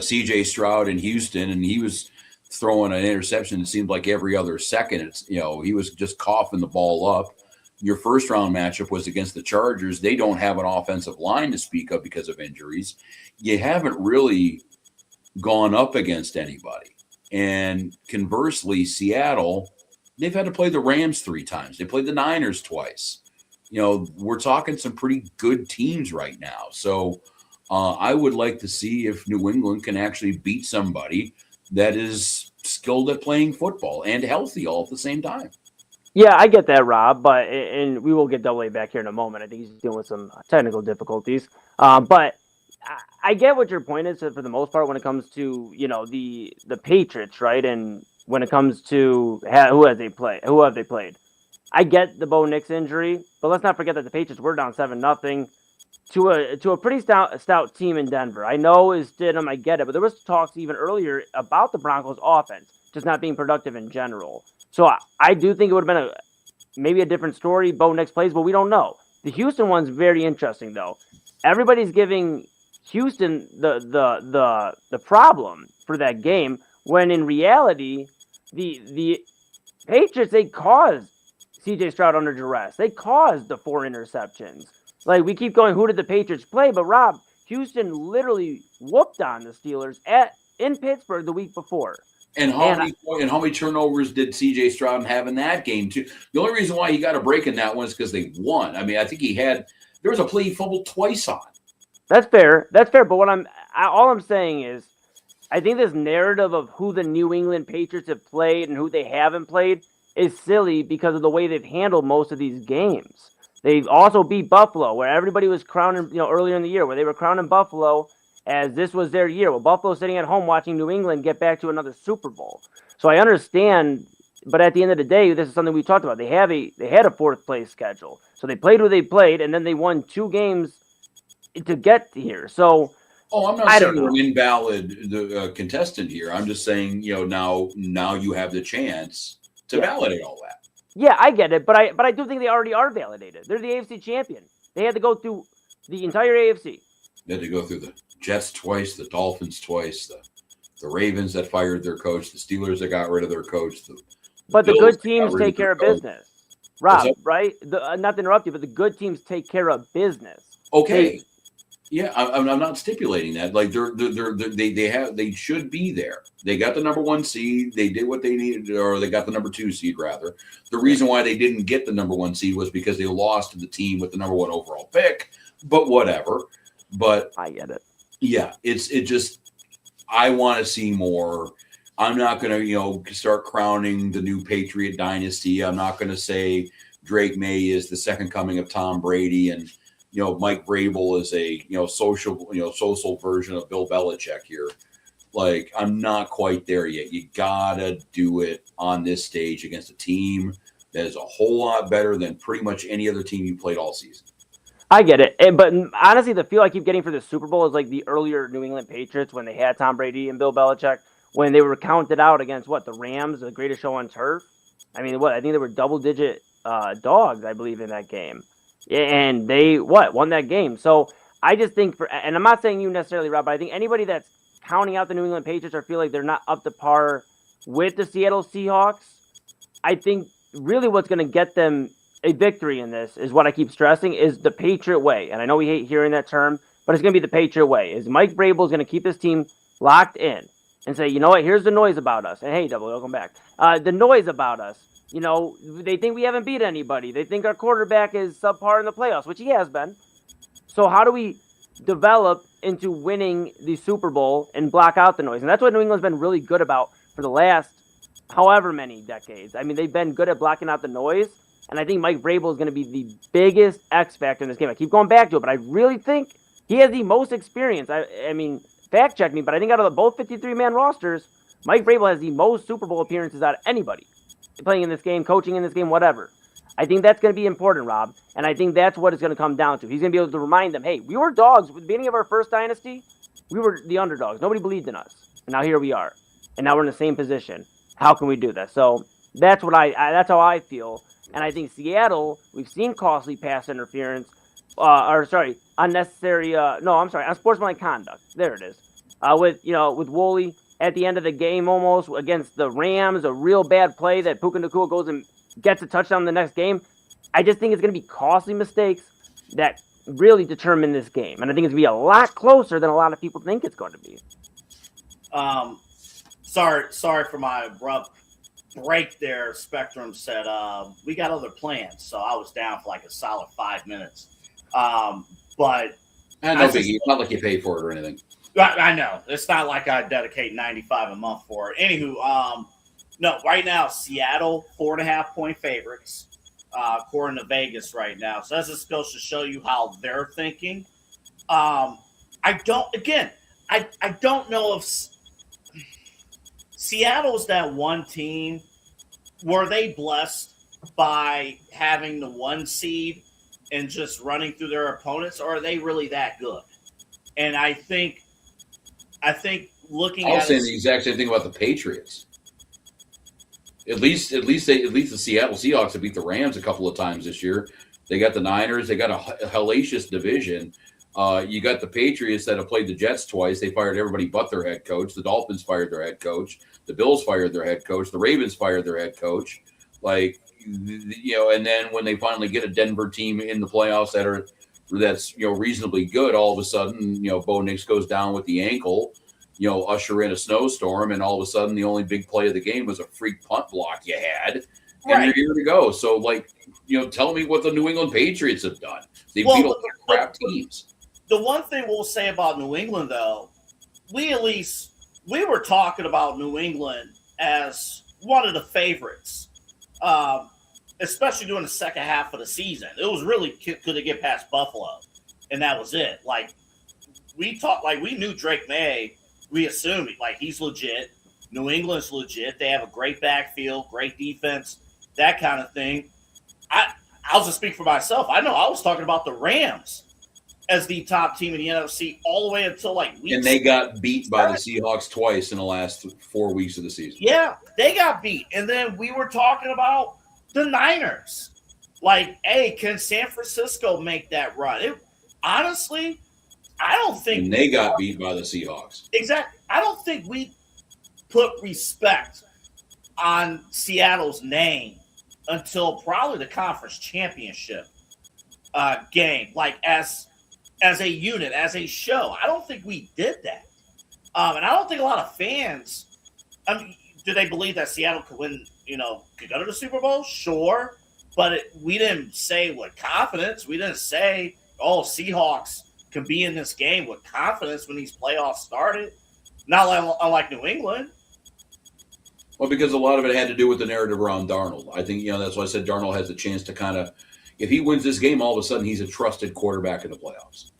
C.J. Stroud in Houston, and he was throwing an interception. It seemed like every other second. He was just coughing the ball up. Your first round matchup was against the Chargers. They don't have an offensive line to speak of because of injuries. You haven't really gone up against anybody. And conversely, Seattle, they've had to play the Rams 3 times. They played the Niners twice. We're talking some pretty good teams right now. So I would like to see if New England can actually beat somebody that is skilled at playing football and healthy all at the same time. Yeah, I get that, Rob, and we will get Double A back here in a moment. I think he's dealing with some technical difficulties. But I get what your point is for the most part when it comes to, the Patriots, right? And when it comes to who have they played. I get the Bo Nix injury, but let's not forget that the Patriots were down 7-0 to a pretty stout team in Denver. I know is Stidham, I get it, but there was talks even earlier about the Broncos offense just not being productive in general. So I do think it would have been maybe a different story. Bo Nix plays, but we don't know. The Houston one's very interesting though. Everybody's giving Houston the problem for that game when in reality the Patriots, they caused CJ Stroud under duress. They caused the 4 interceptions. Like, we keep going, who did the Patriots play? But, Rob, Houston literally whooped on the Steelers in Pittsburgh the week before. And how many turnovers did C.J. Stroud have in that game, too? The only reason why he got a break in that one is because they won. I mean, I think there was a play he fumbled twice on. That's fair. But all I'm saying is, I think this narrative of who the New England Patriots have played and who they haven't played is silly because of the way they've handled most of these games. They've also beat Buffalo, where everybody was crowning, earlier in the year, where they were crowning Buffalo as this was their year. Well, Buffalo's sitting at home watching New England get back to another Super Bowl. So I understand, but at the end of the day, this is something we talked about. They had a 4th place schedule. So they played who they played, and then they won 2 games to get here. So I'm not saying you're an invalid contestant here. I'm just saying, now you have the chance to validate all that. Yeah, I get it, but I do think they already are validated. They're the AFC champion. They had to go through the entire AFC. They had to go through the Jets twice, the Dolphins twice, the Ravens that fired their coach, the Steelers that got rid of their coach. But the good teams take care of business. Rob, right? Not to interrupt you, but the good teams take care of business. Okay. Yeah, I'm not stipulating that. Like they should be there. They got the number 1 seed. They did what they needed, or they got the number 2 seed rather. The reason why they didn't get the number 1 seed was because they lost to the team with the number 1 overall pick. But whatever. But I get it. Yeah, I want to see more. I'm not going to start crowning the new Patriot dynasty. I'm not going to say Drake May is the second coming of Tom Brady and Mike Vrabel is a social version of Bill Belichick here. Like, I'm not quite there yet. You gotta do it on this stage against a team that is a whole lot better than pretty much any other team you played all season. I get it. But honestly, the feel I keep getting for the Super Bowl is like the earlier New England Patriots when they had Tom Brady and Bill Belichick, when they were counted out against the Rams, the greatest show on turf. I mean, I think they were double-digit dogs, I believe, in that game. And they, won that game. So I just think, and I'm not saying you necessarily, Rob, but I think anybody that's counting out the New England Patriots or feel like they're not up to par with the Seattle Seahawks, I think really what's going to get them a victory in this is what I keep stressing is the Patriot way. And I know we hate hearing that term, but it's going to be the Patriot way. Is Mike Vrabel is going to keep his team locked in and say, you know what, here's the noise about us. And hey, Double, welcome back. The noise about us. You know, they think we haven't beat anybody. They think our quarterback is subpar in the playoffs, which he has been. So how do we develop into winning the Super Bowl and block out the noise? And that's what New England's been really good about for the last however many decades. I mean, they've been good at blocking out the noise. And I think Mike Vrabel is going to be the biggest X factor in this game. I keep going back to it, but I really think he has the most experience. I mean, fact check me, but I think out of the both 53-man rosters, Mike Vrabel has the most Super Bowl appearances out of anybody playing in this game, coaching in this game, whatever. I think that's going to be important, Rob. And I think that's what it's going to come down to. He's going to be able to remind them, hey, we were dogs. At the beginning of our first dynasty, we were the underdogs. Nobody believed in us. And now here we are. And now we're in the same position. How can we do that? So that's what that's how I feel. And I think Seattle, we've seen costly pass interference, unsportsmanlike conduct. There it is. With Woolley at the end of the game almost against the Rams, a real bad play that Puka Nacua goes and gets a touchdown in the next game. I just think it's going to be costly mistakes that really determine this game. And I think it's going to be a lot closer than a lot of people think it's going to be. Sorry for my abrupt break there. Spectrum said we got other plans, so I was down for like a solid 5 minutes. But no biggie. It's not like you paid for it or anything. I know it's not like I dedicate $95 a month for it. Anywho, no, right now Seattle 4.5-point favorites, according to Vegas right now. So that's just goes to show you how they're thinking. I don't know if Seattle's that one team. Were they blessed by having the 1 seed and just running through their opponents, or are they really that good? And I think looking at I was saying the exact same thing about the Patriots. At least the Seattle Seahawks have beat the Rams a couple of times this year. They got the Niners. They got a hellacious division. You got the Patriots that have played the Jets twice. They fired everybody but their head coach. The Dolphins fired their head coach. The Bills fired their head coach. The Ravens fired their head coach. And then when they finally get a Denver team in the playoffs that's reasonably good, all of a sudden, Bo Nix goes down with the ankle, usher in a snowstorm, and all of a sudden the only big play of the game was a freak punt block you had, and you're here to go. So, tell me what the New England Patriots have done. They beat all the crap teams. The one thing we'll say about New England, though, we were talking about New England as one of the favorites, especially during the second half of the season. It was really could they get past Buffalo, and that was it. We knew Drake May. We assumed he's legit. New England's legit. They have a great backfield, great defense, that kind of thing. I'll just speak for myself. I know I was talking about the Rams as the top team in the NFC all the way until week. And they got beat by the Seahawks twice in the last 4 weeks of the season. Yeah, they got beat. And then we were talking about the Niners. Hey, can San Francisco make that run? Honestly, I don't think. And they got beat by the Seahawks. Exactly. I don't think we put respect on Seattle's name until probably the conference championship game, as a unit, as a show. I don't think we did that. And I don't think a lot of fans, do they believe that Seattle could win, could go to the Super Bowl? Sure. But we didn't say with confidence. We didn't say, Seahawks can be in this game with confidence when these playoffs started. Not unlike New England. Well, because a lot of it had to do with the narrative around Darnold. I think, that's why I said Darnold has a chance to kind of, if he wins this game, all of a sudden he's a trusted quarterback in the playoffs.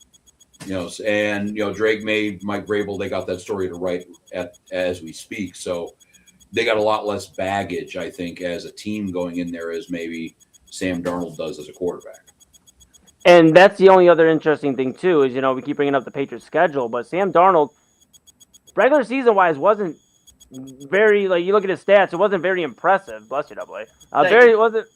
Drake May, Mike Vrabel, they got that story to write as we speak. So they got a lot less baggage, I think, as a team going in there as maybe Sam Darnold does as a quarterback. And that's the only other interesting thing too is we keep bringing up the Patriots schedule, but Sam Darnold, regular season wise, wasn't very you look at his stats, it wasn't very impressive. Bless you, Double A.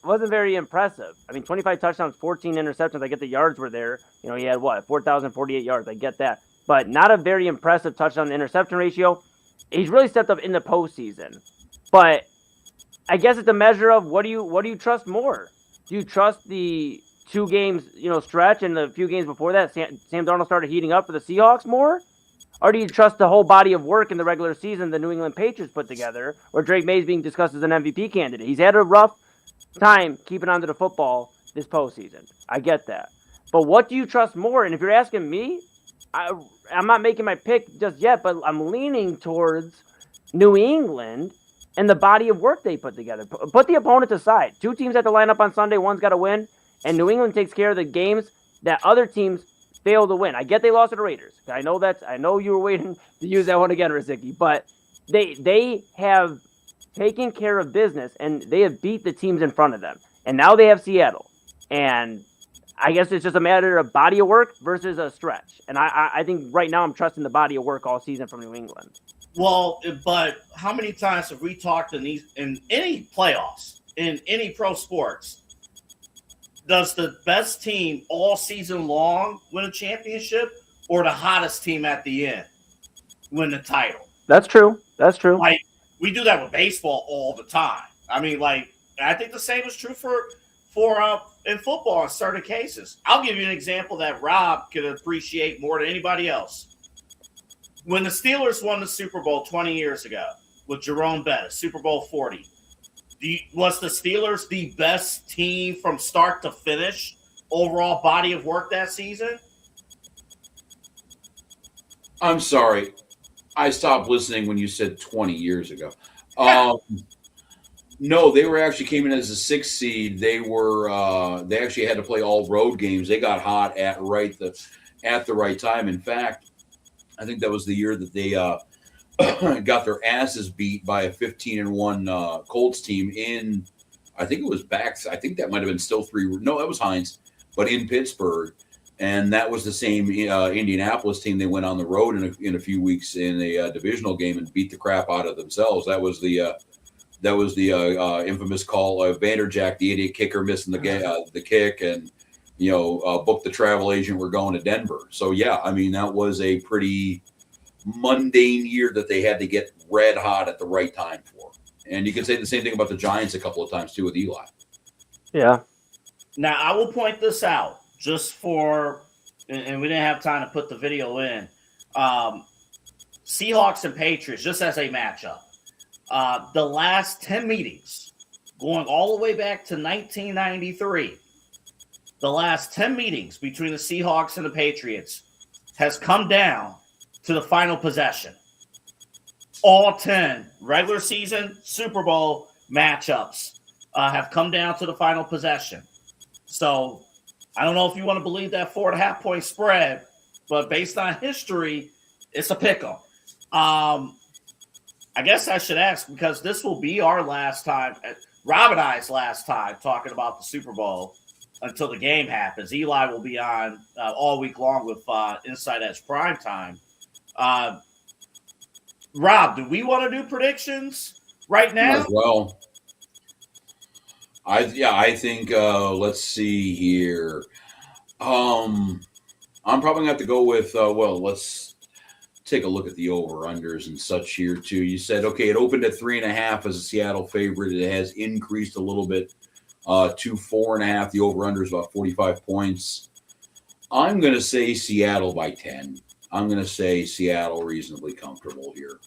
Wasn't very impressive. I mean, 25 touchdowns, 14 interceptions. I get the yards were there. He had 4,048 yards. I get that, but not a very impressive touchdown to interception ratio. He's really stepped up in the postseason, but I guess it's a measure of what do you trust more? Do you trust the 2 games stretch and the few games before that Sam Darnold started heating up for the Seahawks more? Or do you trust the whole body of work in the regular season the New England Patriots put together, where Drake May is being discussed as an MVP candidate? He's had a rough time keeping on to the football this postseason. I get that. But what do you trust more? And if you're asking me, I'm not making my pick just yet, but I'm leaning towards New England and the body of work they put together. Put the opponents aside. 2 teams have to line up on Sunday. One's got to win. And New England takes care of the games that other teams fail to win. I get they lost to the Raiders. I know you were waiting to use that one again, Rozycki, but they have taken care of business and they have beat the teams in front of them. And now they have Seattle. And I guess it's just a matter of body of work versus a stretch. And I think right now I'm trusting the body of work all season from New England. Well, but how many times have we talked in any playoffs, in any pro sports? Does the best team all season long win a championship, or the hottest team at the end win the title? That's true. Like, we do that with baseball all the time. I mean, I think the same is true for in football in certain cases. I'll give you an example that Rob could appreciate more than anybody else. When the Steelers won the Super Bowl 20 years ago with Jerome Bettis, Super Bowl 40, was the Steelers the best team from start to finish, overall body of work that season? I'm sorry. I stopped listening when you said 20 years ago. No, they came in as a 6th seed. They actually had to play all road games. They got hot at the right time. In fact, I think that was the year that they got their asses beat by a 15-1 Colts team in, I think it was I think that might have been still 3. No, that was Hines, but in Pittsburgh. And that was the same Indianapolis team. They went on the road in a few weeks in a divisional game and beat the crap out of themselves. That was the infamous call of Vanderjack, the idiot kicker, missing the kick, and booked the travel agent. We're going to Denver. So yeah, I mean that was a pretty mundane year that they had to get red hot at the right time for. And you can say the same thing about the Giants a couple of times too with Eli. Yeah. Now I will point this out just for, and we didn't have time to put the video in. Seahawks and Patriots, just as a matchup. The last 10 meetings, going all the way back to 1993, the last 10 meetings between the Seahawks and the Patriots has come down to the final possession. All 10 regular season Super Bowl matchups have come down to the final possession. So I don't know if you want to believe that 4.5-point spread, but based on history, it's a pick'em. I guess I should ask, because this will be our last time, Rob and I's last time talking about the Super Bowl until the game happens. Eli will be on all week long with Inside Edge Prime Time. Rob, do we want to do predictions right now? As well. I think let's see here. I'm probably gonna have to go with let's take a look at the over-unders and such here too. You said, okay, it opened at 3.5 as a Seattle favorite. It has increased a little bit to 4.5. The over-under is about 45 points. I'm going to say Seattle by 10. I'm going to say Seattle reasonably comfortable here.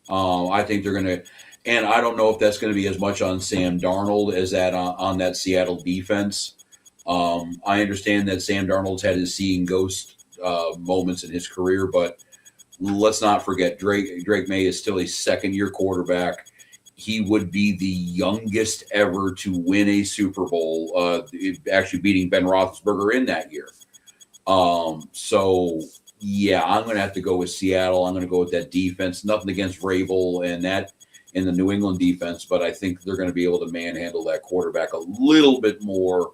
I think they're going to, and I don't know if that's going to be as much on Sam Darnold as that on that Seattle defense. I understand that Sam Darnold's had his seeing ghost moments in his career, but let's not forget Drake May is still a second-year quarterback. He would be the youngest ever to win a Super Bowl, actually beating Ben Roethlisberger in that year. So, yeah, I'm going to have to go with Seattle. I'm going to go with that defense. Nothing against Vrabel and that in the New England defense, but I think they're going to be able to manhandle that quarterback a little bit more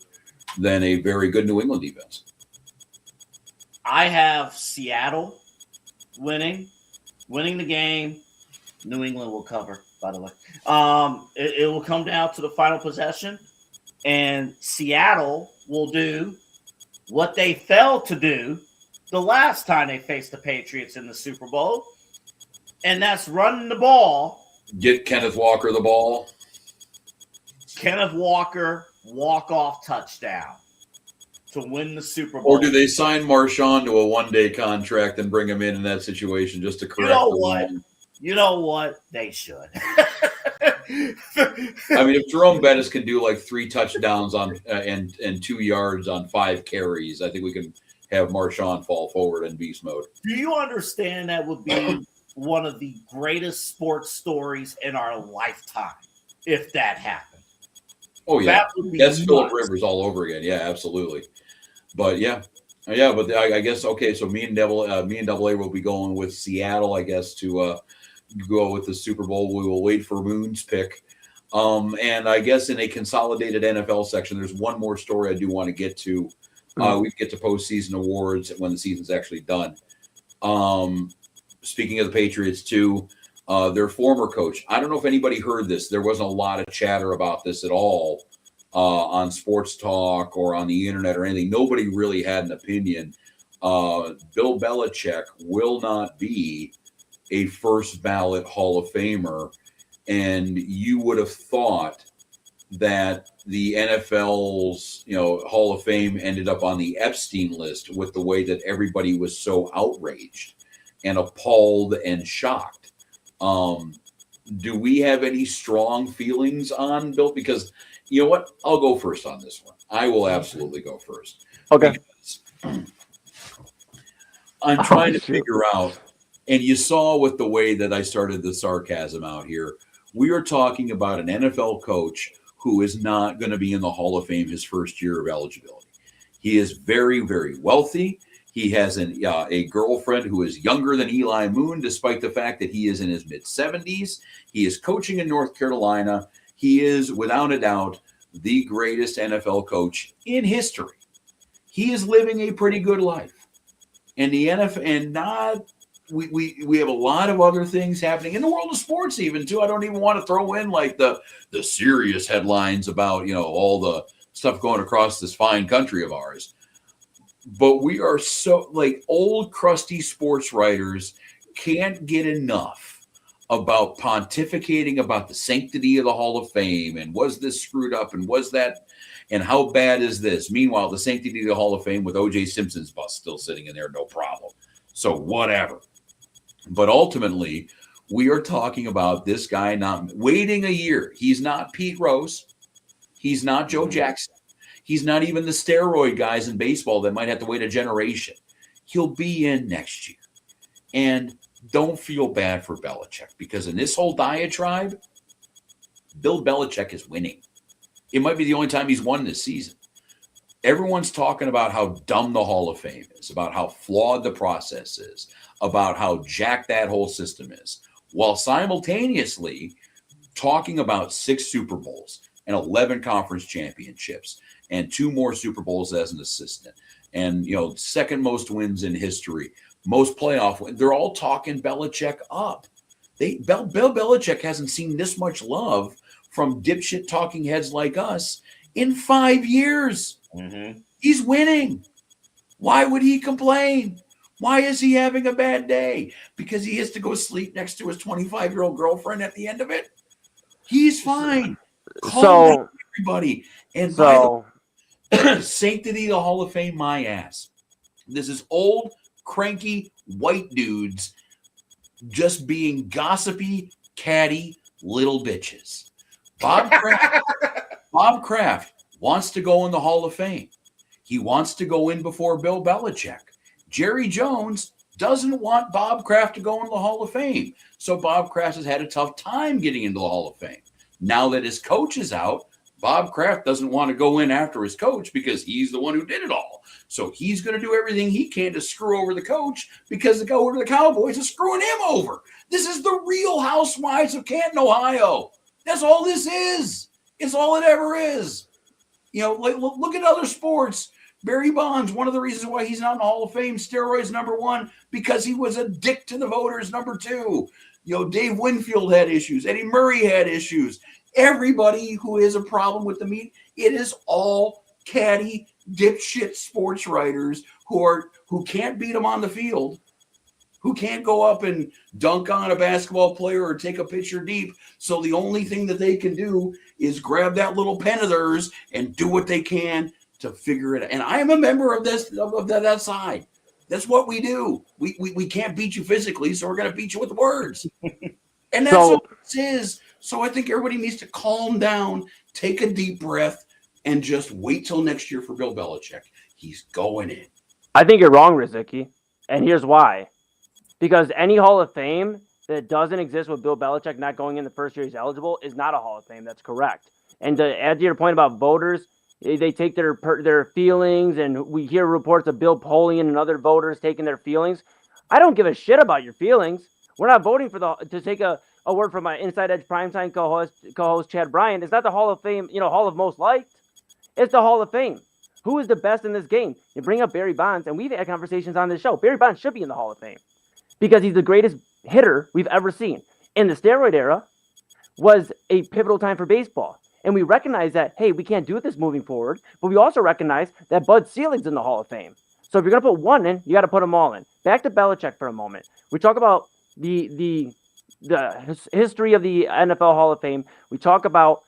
than a very good New England defense. I have Seattle winning the game. New England will cover, by the way. It will come down to the final possession, and Seattle will do what they failed to do the last time they faced the Patriots in the Super Bowl, and that's running the ball. Get Kenneth Walker the ball. Kenneth Walker walk-off touchdown to win the Super Bowl. Or do they sign Marshawn to a one-day contract and bring him in that situation just to correct You know what? They should. I mean, if Jerome Bettis can do like 3 touchdowns on and 2 yards on 5 carries, I think we can have Marshawn fall forward in beast mode. Do you understand that would be one of the greatest sports stories in our lifetime if that happened? Oh yeah, That would be that's Philip nuts. Rivers all over again. Yeah, absolutely. But but I guess okay. So me and Double A will be going with Seattle, I guess, to go with the Super Bowl. We will wait for Moon's pick. And I guess in a consolidated NFL section, there's one more story I do want to get to. We get to postseason awards when the season's actually done. Speaking of the Patriots too, their former coach. I don't know if anybody heard this. There wasn't a lot of chatter about this at all on sports talk or on the internet or anything. Nobody really had an opinion. Bill Belichick will not be a first ballot Hall of Famer. And you would have thought that the NFL's, Hall of Fame ended up on the Epstein list with the way that everybody was so outraged and appalled and shocked. Do we have any strong feelings on Bill? Because you know what? I'll go first on this one. I will absolutely go first. Okay. I'm trying to figure out, and you saw with the way that I started the sarcasm out here, we are talking about an NFL coach who is not going to be in the Hall of Fame his first year of eligibility. He is very, very wealthy. He has a girlfriend who is younger than Eli Moon, despite the fact that he is in his mid-70s. He is coaching in North Carolina. He is, without a doubt, the greatest NFL coach in history. He is living a pretty good life. And the NFL, and we have a lot of other things happening in the world of sports even too. I don't even want to throw in like the serious headlines about, all the stuff going across this fine country of ours. But we are so like old crusty sports writers can't get enough about pontificating about the sanctity of the Hall of Fame and was this screwed up and was that and how bad is this? Meanwhile, the sanctity of the Hall of Fame with O.J. Simpson's bust still sitting in there, no problem. So whatever. But ultimately, we are talking about this guy not waiting a year. He's not Pete Rose. He's not Joe Jackson. He's not even the steroid guys in baseball that might have to wait a generation. He'll be in next year. And don't feel bad for Belichick because in this whole diatribe, Bill Belichick is winning. It might be the only time he's won this season. Everyone's talking about how dumb the Hall of Fame is, about how flawed the process is, about how jacked that whole system is, while simultaneously talking about 6 Super Bowls and 11 conference championships and 2 more Super Bowls as an assistant and, second most wins in history, most playoff wins. They're all talking Belichick up. Bill Belichick hasn't seen this much love from dipshit talking heads like us in 5 years. Mm-hmm. He's winning. Why would he complain? Why is he having a bad day? Because he has to go sleep next to his 25-year-old girlfriend at the end of it? He's fine. Calm down, everybody. And by the sanctity of the Hall of Fame, my ass. This is old, cranky, white dudes just being gossipy, catty little bitches. Bob Kraft wants to go in the Hall of Fame. He wants to go in before Bill Belichick. Jerry Jones doesn't want Bob Kraft to go into the Hall of Fame. So Bob Kraft has had a tough time getting into the Hall of Fame. Now that his coach is out, Bob Kraft doesn't want to go in after his coach because he's the one who did it all. So he's going to do everything he can to screw over the coach because the Cowboys are screwing him over. This is the Real Housewives of Canton, Ohio. That's all this is. It's all it ever is. Look at other sports. Barry Bonds, one of the reasons why he's not in the Hall of Fame, steroids #1, because he was a dick to the voters #2. Dave Winfield had issues. Eddie Murray had issues. Everybody who has a problem with the meat, it is all catty, dipshit sports writers who can't beat them on the field, who can't go up and dunk on a basketball player or take a pitcher deep. So the only thing that they can do is grab that little pen of theirs and do what they can to figure it out. And I am a member of that side. That's what we do. We can't beat you physically, so we're going to beat you with words. And that's what this is. So I think everybody needs to calm down, take a deep breath, and just wait till next year for Bill Belichick. He's going in. I think you're wrong, Rozycki. And here's why. Because any Hall of Fame that doesn't exist with Bill Belichick not going in the first year he's eligible is not a Hall of Fame. That's correct. And to add to your point about voters, they take their feelings, and we hear reports of Bill Polian and other voters taking their feelings. I don't give a shit about your feelings. We're not voting to take a word from my Inside Edge primetime co-host Chad Bryant. It's not the Hall of Fame, Hall of Most Liked. It's the Hall of Fame. Who is the best in this game? You bring up Barry Bonds, and we've had conversations on this show. Barry Bonds should be in the Hall of Fame because he's the greatest hitter we've ever seen. In the steroid era was a pivotal time for baseball. And we recognize that, hey, we can't do this moving forward, but we also recognize that Bud Selig's in the Hall of Fame. So if you're going to put one in, you got to put them all in. Back to Belichick for a moment. We talk about the history of the NFL Hall of Fame. We talk about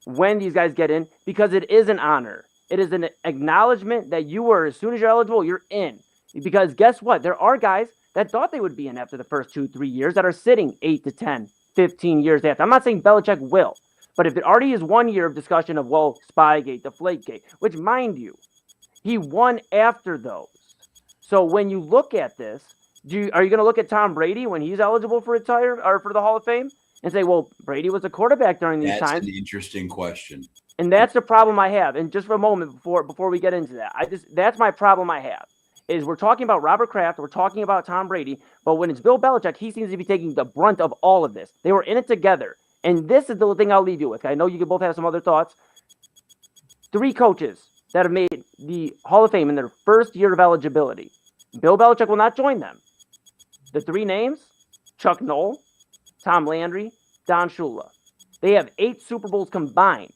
when these guys get in because it is an honor. It is an acknowledgement that as soon as you're eligible, you're in. Because guess what? There are guys that thought they would be in after the first 2-3 years that are sitting 8 to 10, 15 years after. I'm not saying Belichick will. But if it already is 1 year of discussion of, Spygate, Deflategate, which, mind you, he won after those. So when you look at this, are you going to look at Tom Brady when he's eligible for retire or for the Hall of Fame and say, Brady was a quarterback during these times? That's an interesting question. And that's the problem I have. And just for a moment before we get into that, that's my problem I have. Is we're talking about Robert Kraft, we're talking about Tom Brady, but when it's Bill Belichick, he seems to be taking the brunt of all of this. They were in it together. And this is the thing I'll leave you with. I know you can both have some other thoughts. 3 coaches that have made the Hall of Fame in their first year of eligibility. Bill Belichick will not join them. The 3 names, Chuck Noll, Tom Landry, Don Shula. They have 8 Super Bowls combined.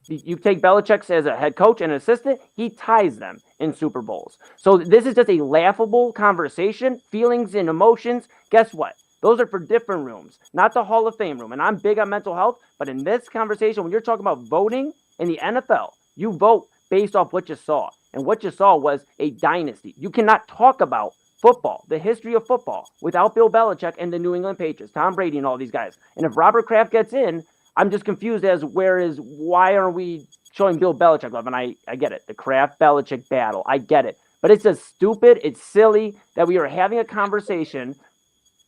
You take Belichick as a head coach and an assistant, he ties them in Super Bowls. So this is just a laughable conversation, feelings and emotions. Guess what? Those are for different rooms, not the Hall of Fame room. And I'm big on mental health, but in this conversation, when you're talking about voting in the NFL, you vote based off what you saw. And what you saw was a dynasty. You cannot talk about football, the history of football, without Bill Belichick and the New England Patriots, Tom Brady and all these guys. And if Robert Kraft gets in, I'm just confused as why are we showing Bill Belichick love? And I get it, the Kraft-Belichick battle. I get it. But it's just stupid, it's silly that we are having a conversation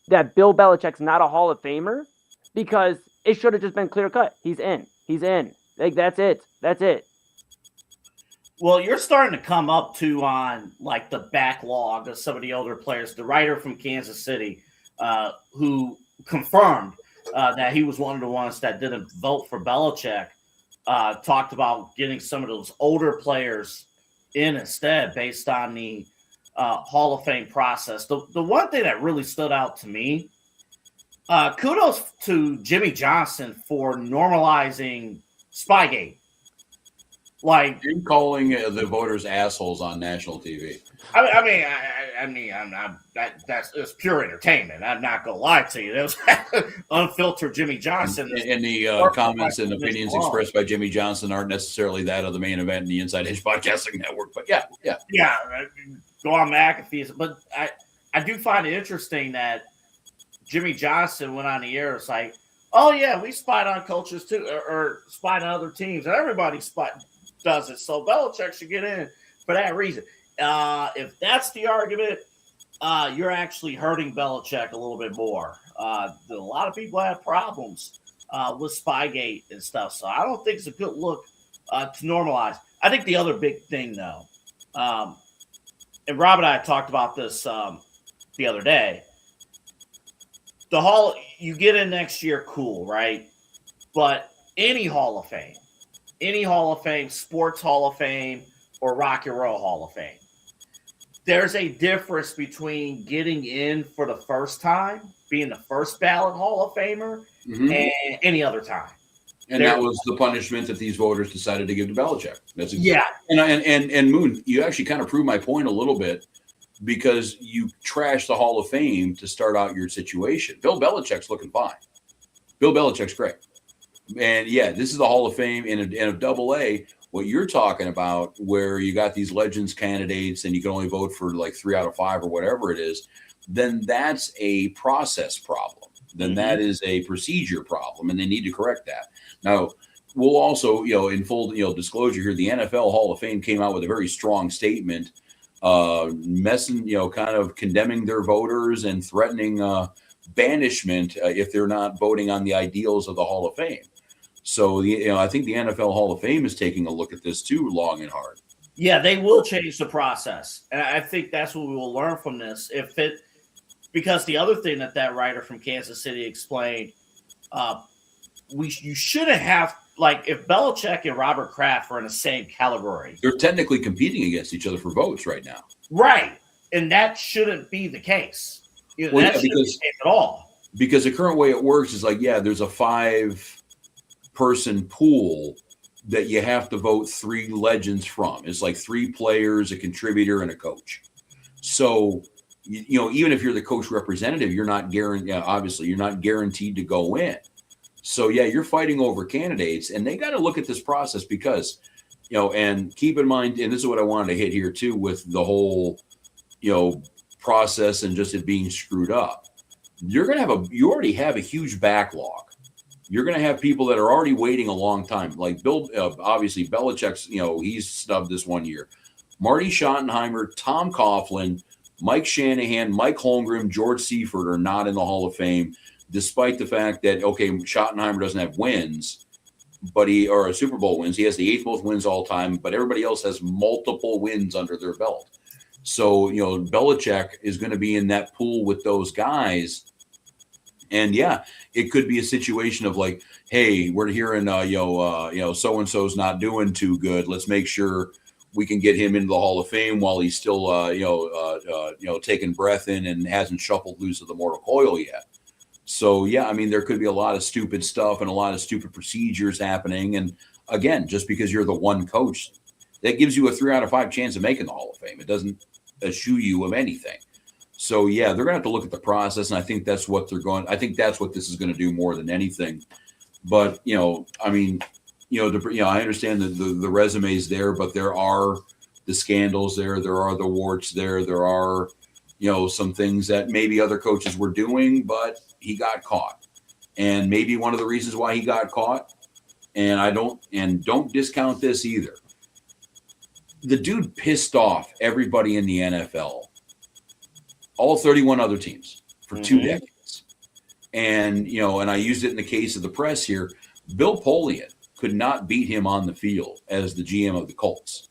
that Bill Belichick's not a Hall of Famer because it should have just been clear cut. He's in. Like, that's it. Well, you're starting to come up on the backlog of some of the older players. The writer from Kansas City who confirmed that he was one of the ones that didn't vote for Belichick talked about getting some of those older players in instead based on the Hall of Fame process. The one thing that really stood out to me, kudos to Jimmy Johnson for normalizing Spygate. You're calling the voters assholes on national TV. That's pure entertainment. I'm not gonna lie to you. That was unfiltered Jimmy Johnson. And the comments and opinions expressed by Jimmy Johnson aren't necessarily that of the main event in the Inside Edge Podcasting Network. But yeah. Go on McAfee's. But I do find it interesting that Jimmy Johnson went on the air. It's like, oh yeah, we spied on coaches too, or spied on other teams, and everybody does it. So Belichick should get in for that reason. If that's the argument, you're actually hurting Belichick a little bit more. A lot of people have problems with Spygate and stuff, so I don't think it's a good look to normalize. I think the other big thing, though, and Rob and I talked about this the other day, the Hall, you get in next year, cool, right? But any Hall of Fame, any Hall of Fame, Sports Hall of Fame, or Rock and Roll Hall of Fame. There's a difference between getting in for the first time, being the first ballot Hall of Famer, and any other time. And that was the punishment that these voters decided to give to Belichick. That's exactly. And Moon, you actually kind of proved my point a little bit because you trashed the Hall of Fame to start out your situation. Bill Belichick's looking fine. Bill Belichick's great. And yeah, this is the Hall of Fame in a double A. What you're talking about, where you got these legends candidates and you can only vote for like 3 out of 5 or whatever it is, then that's a process problem. Then that is a procedure problem, and they need to correct that. Now, we'll also, in full, disclosure here, the NFL Hall of Fame came out with a very strong statement, kind of condemning their voters and threatening banishment if they're not voting on the ideals of the Hall of Fame. So, I think the NFL Hall of Fame is taking a look at this too, long and hard. Yeah, they will change the process, and I think that's what we will learn from this. Because the other thing that writer from Kansas City explained, you shouldn't have, like, if Belichick and Robert Kraft are in the same category. They're technically competing against each other for votes right now. Right. And that shouldn't be the case. That shouldn't be the case at all. Because the current way it works is like, there's a 5-person pool that you have to vote 3 legends from. It's like 3 players, a contributor, and a coach. So, even if you're the coach representative, you're not guaranteed. Obviously, you're not guaranteed to go in. So you're fighting over candidates, and they got to look at this process because, and keep in mind, and this is what I wanted to hit here too, with the whole, process and just it being screwed up. You already have a huge backlog. You're going to have people that are already waiting a long time. Like obviously Belichick's, he's snubbed this 1 year. Marty Schottenheimer, Tom Coughlin, Mike Shanahan, Mike Holmgren, George Seifert are not in the Hall of Fame, despite the fact that, Schottenheimer doesn't have wins, or Super Bowl wins. He has the 8th most wins all time, but everybody else has multiple wins under their belt. So, Belichick is going to be in that pool with those guys. And it could be a situation of like, hey, we're hearing, so-and-so's not doing too good. Let's make sure we can get him into the Hall of Fame while he's still, taking breath in and hasn't shuffled loose of the mortal coil yet. So, there could be a lot of stupid stuff and a lot of stupid procedures happening. And again, just because you're the one coach, that gives you a 3 out of 5 chance of making the Hall of Fame. It doesn't eschew you of anything. So, they're going to have to look at the process. And I think that's what I think that's what this is going to do more than anything. But, I understand the resumes there, but there are the scandals there. There are the warts there. There are, some things that maybe other coaches were doing, but he got caught. And maybe one of the reasons why he got caught, and don't discount this either. The dude pissed off everybody in the NFL, all 31 other teams for 2 decades. And, and I used it in the case of the press here. Bill Polian could not beat him on the field as the GM of the Colts.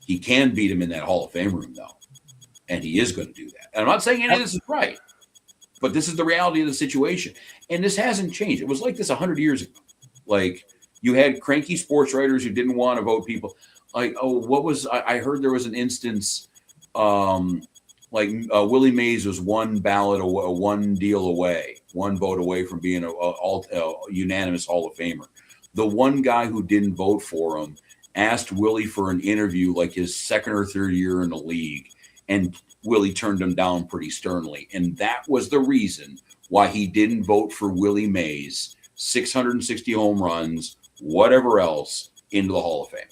He can beat him in that Hall of Fame room, though, and he is going to do that. And I'm not saying any of this is right, but this is the reality of the situation. And this hasn't changed. It was like this 100 years ago. Like, you had cranky sports writers who didn't want to vote people. Like, I heard there was an instance, Willie Mays was one ballot, one vote away from being a unanimous Hall of Famer. The one guy who didn't vote for him asked Willie for an interview like his 2nd or 3rd year in the league, and Willie turned him down pretty sternly. And that was the reason why he didn't vote for Willie Mays, 660 home runs, whatever else, into the Hall of Fame.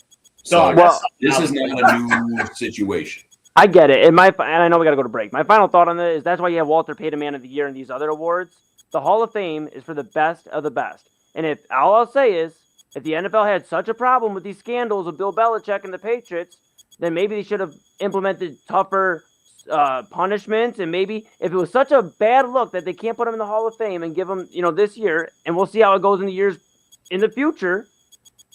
So this is not a new situation. I get it. And I know we got to go to break. My final thought on this is that's why you have Walter Payton Man of the Year and these other awards. The Hall of Fame is for the best of the best. And if all I'll say is, if the NFL had such a problem with these scandals of Bill Belichick and the Patriots, then maybe they should have implemented tougher punishments. And maybe if it was such a bad look that they can't put him in the Hall of Fame and give him, this year, and we'll see how it goes in the years in the future,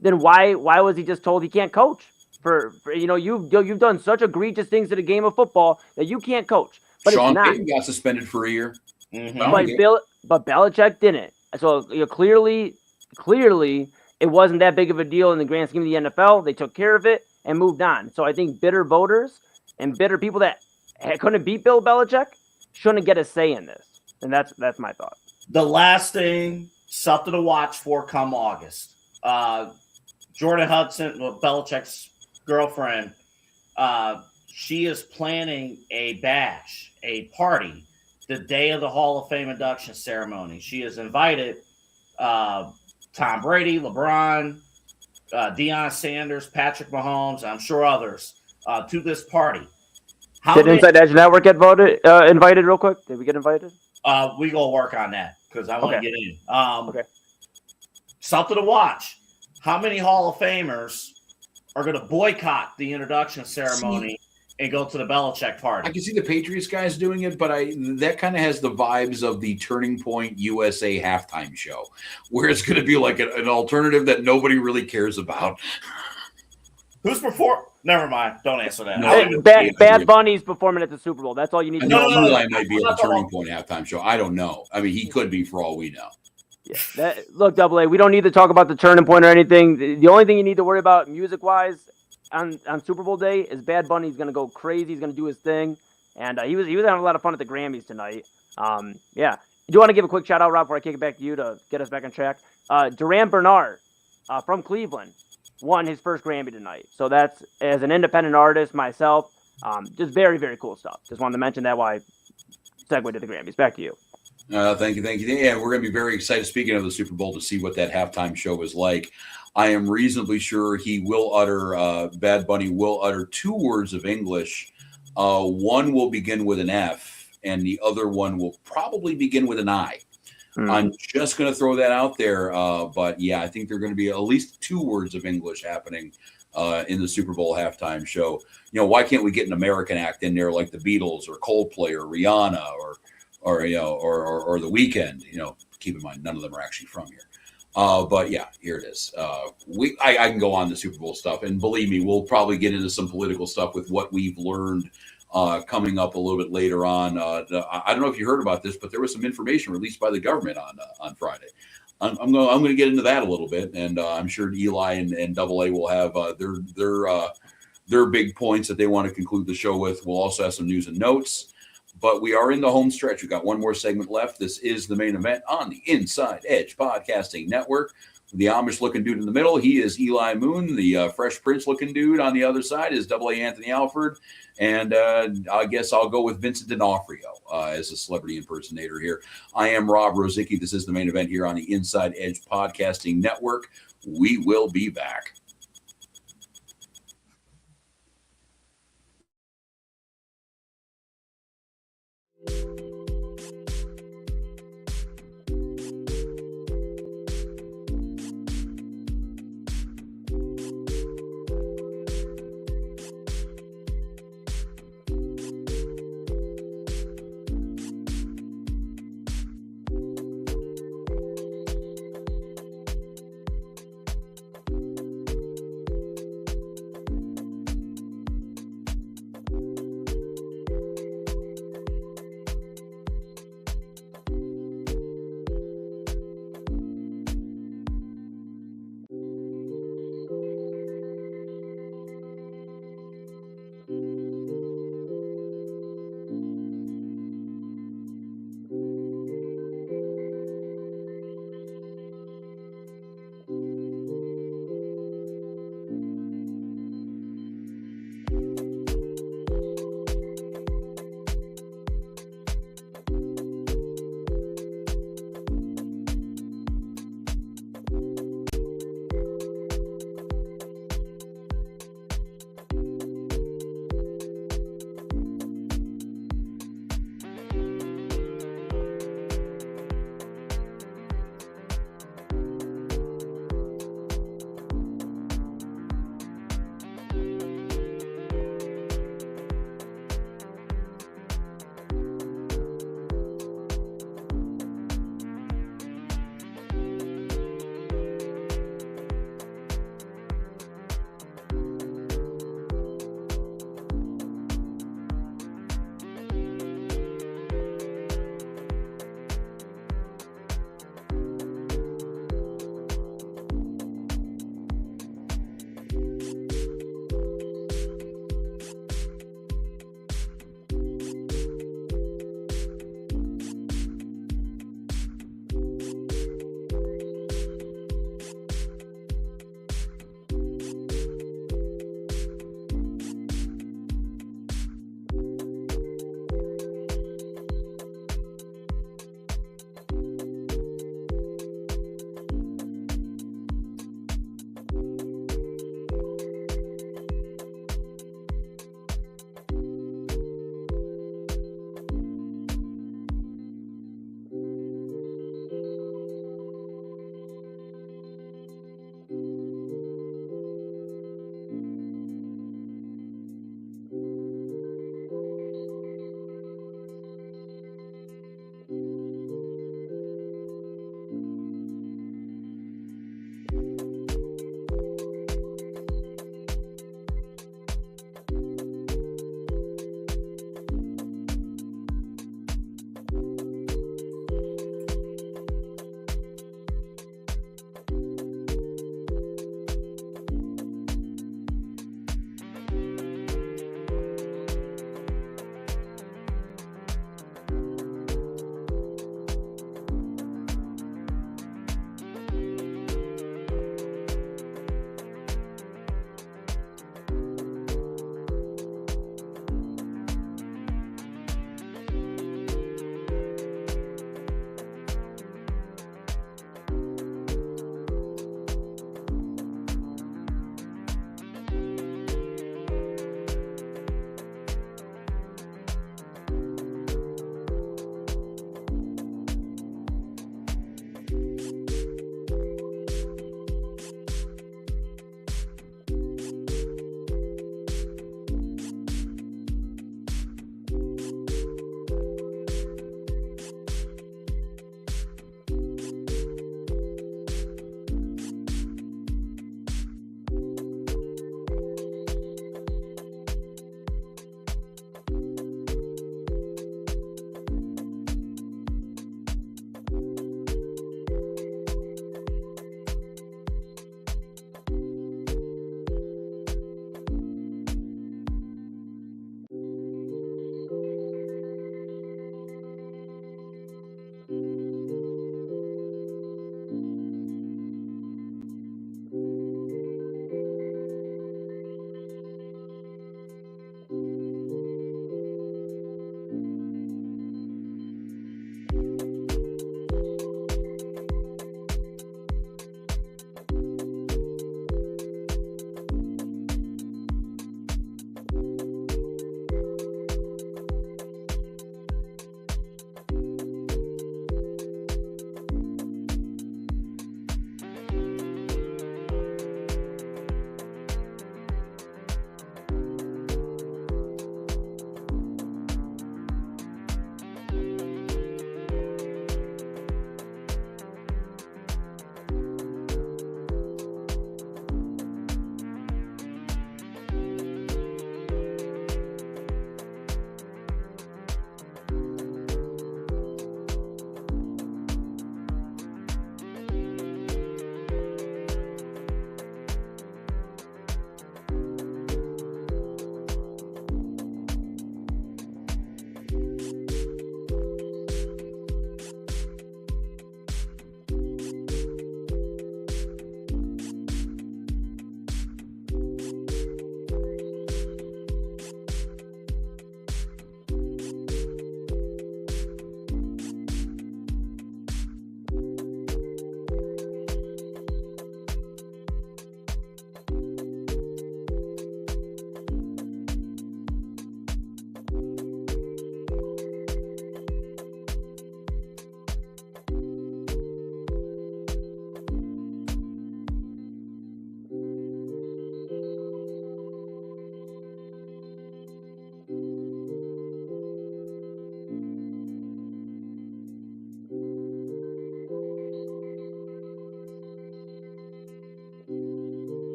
then why was he just told he can't coach? For you've done such egregious things to the game of football that you can't coach. But Sean it's not. Payton got suspended for a year. But Belichick didn't. So clearly, it wasn't that big of a deal in the grand scheme of the NFL. They took care of it and moved on. So I think bitter voters and bitter people that couldn't beat Bill Belichick shouldn't get a say in this. And that's my thought. The last thing, something to watch for come August. Jordan Hudson, Belichick's girlfriend, she is planning a bash, a party, the day of the Hall of Fame induction ceremony. She has invited Tom Brady, LeBron, Deion Sanders, Patrick Mahomes, I'm sure others, to this party. Did Inside Edge Network get invited real quick? Did we get invited? We go work on that because I want to Okay. get in. Okay. Something to watch. How many Hall of Famers are going to boycott the introduction ceremony and go to the Belichick party? I can see the Patriots guys doing it, but that kind of has the vibes of the Turning Point USA halftime show, where it's going to be like an alternative that nobody really cares about. Who's perform? Never mind. Don't answer that. No, Bad Bunny's performing at the Super Bowl. That's all you need to know. Eli might be at the Turning Point halftime show. I don't know. I mean, he could be for all we know. Yeah. Look, Double A, we don't need to talk about the turning point or anything. The only thing you need to worry about music-wise on Super Bowl day is Bad Bunny's going to go crazy. He's going to do his thing. And he was having a lot of fun at the Grammys tonight. Yeah. Do you want to give a quick shout-out, Rob, before I kick it back to you to get us back on track? Duran Bernard from Cleveland won his first Grammy tonight. So that's, as an independent artist myself, just very, very cool stuff. Just wanted to mention that while I segue to the Grammys. Back to you. Thank you. Yeah, we're going to be very excited, speaking of the Super Bowl, to see what that halftime show is like. I am reasonably sure he will utter, Bad Bunny will utter 2 words of English. One will begin with an F, and the other one will probably begin with an I. I'm just going to throw that out there. But yeah, I think there are going to be at least 2 words of English happening in the Super Bowl halftime show. You know, why can't we get an American act in there like the Beatles or Coldplay or Rihanna or The Weeknd? You know, keep in mind, none of them are actually from here. But yeah, here it is. I can go on the Super Bowl stuff, and believe me, we'll probably get into some political stuff with what we've learned coming up a little bit later on. I don't know if you heard about this, but there was some information released by the government on Friday. I'm going to get into that a little bit, and I'm sure Eli and Double A will have their big points that they want to conclude the show with. We'll also have some news and notes. But we are in the home stretch. We've got one more segment left. This is the main event on the Inside Edge Podcasting Network. The Amish-looking dude in the middle, he is Eli Moon. The Fresh Prince-looking dude on the other side is Double A Anthony Alford. And I guess I'll go with Vincent D'Onofrio as a celebrity impersonator here. I am Rob Rozycki. This is the main event here on the Inside Edge Podcasting Network. We will be back.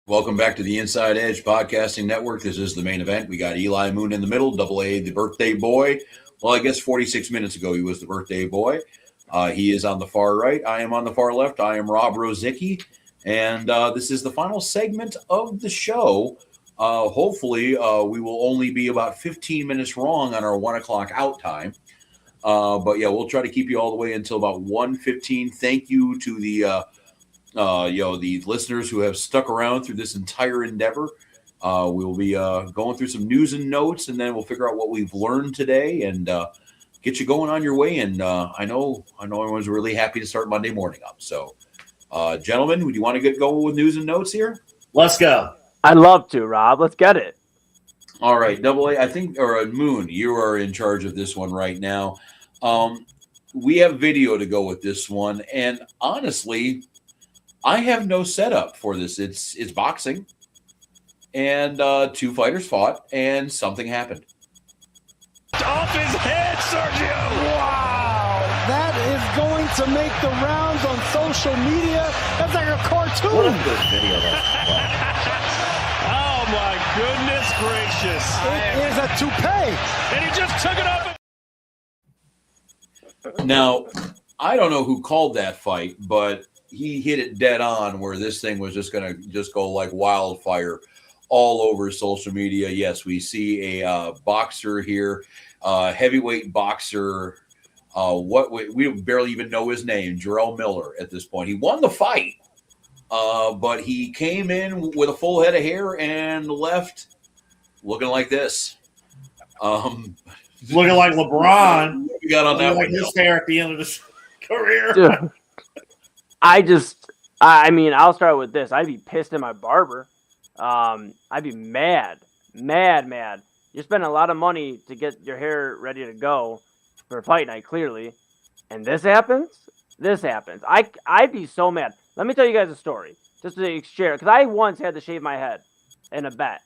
Welcome back to the Inside Edge Podcasting Network. This is the main event. We got Eli Moon in the middle, Double A, the birthday boy. Well, I guess 46 minutes ago he was the birthday boy. He is on the far right. I am on the far left. I am Rob Rozycki. And this is the final segment of the show. Hopefully, we will only be about 15 minutes wrong on our 1 o'clock out time. But yeah, we'll try to keep you all the way until about 1:15. Thank you to the the listeners who have stuck around through this entire endeavor. We will be going through some news and notes, and then we'll figure out what we've learned today and get you going on your way. And I know everyone's really happy to start Monday morning up. So, gentlemen, would you want to get going with news and notes here? Let's go. I'd love to, Rob. Let's get it. All right, Double A, I think, or Moon, you are in charge of this one right now. We have video to go with this one, and honestly, I have no setup for this. It's boxing, and two fighters fought, and something happened. Off his head, Sergio! Wow! That is going to make the rounds on social media. That's like a cartoon. What a good video that Oh my goodness gracious! It is a toupee, and he just took it off. Now, I don't know who called that fight, but he hit it dead on where this thing was just going to just go like wildfire all over social media. Yes, we see a boxer here, heavyweight boxer. We barely even know his name, Jarrell Miller at this point. He won the fight, but he came in with a full head of hair and left looking like this. Looking like LeBron. You got on that like one. His hair at the end of his career. Dude, I mean, I'll start with this. I'd be pissed at my barber. I'd be mad. You're spending a lot of money to get your hair ready to go for a fight night, clearly. And this happens? I'd be so mad. Let me tell you guys a story, just to share, because I once had to shave my head in a bet.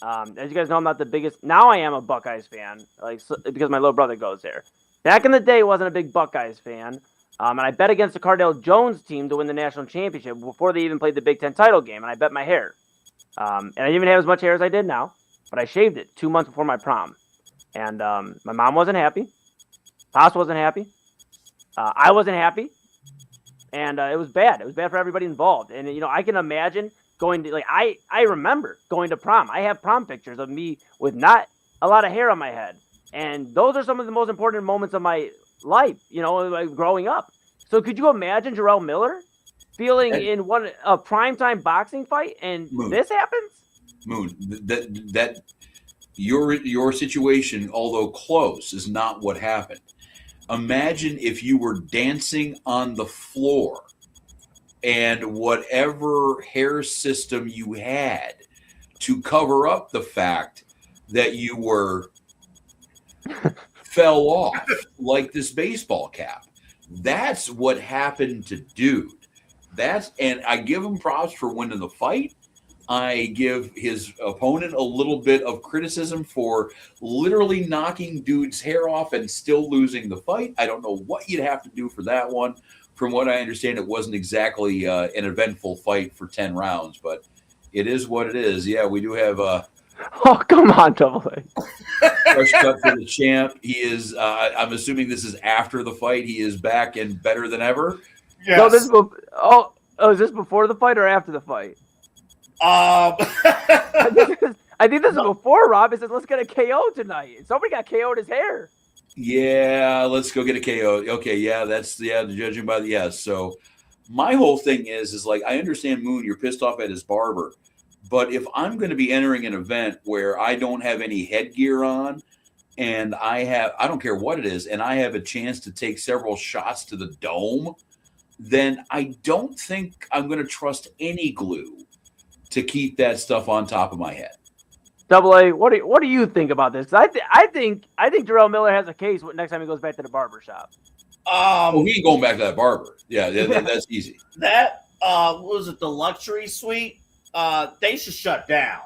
As you guys know, I'm not the biggest. Now I am a Buckeyes fan, because my little brother goes there. Back in the day, I wasn't a big Buckeyes fan, and I bet against the Cardale Jones team to win the national championship before they even played the Big Ten title game, and I bet my hair. And I didn't even have as much hair as I did now, but I shaved it 2 months before my prom. And my mom wasn't happy. Pops wasn't happy. I wasn't happy. And it was bad. It was bad for everybody involved. And, I can imagine going to, I remember going to prom. I have prom pictures of me with not a lot of hair on my head. And those are some of the most important moments of my life, growing up. So could you imagine Jarrell Miller feeling in a primetime boxing fight and Moon. This happens? Moon, that your situation, although close, is not what happened. Imagine if you were dancing on the floor and whatever hair system you had to cover up the fact that you were fell off like this baseball cap. That's what happened to dude. And I give him props for winning the fight. I give his opponent a little bit of criticism for literally knocking dude's hair off and still losing the fight. I don't know what you'd have to do for that one. From what I understand, it wasn't exactly an eventful fight for 10 rounds, but it is what it is. Yeah, we do have Oh, come on, Double A. Fresh cut for the champ. He is, I'm assuming this is after the fight. He is back and better than ever. Yes. No, is this before the fight or after the fight? I think this is before, Rob. It says, let's get a KO tonight. Somebody got KO'd his hair. Yeah, let's go get a KO. Okay, yeah, judging by the So my whole thing is like, I understand, Moon, you're pissed off at his barber. But if I'm going to be entering an event where I don't have any headgear on and I don't care what it is, and I have a chance to take several shots to the dome, then I don't think I'm going to trust any glue to keep that stuff on top of my head. Double A, what do you think about this? I think Jarrell Miller has a case next time he goes back to the barber shop. Well, he ain't going back to that barber. Yeah, that's easy. That was it, the luxury suite? They should shut down.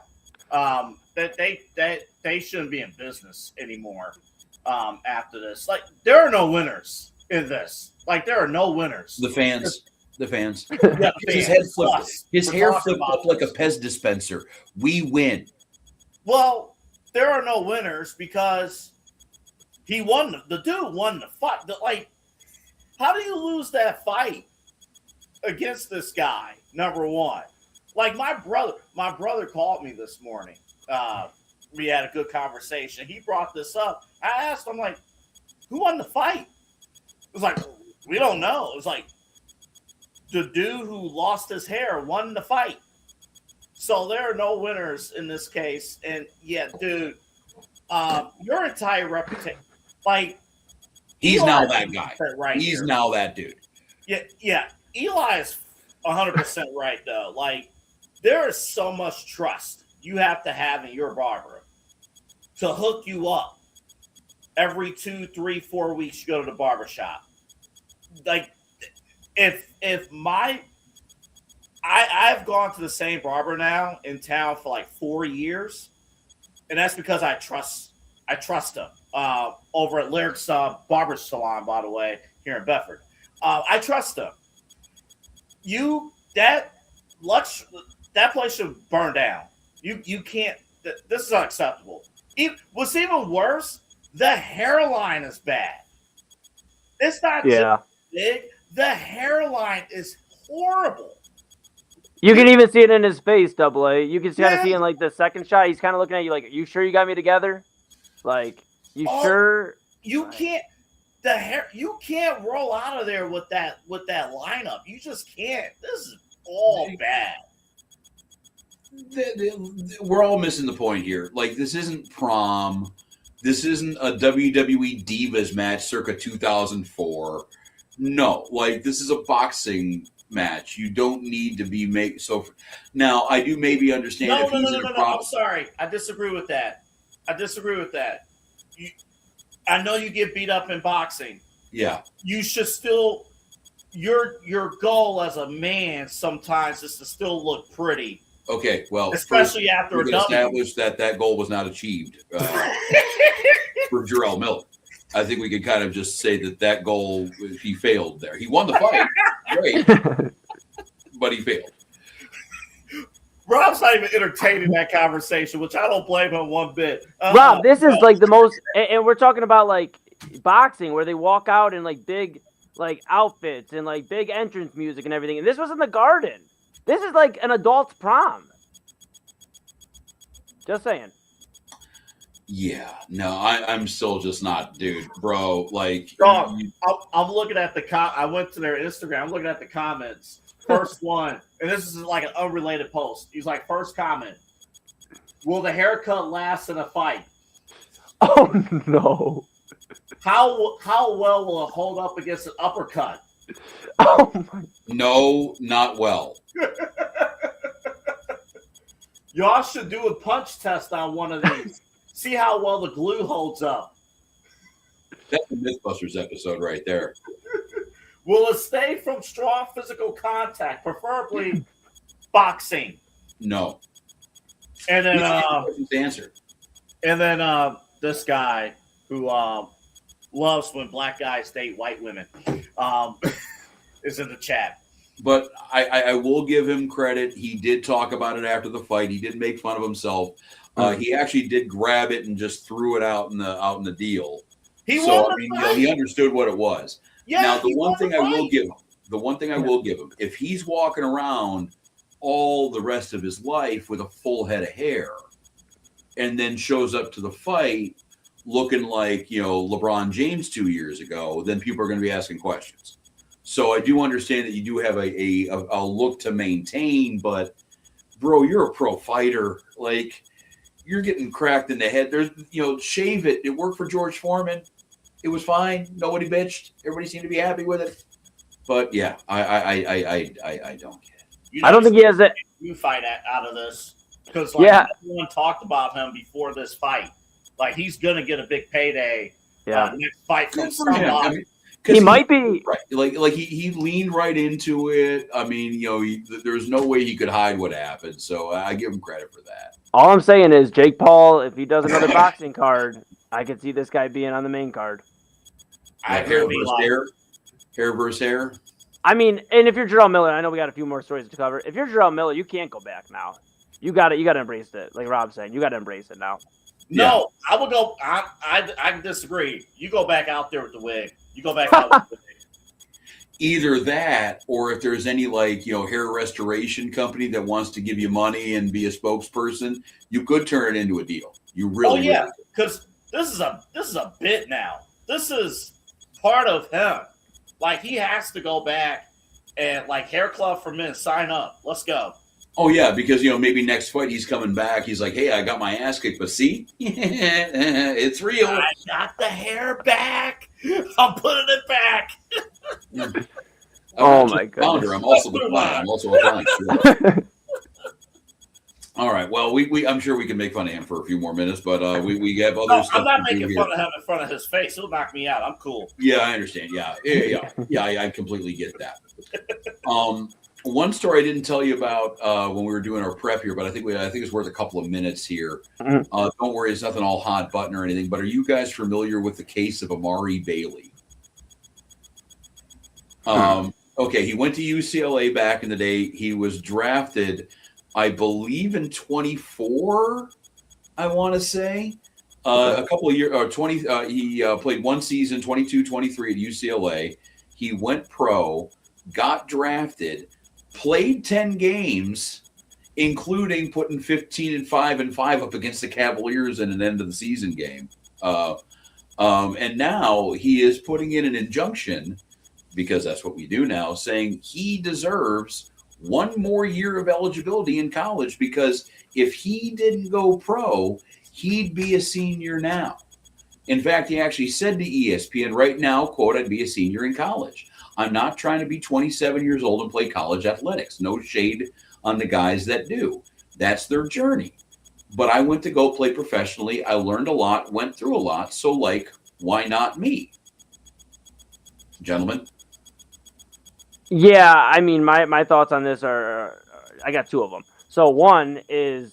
They shouldn't be in business anymore after this. Like, there are no winners in this. Like, there are no winners. The fans. The fans. Yeah, His fans. head flipped. Us. His We're hair talking flipped about up like a this. Pez dispenser. We win. Well, there are no winners because he won. The dude won the fight. Like, how do you lose that fight against this guy? Number one, like my brother called me this morning. We had a good conversation. He brought this up. I asked him, like, who won the fight? It was like, we don't know. It was like, the dude who lost his hair won the fight. So there are no winners in this case. And yeah, dude, your entire reputation, like, He's Eli now is that guy. 100% right He's here. now that dude. Yeah. Eli is 100% right though. Like, there is so much trust you have to have in your barber to hook you up every 2, 3, 4 weeks. You go to the barbershop. Like, I've gone to the same barber now in town for like 4 years, and that's because I trust him. Over at Lyric's Barber Salon, by the way, here in Bedford. I trust him. That place should burn down. You can't. This is unacceptable. What's even worse, the hairline is bad. It's not just big. The hairline is horrible. You can even see it in his face, Double A. You can kind of see in like the second shot. He's kind of looking at you like, "Are you sure you got me together? Like, you sure?" You can't. The hair. You can't roll out of there with that lineup. You just can't. This is all bad. We're all missing the point here. Like, this isn't prom. This isn't a WWE Divas match circa 2004. No, like, this is a boxing match. You don't need to be now, I do maybe understand if he's in a I'm sorry. I disagree with that. I know you get beat up in boxing. Yeah. You should still your goal as a man sometimes is to still look pretty. Okay, well, especially after we a can W. establish that goal was not achieved for Jarrell Miller. I think we could kind of just say that goal, he failed there. He won the fight, great, but he failed. Rob's not even entertaining that conversation, which I don't blame him one bit. Rob, this is like the most, and we're talking about like boxing where they walk out in like big like outfits and like big entrance music and everything. And this was in the Garden. This is like an adult's prom. Just saying. Yeah, no, I'm still just not, dude, bro. Like, I'm looking at I went to their Instagram. I'm looking at the comments. First one, and this is like an unrelated post. He's like, first comment: will the haircut last in a fight? Oh no! How well will it hold up against an uppercut? Oh my! No, not well. Y'all should do a punch test on one of these. See how well the glue holds up. That's a Mythbusters episode right there. Will it stay from strong physical contact, preferably boxing? No. And then answer. And then this guy who loves when black guys date white women is in the chat. But I will give him credit. He did talk about it after the fight. He did make fun of himself. He actually did grab it and just threw it out in the deal. He understood what it was. Yeah, now the one thing I will give him, if he's walking around all the rest of his life with a full head of hair, and then shows up to the fight looking like LeBron James 2 years ago, then people are going to be asking questions. So I do understand that you do have a look to maintain, but bro, you're a pro fighter. Like, you're getting cracked in the head. There's, shave it. It worked for George Foreman. It was fine. Nobody bitched. Everybody seemed to be happy with it. But yeah, I don't get it. I don't think he has that. You fight out of this because everyone talked about him before this fight. Like, he's gonna get a big payday. Next fight from somebody. He might be right. Like he leaned right into it. I mean, there's no way he could hide what happened. So I give him credit for that. All I'm saying is Jake Paul, if he does another boxing card, I could see this guy being on the main card. Hair versus hair. I mean, and if you're Jarrell Miller, I know we got a few more stories to cover. If you're Jarrell Miller, you can't go back now. You got to embrace it. Like Rob's saying, you got to embrace it now. No, I will go. I disagree. You go back out there with the wig. You go back out with the wig. Either that, or if there's any hair restoration company that wants to give you money and be a spokesperson, you could turn it into a deal. You really, because this is a bit now. This is part of him. Like he has to go back and Hair Club for Men, sign up. Let's go. Oh yeah, because maybe next fight he's coming back. He's like, hey, I got my ass kicked, but see, it's real. I got the hair back. I'm putting it back. Oh my God! I'm also the clown. I'm also a clown. Sure. All right. Well, I'm sure we can make fun of him for a few more minutes, but we have other stuff. I'm not making fun of him in front of his face. He'll knock me out. I'm cool. Yeah, I understand. Yeah. I completely get that. One story I didn't tell you about when we were doing our prep here, but I think it's worth a couple of minutes here. Don't worry, it's nothing all hot button or anything. But are you guys familiar with the case of Amari Bailey? Okay, he went to UCLA back in the day. He was drafted, I believe, in 24. I want to say a couple of years or 20. He played one season, 22, 23 at UCLA. He went pro, got drafted. Played 10 games, including putting 15-5 up against the Cavaliers in an end of the season game. And now he is putting in an injunction, because that's what we do now, saying he deserves one more year of eligibility in college, because if he didn't go pro, he'd be a senior now. In fact, he actually said to ESPN, right now, quote, I'd be a senior in college. I'm not trying to be 27 years old and play college athletics. No shade on the guys that do. That's their journey. But I went to go play professionally. I learned a lot, went through a lot. So, why not me? Gentlemen? Yeah, I mean, my thoughts on this are, I got two of them. So one is,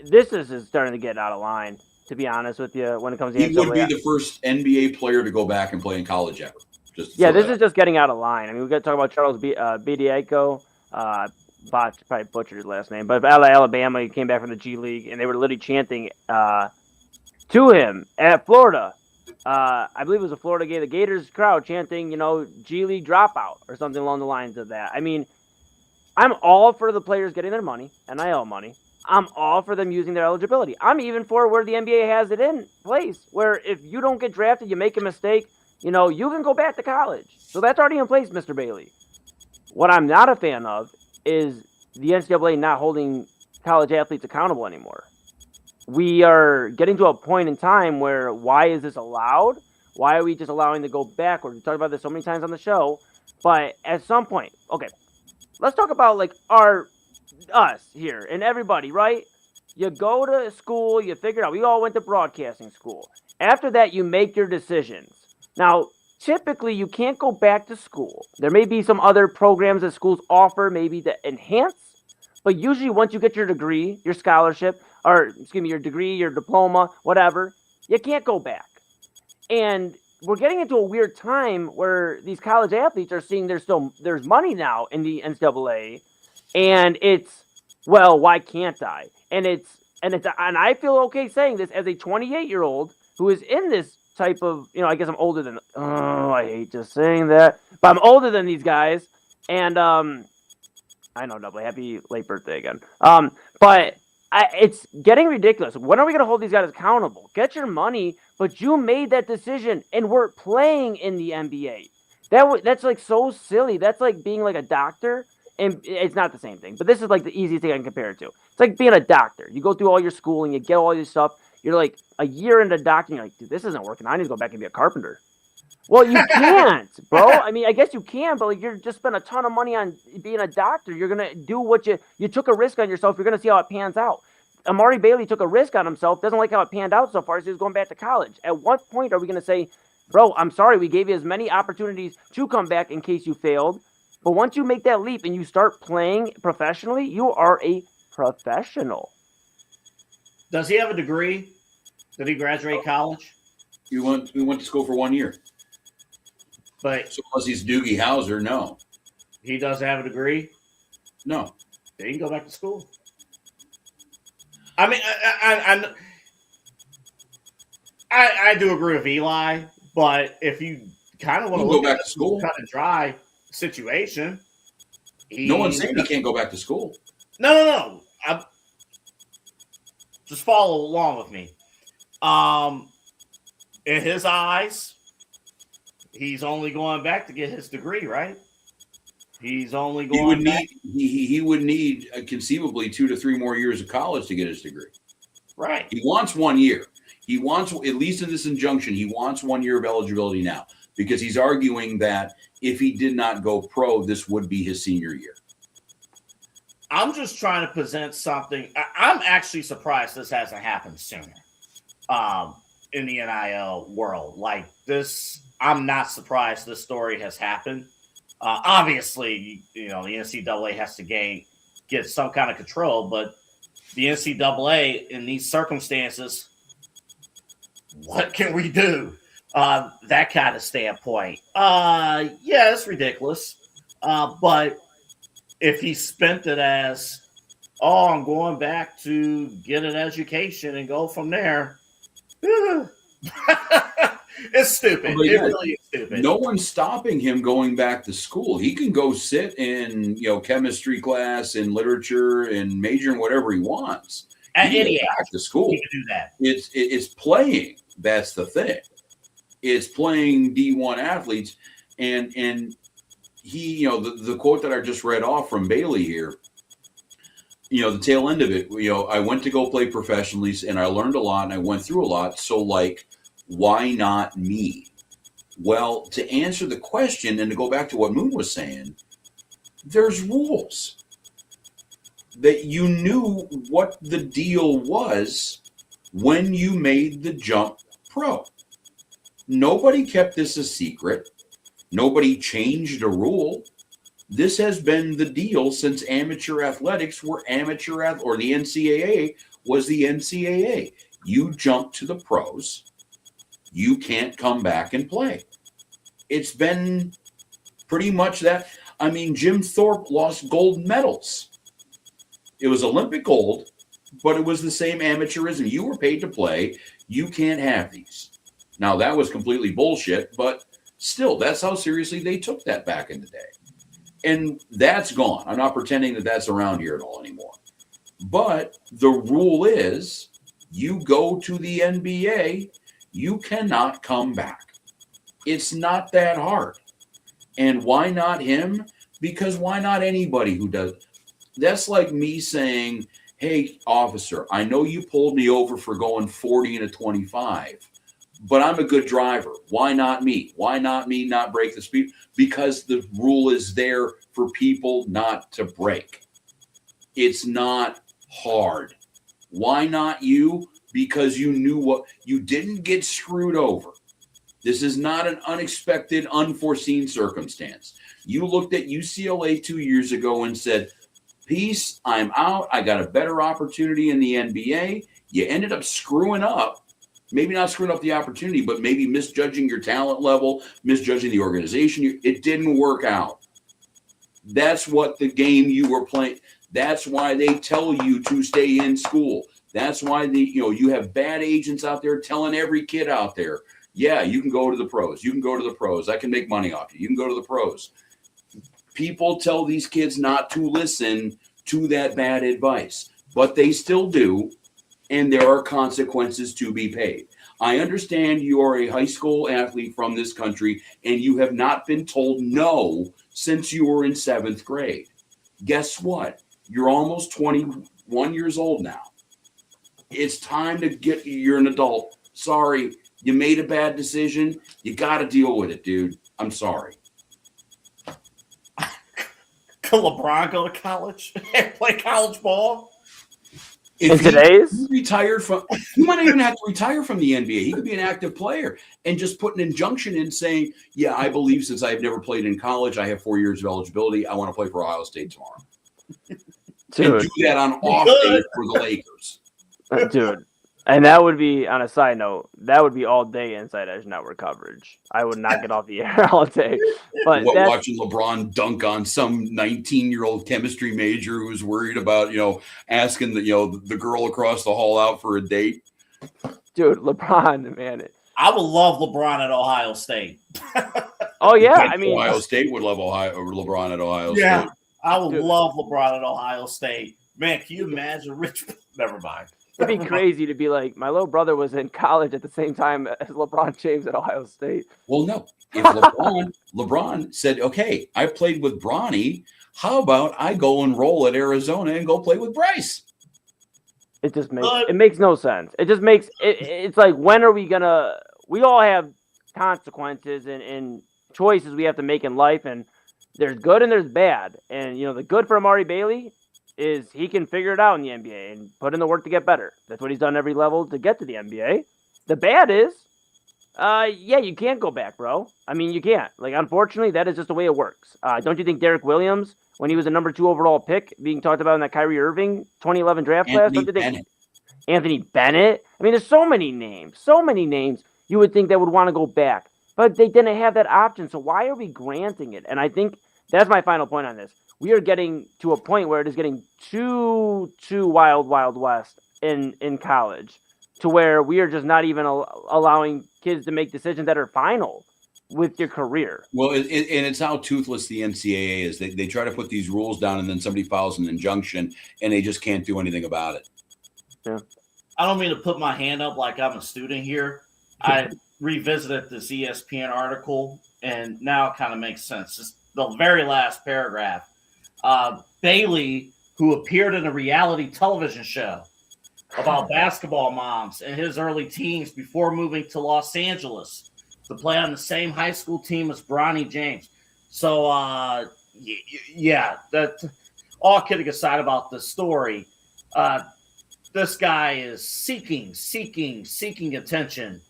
this is starting to get out of line, to be honest with you, when it comes to He would be the first NBA player to go back and play in college ever. This is just getting out of line. I mean, we got to talk about Charles Bediako. Probably butchered his last name, but out of Alabama, he came back from the G League, and they were literally chanting to him at Florida. I believe it was a Florida game. The Gators crowd chanting, G League dropout or something along the lines of that. I mean, I'm all for the players getting their money, NIL money. I'm all for them using their eligibility. I'm even for where the NBA has it in place, where if you don't get drafted, you make a mistake, you can go back to college. So that's already in place, Mr. Bailey. What I'm not a fan of is the NCAA not holding college athletes accountable anymore. We are getting to a point in time where, why is this allowed? Why are we just allowing to go backwards? We talked about this so many times on the show, but at some point, okay, let's talk about us here and everybody, right? You go to school, you figure it out. We all went to broadcasting school. After that, you make your decisions. Now, typically, you can't go back to school. There may be some other programs that schools offer, maybe to enhance, but usually once you get your degree, your scholarship, your degree, your diploma, whatever, you can't go back. And we're getting into a weird time where these college athletes are seeing there's money now in the NCAA, and it's, well, why can't I? And I feel okay saying this as a 28-year-old who is in this type of, I guess I'm older than, I hate just saying that, but I'm older than these guys, and I know, double happy late birthday again. But it's getting ridiculous. When are we going to hold these guys accountable? Get your money, but you made that decision, and we're playing in the NBA. That's so silly. That's like being like a doctor, and it's not the same thing. But this is like the easiest thing I can compare it to. It's like being a doctor. You go through all your schooling, you get all your stuff. You're like a year into doctoring, you're like, dude, this isn't working. I need to go back and be a carpenter. Well, you can't, bro. I mean, I guess you can, but you're just spend a ton of money on being a doctor. You're going to do what you took a risk on yourself. You're going to see how it pans out. Amari Bailey took a risk on himself, doesn't like how it panned out so far, so he's going back to college. At what point are we going to say, bro, I'm sorry, we gave you as many opportunities to come back in case you failed, but once you make that leap and you start playing professionally, you are a professional. Does he have a degree? Did he graduate college? We went to school for 1 year. But so unless he's Doogie Howser, no. He doesn't have a degree. No. He can go back to school. I mean, I do agree with Eli, but if you kind of want to Go look back at to school. cut and dry situation, No one's saying he can't go back to school. No. Just follow along with me. In his eyes, he's only going back to get his degree, right? He's only going back. He would need conceivably 2 to 3 more years of college to get his degree. Right. He wants 1 year. He wants, at least in this injunction, he wants 1 year of eligibility now because he's arguing that if he did not go pro, this would be his senior year. I'm just trying to present something. I'm actually surprised this hasn't happened sooner in the NIL world. Like this, I'm not surprised this story has happened. Obviously, the NCAA has to get some kind of control, but the NCAA in these circumstances, what can we do? That kind of standpoint. Yeah, it's ridiculous. But if he spent it as, I'm going back to get an education and go from there, it's stupid. It really is stupid. No one's stopping him going back to school. He can go sit in, chemistry class and literature and major in whatever he wants. At He can any go back age, to school. he can do that. It's playing. That's the thing. It's playing D1 athletes, and he, the quote that I just read off from Bailey here. The tail end of it. I went to go play professionally, and I learned a lot, and I went through a lot. So, why not me? Well, to answer the question and to go back to what Moon was saying, there's rules. That you knew what the deal was when you made the jump pro. Nobody kept this a secret. Nobody changed a rule. This has been the deal since amateur athletics were or the NCAA was the NCAA. You jump to the pros. You can't come back and play. It's been pretty much that. I mean, Jim Thorpe lost gold medals. It was Olympic gold, but it was the same amateurism. You were paid to play. You can't have these. Now, that was completely bullshit, but still, that's how seriously they took that back in the day. And that's gone. I'm not pretending that that's around here at all anymore. But the rule is you go to the NBA, you cannot come back. It's not that hard. And why not him? Because why not anybody who does? That's like me saying, hey, officer, I know you pulled me over for going 40 and a 25, but I'm a good driver. Why not me? Why not me not break the speed? Because the rule is there for people not to break. It's not hard. Why not you? Because you knew what you didn't get screwed over. This is not an unexpected, unforeseen circumstance. You looked at UCLA 2 years ago and said, peace, I'm out. I got a better opportunity in the NBA. You ended up screwing up. Maybe not screwing up the opportunity, but maybe misjudging your talent level, misjudging the organization. It didn't work out. That's what the game you were playing. That's why they tell you to stay in school. That's why you have bad agents out there telling every kid out there, yeah, you can go to the pros. You can go to the pros. I can make money off you. You can go to the pros. People tell these kids not to listen to that bad advice, but they still do. And there are consequences to be paid. I understand you are a high school athlete from this country and you have not been told no since you were in 7th grade. Guess what? You're almost 21 years old now. It's time to you're an adult. Sorry, you made a bad decision. You got to deal with it, dude. I'm sorry. Can LeBron go to college and play college ball? If he retired from, he might not even have to retire from the NBA. He could be an active player and just put an injunction in saying, yeah, I believe since I've never played in college, I have 4 years of eligibility. I want to play for Ohio State tomorrow. And do that on off days for the Lakers. Dude, And that would be, on a side note, that would be all day Inside Edge Network coverage. I would not get off the air all day. But Watching LeBron dunk on some 19-year-old chemistry major who's worried about, asking the girl across the hall out for a date. Dude, LeBron, man. I would love LeBron at Ohio State. Oh, yeah. I mean, Ohio State would love LeBron at Ohio yeah, State. I would love LeBron at Ohio State. Man, can you imagine Rich? Never mind. It'd be crazy to be like, my little brother was in college at the same time as LeBron James at Ohio State. Well, no. If LeBron said, okay, I played with Bronny, how about I go and roll at Arizona and go play with Bryce? It just makes no sense. It just makes it's like, when are we gonna? We all have consequences and choices we have to make in life, and there's good and there's bad. And the good for Amari Bailey is he can figure it out in the NBA and put in the work to get better. That's what he's done every level to get to the NBA. The bad is, you can't go back, bro. I mean, you can't. Like, unfortunately, that is just the way it works. Don't you think Derek Williams, when he was a number 2 overall pick, being talked about in that Kyrie Irving 2011 draft class? Anthony Bennett. I mean, there's so many names you would think that would want to go back, but they didn't have that option. So why are we granting it? And I think that's my final point on this. We are getting to a point where it is getting too wild west in college, to where we are just not even allowing kids to make decisions that are final with your career. Well, and it's how toothless the NCAA is. They try to put these rules down, and then somebody files an injunction, and they just can't do anything about it. Yeah. I don't mean to put my hand up like I'm a student here. I revisited this ESPN article, and now it kind of makes sense. It's the very last paragraph. Bailey, who appeared in a reality television show about basketball moms in his early teens before moving to Los Angeles to play on the same high school team as Bronny James. So, that all kidding aside about the story, this guy is seeking attention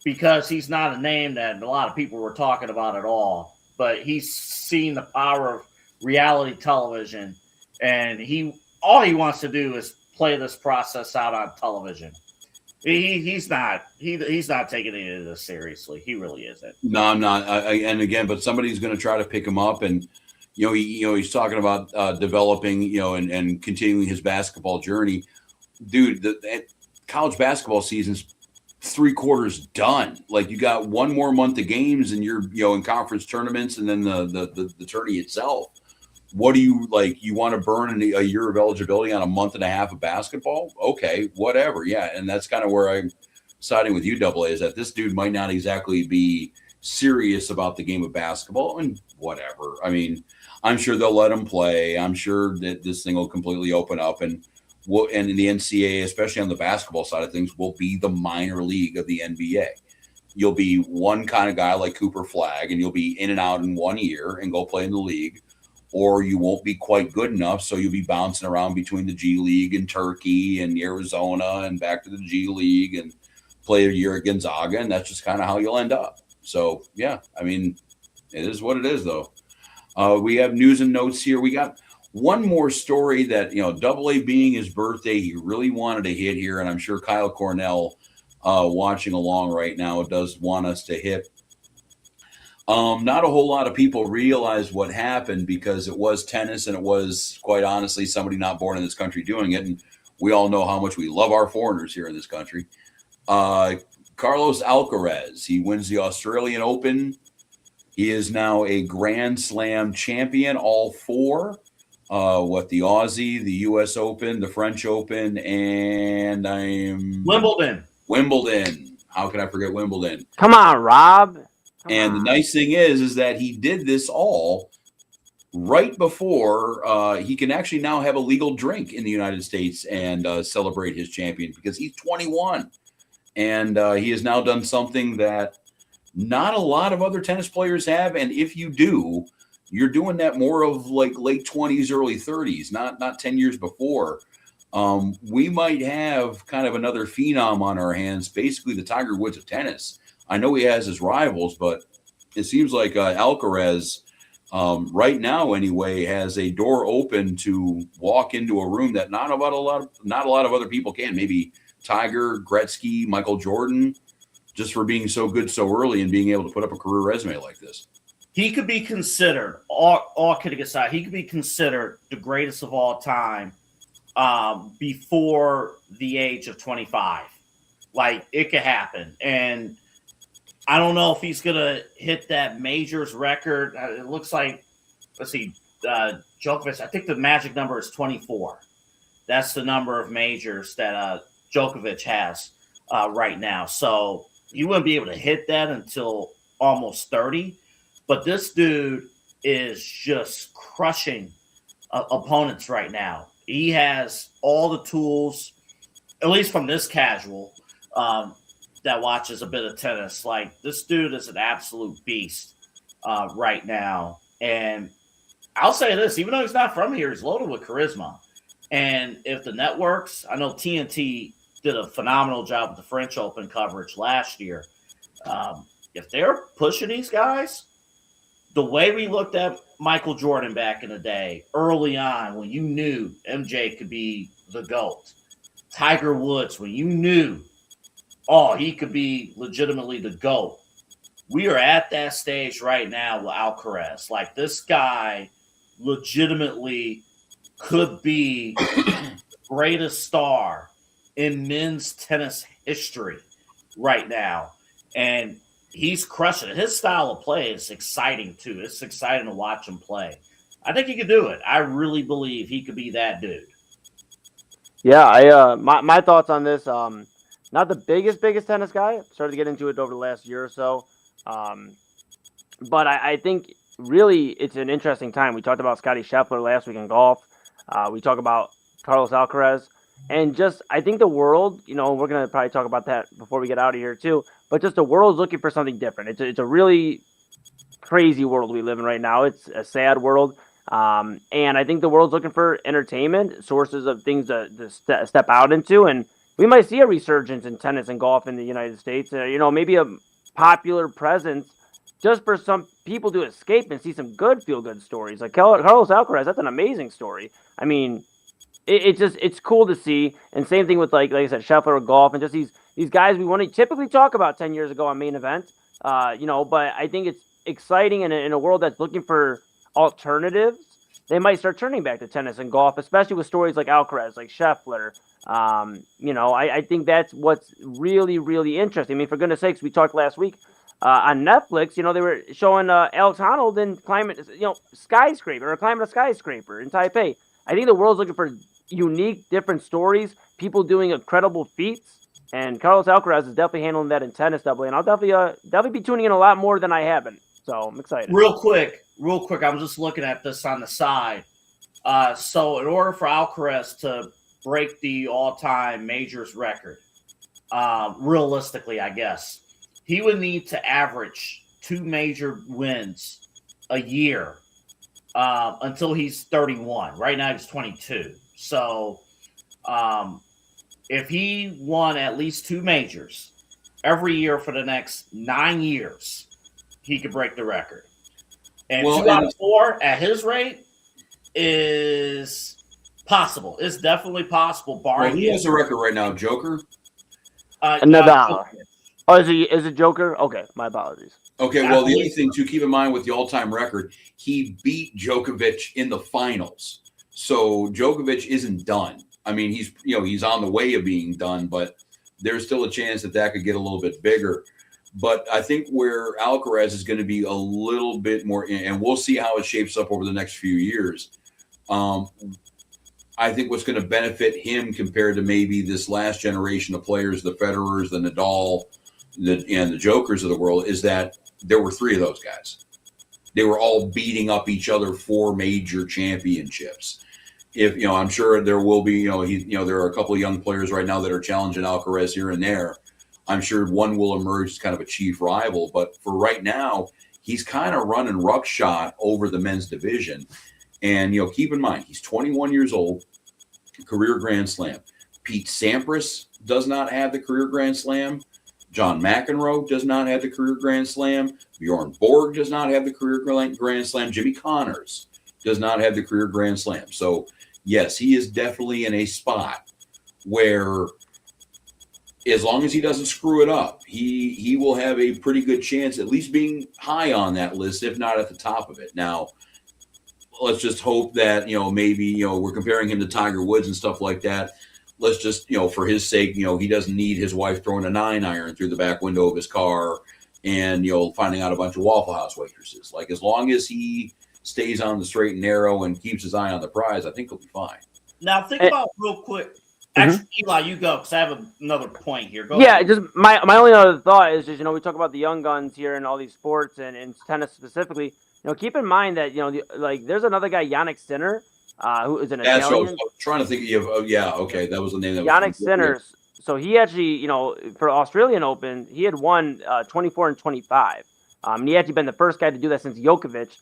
because he's not a name that a lot of people were talking about at all. But he's seen the power of reality television, and all he wants to do is play this process out on television. He's not taking any of this seriously. He really isn't. No, I'm not. And again, but somebody's going to try to pick him up, and he's talking about developing, and continuing his basketball journey. Dude, the college basketball season's 3/4 done. Like, you got one more month of games, and you're in conference tournaments, and then the tourney itself. What do you like? You want to burn a year of eligibility on a month and a half of basketball? Okay, whatever. Yeah, and that's kind of where I'm siding with you, AA, is that this dude might not exactly be serious about the game of basketball, and whatever. I mean, I'm sure they'll let him play. I'm sure that this thing will completely open up, and in the NCAA, especially on the basketball side of things, will be the minor league of the NBA. You'll be one kind of guy like Cooper Flagg, and you'll be in and out in 1 year and go play in the league, or you won't be quite good enough, so you'll be bouncing around between the G League and Turkey and Arizona and back to the G League and play a year at Gonzaga, and that's just kind of how you'll end up. So, yeah, I mean, it is what it is, though. We have news and notes here. We got one more story that, AA being his birthday, he really wanted to hit here, and I'm sure Kyle Cornell, watching along right now, does want us to hit. Not a whole lot of people realize what happened because it was tennis, and it was, quite honestly, somebody not born in this country doing it, and we all know how much we love our foreigners here in this country. Carlos Alcaraz, he wins the Australian Open. He is now a Grand Slam champion, all four. The Aussie, the U.S. Open, the French Open, and Wimbledon. How can I forget Wimbledon? Come on, Rob. The nice thing is that he did this all right before he can actually now have a legal drink in the United States and celebrate his champion, because he's 21. And he has now done something that not a lot of other tennis players have. And if you do, you're doing that more of like late 20s, early 30s, not 10 years before. We might have kind of another phenom on our hands, basically the Tiger Woods of tennis. I know he has his rivals, but it seems like Alcaraz right now anyway, has a door open to walk into a room that not a lot of other people can. Maybe Tiger, Gretzky, Michael Jordan, just for being so good so early and being able to put up a career resume like this. He could be considered, all kidding aside, he could be considered the greatest of all time before the age of 25. Like, it could happen. And I don't know if he's going to hit that majors record. It looks like, let's see, Djokovic, I think the magic number is 24. That's the number of majors that Djokovic has right now. So you wouldn't be able to hit that until almost 30. But this dude is just crushing opponents right now. He has all the tools, at least from this casual that watches a bit of tennis. Like, this dude is an absolute beast right now. And I'll say this, even though he's not from here, he's loaded with charisma. And if the networks, I know TNT did a phenomenal job with the French Open coverage last year. If they're pushing these guys, the way we looked at Michael Jordan back in the day, early on, when you knew MJ could be the GOAT, Tiger Woods, when you knew, he could be legitimately the GOAT. We are at that stage right now with Alcaraz. Like, this guy legitimately could be the greatest star in men's tennis history right now. And he's crushing it. His style of play is exciting, too. It's exciting to watch him play. I think he could do it. I really believe he could be that dude. Yeah, my thoughts on this, not the biggest tennis guy. Started to get into it over the last year or so. But I think really it's an interesting time. We talked about Scottie Scheffler last week in golf. We talk about Carlos Alcaraz. And just, I think the world, we're going to probably talk about that before we get out of here too, but just the world's looking for something different. It's a really crazy world we live in right now. It's a sad world. And I think the world's looking for entertainment, sources of things to step out into. And we might see a resurgence in tennis and golf in the United States. Maybe a popular presence just for some people to escape and see some good feel-good stories. Like Carlos Alcaraz, that's an amazing story. I mean, it's cool to see. And same thing with like I said, Scheffler or golf, and just these guys we want to typically talk about 10 years ago on Main Event. But I think it's exciting, and in a world that's looking for alternatives, they might start turning back to tennis and golf, especially with stories like Alcaraz, like Scheffler. I think that's what's really, really interesting. I mean, for goodness sakes, we talked last week on Netflix. They were showing Alex Honnold in climbing, skyscraper or climbing a skyscraper in Taipei. I think the world's looking for unique, different stories, people doing incredible feats, and Carlos Alcaraz is definitely handling that in tennis, doubly. And I'll definitely be tuning in a lot more than I haven't. So I'm excited. Real quick, I'm just looking at this on the side. So in order for Alcaraz to break the all-time majors record, realistically, I guess, he would need to average 2 major wins a year until he's 31. Right now he's 22. So if he won at least 2 majors every year for the next 9 years, he could break the record. And 2 out of 4 at his rate is possible. It's definitely possible. Barring he has a record right now, Joker. Nadal. Is it Joker? Okay, my apologies. Okay, well, the other thing to keep in mind with the all-time record, he beat Djokovic in the finals. So Djokovic isn't done. I mean, he's on the way of being done, but there's still a chance that could get a little bit bigger. But I think where Alcaraz is going to be a little bit more, and we'll see how it shapes up over the next few years. I think what's going to benefit him compared to maybe this last generation of players, the Federers, the Nadal, and the Jokers of the world, is that there were 3 of those guys. They were all beating up each other for major championships. I'm sure there will be, there are a couple of young players right now that are challenging Alcaraz here and there. I'm sure one will emerge as kind of a chief rival, but for right now, he's kind of running roughshod over the men's division. And, keep in mind, he's 21 years old, career Grand Slam. Pete Sampras does not have the career Grand Slam. John McEnroe does not have the career Grand Slam. Bjorn Borg does not have the career Grand Slam. Jimmy Connors does not have the career Grand Slam. So, yes, he is definitely in a spot where, as long as he doesn't screw it up, he will have a pretty good chance at least being high on that list, if not at the top of it. Now, let's just hope that, maybe, we're comparing him to Tiger Woods and stuff like that. Let's just, for his sake, he doesn't need his wife throwing a 9-iron through the back window of his car and, finding out a bunch of Waffle House waitresses. Like, as long as he stays on the straight and narrow and keeps his eye on the prize, I think he'll be fine. Now, think about real quick. Actually, Eli, you go, because I have another point here. Go ahead. Just my only other thought is just, we talk about the young guns here in all these sports and tennis specifically. Keep in mind that, there's another guy, Yannick Sinner, who is an Italian. I was trying to think of, okay, that was the name. Yannick Sinner. So he actually, for Australian Open, he had won 24 and 25. And he actually been the first guy to do that since Djokovic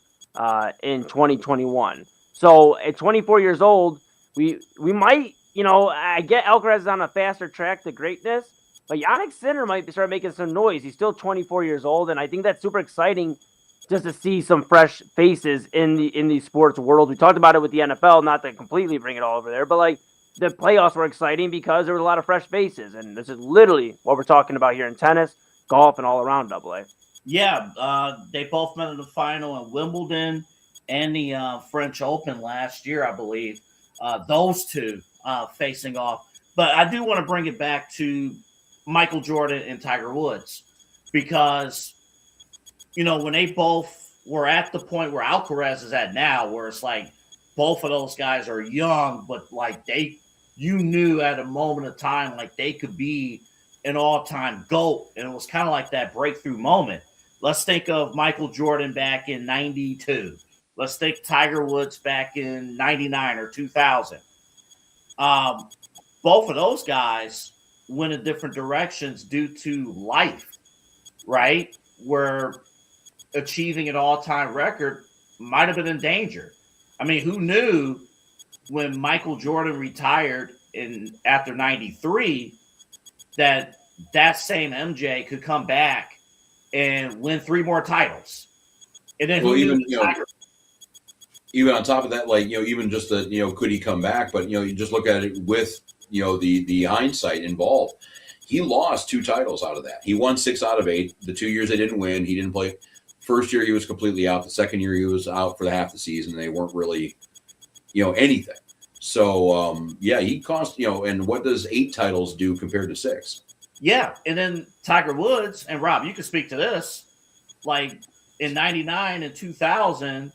in 2021. So at 24 years old, we might, I get Alcaraz is on a faster track to greatness, but Yannick Sinner might start making some noise. He's still 24 years old, and I think that's super exciting just to see some fresh faces in the sports world. We talked about it with the NFL, not to completely bring it all over there, but the playoffs were exciting because there were a lot of fresh faces, and this is literally what we're talking about here in tennis, golf, and all around AA. Yeah, they both met in the final in Wimbledon and the French Open last year, I believe. Those two facing off. But I do want to bring it back to Michael Jordan and Tiger Woods because, when they both were at the point where Alcaraz is at now, where it's like both of those guys are young, but you knew at a moment of time, they could be an all-time GOAT. And it was kind of like that breakthrough moment. Let's think of Michael Jordan back in 92. Let's think Tiger Woods back in 99 or 2000. Both of those guys went in different directions due to life, right? Where achieving an all-time record might have been in danger. I mean, who knew when Michael Jordan retired after 93 that same MJ could come back and win 3 more titles? And then even on top of that, even just the, could he come back? But, you just look at it with, the hindsight involved. He lost 2 titles out of that. He won 6 out of 8. The 2 years they didn't win, he didn't play. First year, he was completely out. The second year, he was out for the half the season. They weren't really, anything. So, he cost, and what does 8 titles do compared to 6? Yeah. And then Tiger Woods, and Rob, you can speak to this, in 99 and 2000,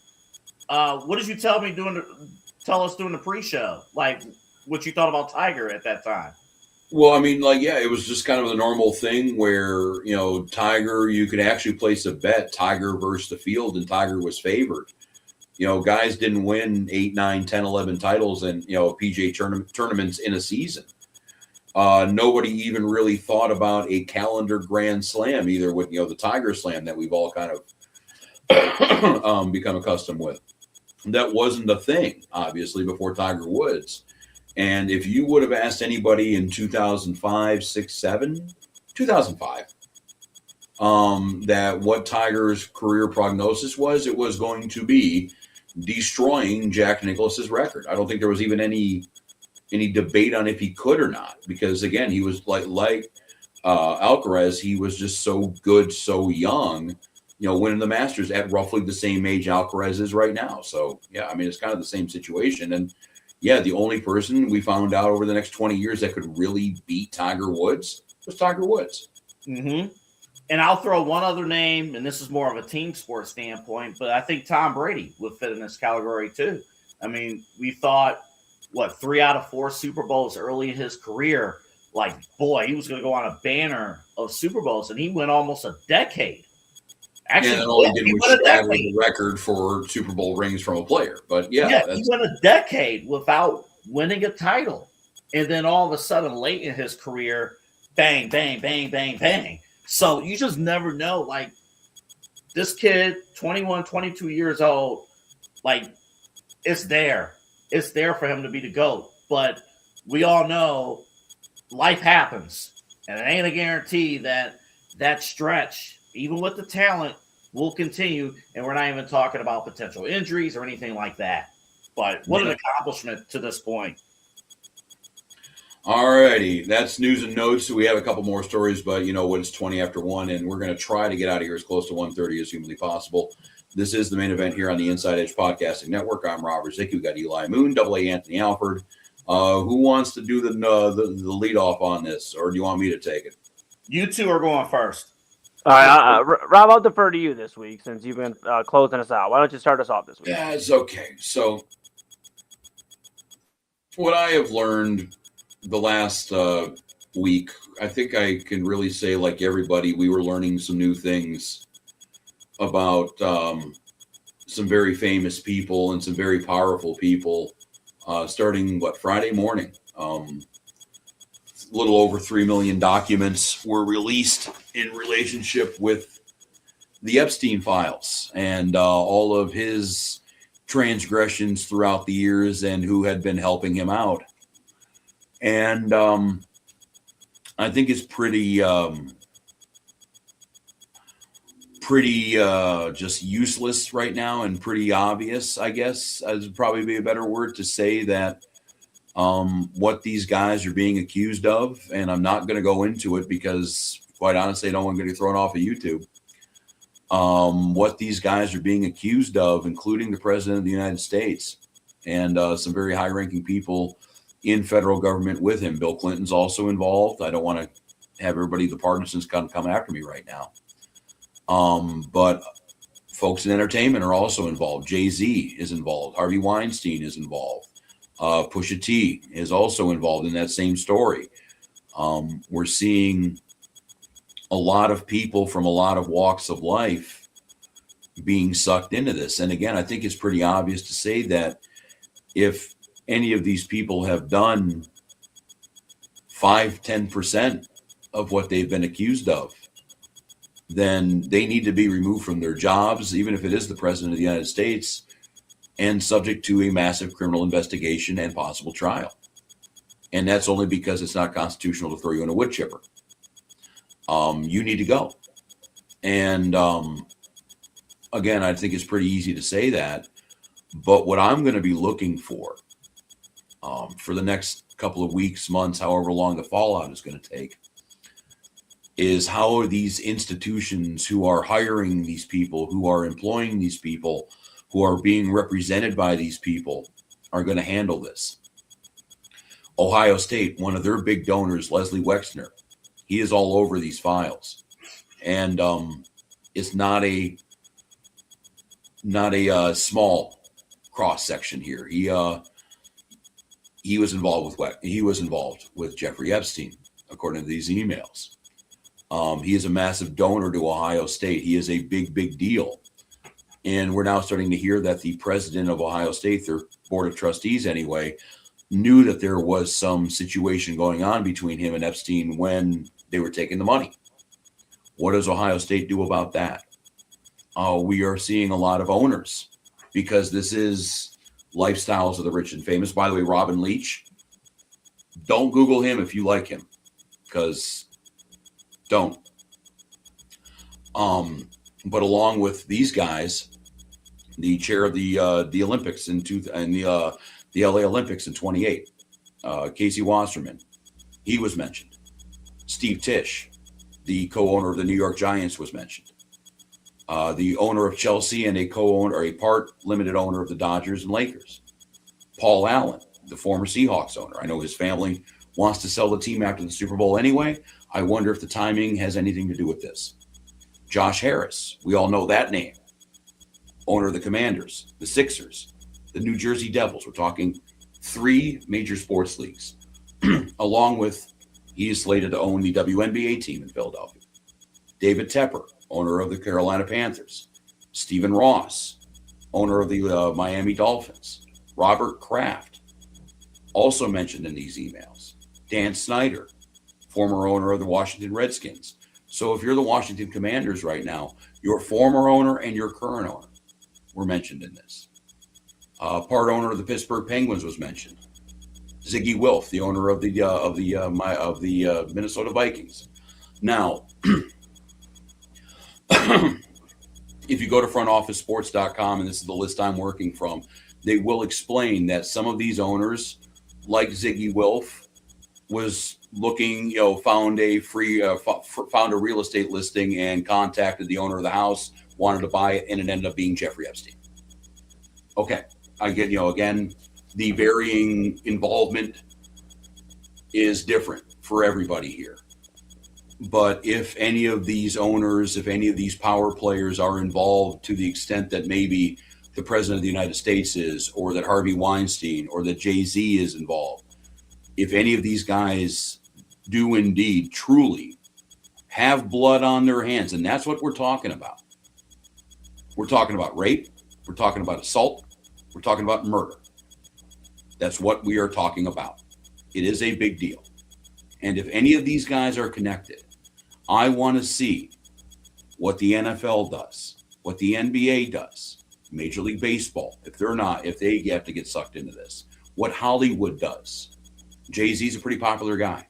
what did you tell us during the pre-show? What you thought about Tiger at that time? Well, I mean, it was just kind of the normal thing where, Tiger, you could actually place a bet, Tiger versus the field, and Tiger was favored. Guys didn't win 8, 9, 10, 11 titles and, PGA tournaments in a season. Nobody even really thought about a calendar Grand Slam, either with, the Tiger Slam that we've all kind of become accustomed with. That wasn't a thing, obviously, before Tiger Woods. And if you would have asked anybody in 2005, 6, 7, 2005, that what Tiger's career prognosis was, it was going to be destroying Jack Nicklaus's record. I don't think there was even any debate on if he could or not, because again, he was like Alcaraz, he was just so good, so young, winning the Masters at roughly the same age Alcaraz is right now. So yeah, I mean, it's kind of the same situation. And yeah, the only person we found out over the next 20 years that could really beat Tiger Woods was Tiger Woods. Mm-hmm. And I'll throw one other name, and this is more of a team sport standpoint, but I think Tom Brady would fit in this category too. I mean, we thought, 3 out of 4 Super Bowls early in his career, boy, he was going to go on a banner of Super Bowls, and he went almost a decade. Actually, and all he did was straddle the record for Super Bowl rings from a player. But he went a decade without winning a title. And then all of a sudden, late in his career, bang, bang, bang, bang, bang. So you just never know. This kid, 21, 22 years old, it's there. It's there for him to be the GOAT. But we all know life happens. And it ain't a guarantee that that stretch, even with the talent, will continue. And we're not even talking about potential injuries or anything like that. But what an accomplishment to this point. All righty. That's news and notes. We have a couple more stories, but you know what? It's 20 after 1, and we're going to try to get out of here as close to 1:30 as humanly possible. This is the main event here on the Inside Edge Podcasting Network. I'm Rob Rozycki. We got Eli Moon, Double A Anthony Alford. Who wants to do the lead off on this, or do you want me to take it? You two are going first. All right, Rob, I'll defer to you this week since you've been closing us out. Why don't you start us off this week? Yeah, it's okay. So what I have learned the last week, I think I can really say, like everybody, we were learning some new things about some very famous people and some very powerful people starting, Friday morning. A little over 3 million documents were released in relationship with the Epstein files and all of his transgressions throughout the years and who had been helping him out. And I think it's pretty just useless right now and pretty obvious, I guess, would probably be a better word to say that what these guys are being accused of, and I'm not going to go into it because, quite honestly, I don't want to get thrown off of YouTube. What these guys are being accused of, including the President of the United States and some very high-ranking people in federal government with him. Bill Clinton's also involved. I don't want to have everybody, the partisans, come after me right now. But folks in entertainment are also involved. Jay-Z is involved. Harvey Weinstein is involved. Pusha T is also involved in that same story. We're seeing a lot of people from a lot of walks of life being sucked into this. And again, I think it's pretty obvious to say that if any of these people have done 5-10% of what they've been accused of, then they need to be removed from their jobs, even if it is the President of the United States, and subject to a massive criminal investigation and possible trial. And that's only because it's not constitutional to throw you in a wood chipper. You need to go. And again, I think it's pretty easy to say that. But what I'm going to be looking for the next couple of weeks, months, however long the fallout is going to take, is how are these institutions who are hiring these people, who are employing these people, who are being represented by these people, are going to handle this. Ohio State, one of their big donors, Leslie Wexner, he is all over these files. And it's not a small cross section here. He was involved with Jeffrey Epstein, according to these emails. He is a massive donor to Ohio State. He is a big deal. And we're now starting to hear that the president of Ohio State, their board of trustees anyway, knew that there was some situation going on between him and Epstein when they were taking the money. What does Ohio State do about that? We are seeing a lot of owners, because this is lifestyles of the rich and famous. By the way, Robin Leach, don't Google him if you like him, because don't. But along with these guys, the chair of the Olympics and the LA Olympics in 28, Casey Wasserman, he was mentioned. Steve Tisch, the co-owner of the New York Giants, was mentioned. The owner of Chelsea and a part limited owner of the Dodgers and Lakers. Paul Allen, the former Seahawks owner. I know his family wants to sell the team after the Super Bowl anyway. I wonder if the timing has anything to do with this. Josh Harris, we all know that name. Owner of the Commanders, the Sixers, the New Jersey Devils. We're talking 3 major sports leagues. Along with, he is slated to own the WNBA team in Philadelphia. David Tepper, owner of the Carolina Panthers. Stephen Ross, owner of the Miami Dolphins. Robert Kraft, also mentioned in these emails. Dan Snyder, former owner of the Washington Redskins. So if you're the Washington Commanders right now, your former owner and your current owner were mentioned in this. Part owner of the Pittsburgh Penguins was mentioned. Ziggy Wilf, the owner of the Minnesota Vikings. Now, if you go to frontofficesports.com, and this is the list I'm working from, they will explain that some of these owners, like Ziggy Wilf, was looking, found a found a real estate listing and contacted the owner of the house, wanted to buy it, and it ended up being Jeffrey Epstein. Okay, I get, again, the varying involvement is different for everybody here. But if any of these owners, if any of these power players are involved to the extent that maybe the president of the United States is, or that Harvey Weinstein, or that Jay-Z is involved, if any of these guys do indeed truly have blood on their hands, and that's what we're talking about. We're talking about rape. We're talking about assault. We're talking about murder. That's what we are talking about. It is a big deal. And if any of these guys are connected, I want to see what the NFL does, what the NBA does, Major League Baseball, if they have to get sucked into this, what Hollywood does. Jay-Z's a pretty popular guy.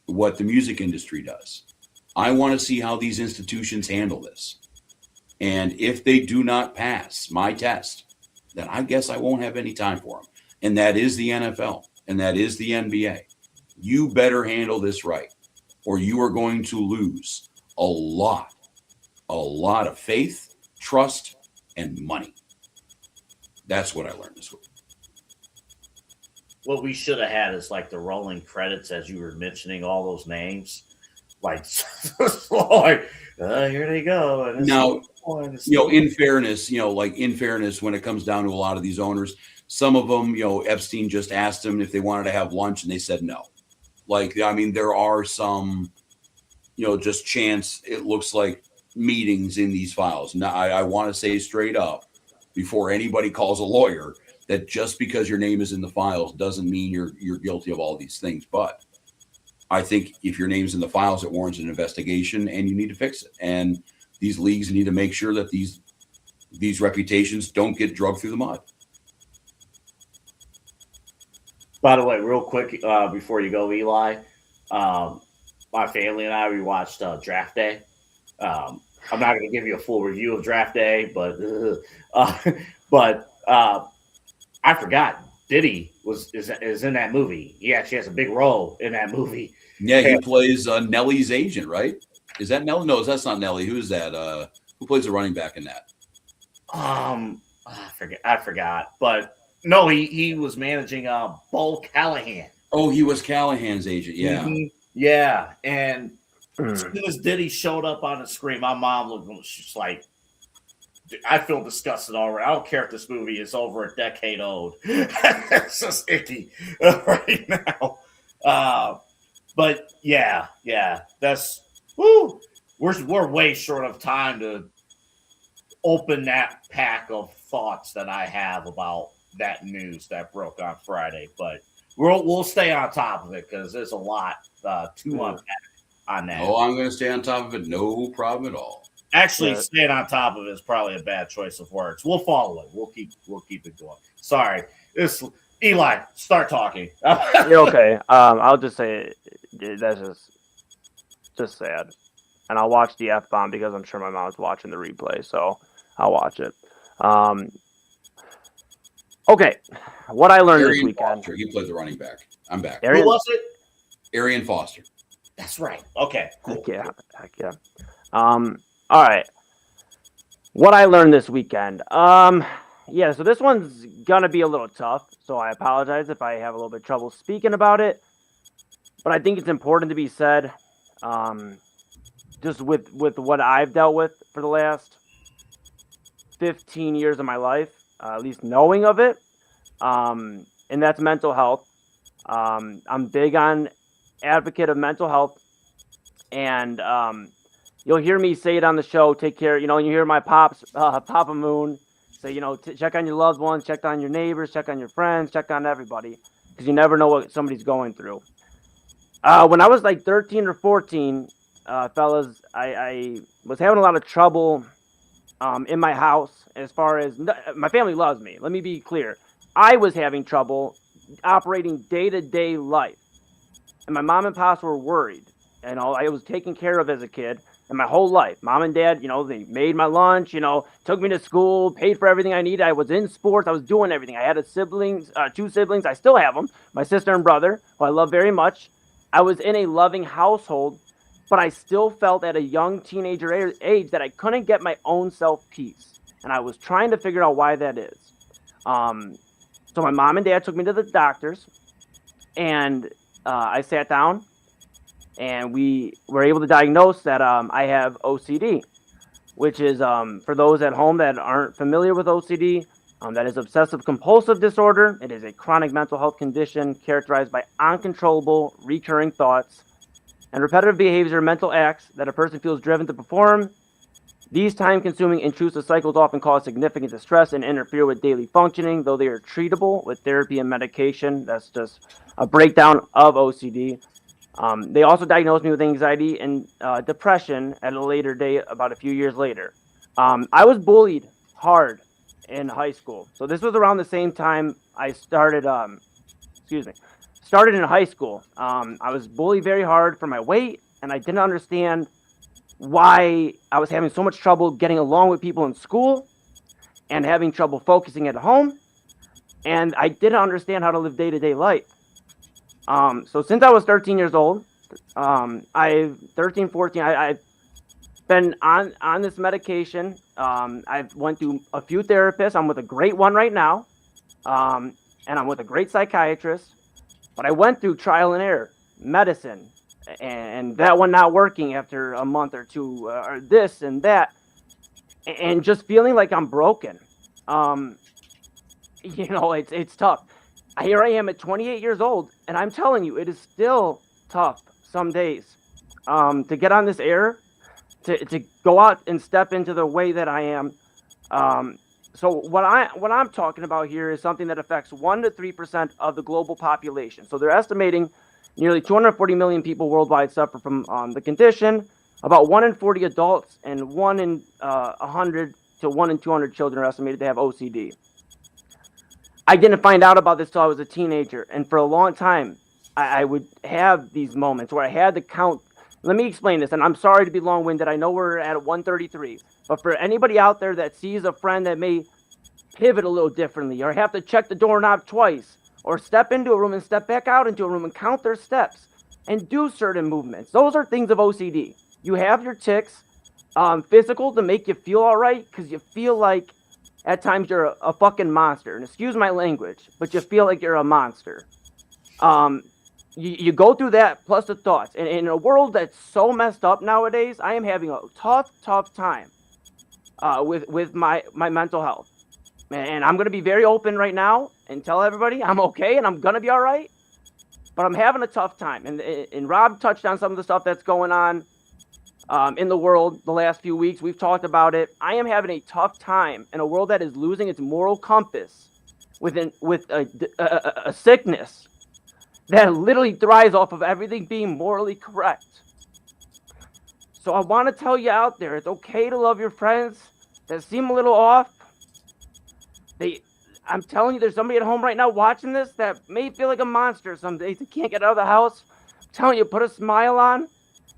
What the music industry does. I want to see how these institutions handle this. And if they do not pass my test, then I guess I won't have any time for them. And that is the NFL, and that is the NBA. You better handle this right, or you are going to lose a lot of faith, trust, and money. That's what I learned this week. What we should have had is like the rolling credits as you were mentioning all those names. Like, here they go. And now, in fairness, when it comes down to a lot of these owners, some of them, Epstein just asked them if they wanted to have lunch and they said no. There are some, just chance, it looks like, meetings in these files. Now, I want to say straight up, before anybody calls a lawyer, that just because your name is in the files doesn't mean you're guilty of all these things. But I think if your name's in the files, it warrants an investigation, and you need to fix it. And these leagues need to make sure that these reputations don't get dragged through the mud. By the way, real quick, before you go, Eli, my family and I, we watched Draft Day. I'm not going to give you a full review of Draft Day, but I forgot Diddy is in that movie. He actually has a big role in that movie. Yeah, he plays Nelly's agent, right? Is that Nelly? No, that's not Nelly. Who's that? Who plays the running back in that? I forgot. But no, he was managing Bull Callahan. Oh, he was Callahan's agent. Yeah, yeah. And as soon as Diddy showed up on the screen, my mom looked. She's like, I feel disgusted already. I don't care if this movie is over a decade old. It's just icky right now. But yeah, that's woo. We're way short of time to open that pack of thoughts that I have about that news that broke on Friday. But we'll stay on top of it because there's a lot to unpack on that. Oh, I'm going to stay on top of it. No problem at all. Actually, staying on top of it is probably a bad choice of words. We'll follow it. We'll keep it going. Sorry, Eli. Start talking. You're okay. I'll just say that's just sad, and I'll watch the F-bomb because I'm sure my mom's watching the replay, so I'll watch it. Okay, what I learned this weekend. Foster, he played the running back. I'm back. Who was it? Arian Foster. That's right. Okay. Cool. Heck yeah. All right. What I learned this weekend. Yeah, so this one's going to be a little tough, so I apologize if I have a little bit of trouble speaking about it. But I think it's important to be said, just with what I've dealt with for the last 15 years of my life, at least knowing of it, and that's mental health. I'm big on advocate of mental health, and you'll hear me say it on the show. Take care, you hear my pops, Papa Moon, say, check on your loved ones, check on your neighbors, check on your friends, check on everybody, because you never know what somebody's going through. When I was like 13 or 14, fellas, I was having a lot of trouble in my house. As far as my family loves me, let me be clear. I was having trouble operating day-to-day life, and my mom and pops were worried. I was taken care of as a kid. in my whole life. Mom and dad, they made my lunch, took me to school, paid for everything I needed. I was in sports. I was doing everything. I had two siblings. I still have them, my sister and brother, who I love very much. I was in a loving household, but I still felt at a young teenager age that I couldn't get my own self peace. And I was trying to figure out why that is. So my mom and dad took me to the doctors, and I sat down, and we were able to diagnose that I have OCD, which is, for those at home that aren't familiar with OCD, that is obsessive compulsive disorder. It is a chronic mental health condition characterized by uncontrollable, recurring thoughts and repetitive behaviors or mental acts that a person feels driven to perform. These time-consuming, intrusive cycles often cause significant distress and interfere with daily functioning, though they are treatable with therapy and medication. That's just a breakdown of OCD. They also diagnosed me with anxiety and depression at a later date, about a few years later. I was bullied hard in high school. So this was around the same time I started in high school. I was bullied very hard for my weight, and I didn't understand why I was having so much trouble getting along with people in school and having trouble focusing at home. And I didn't understand how to live day-to-day life. So since I was 13 years old, 14, I've been on this medication. I've went through a few therapists. I'm with a great one right now. And I'm with a great psychiatrist. But I went through trial and error, medicine, and that one not working after a month or two, or this and that, and just feeling like I'm broken. It's tough. Here I am at 28 years old, and I'm telling you, it is still tough some days to get on this air, to go out and step into the way that I am. So what I'm talking about here is something that affects 1 to 3% of the global population. So they're estimating nearly 240 million people worldwide suffer from the condition. About 1 in 40 adults and 1 in 100 to 1 in 200 children are estimated to have OCD. I didn't find out about this till I was a teenager, and for a long time, I would have these moments where I had to count. Let me explain this, and I'm sorry to be long-winded. I know we're at 1:33, but for anybody out there that sees a friend that may pivot a little differently, or have to check the doorknob twice, or step into a room and step back out into a room and count their steps, and do certain movements, those are things of OCD. You have your tics, physical to make you feel all right, because you feel like at times you're a fucking monster. And excuse my language, but you feel like you're a monster. You go through that plus the thoughts. And in a world that's so messed up nowadays, I am having a tough time with my mental health. And I'm going to be very open right now and tell everybody I'm okay and I'm going to be all right. But I'm having a tough time. And Rob touched on some of the stuff that's going on in the world the last few weeks. We've talked about it. I am having a tough time in a world that is losing its moral compass with a sickness that literally thrives off of everything being morally correct. So I want to tell you out there, it's okay to love your friends that seem a little off. I'm telling you, there's somebody at home right now watching this that may feel like a monster some days. They can't get out of the house. I'm telling you, put a smile on,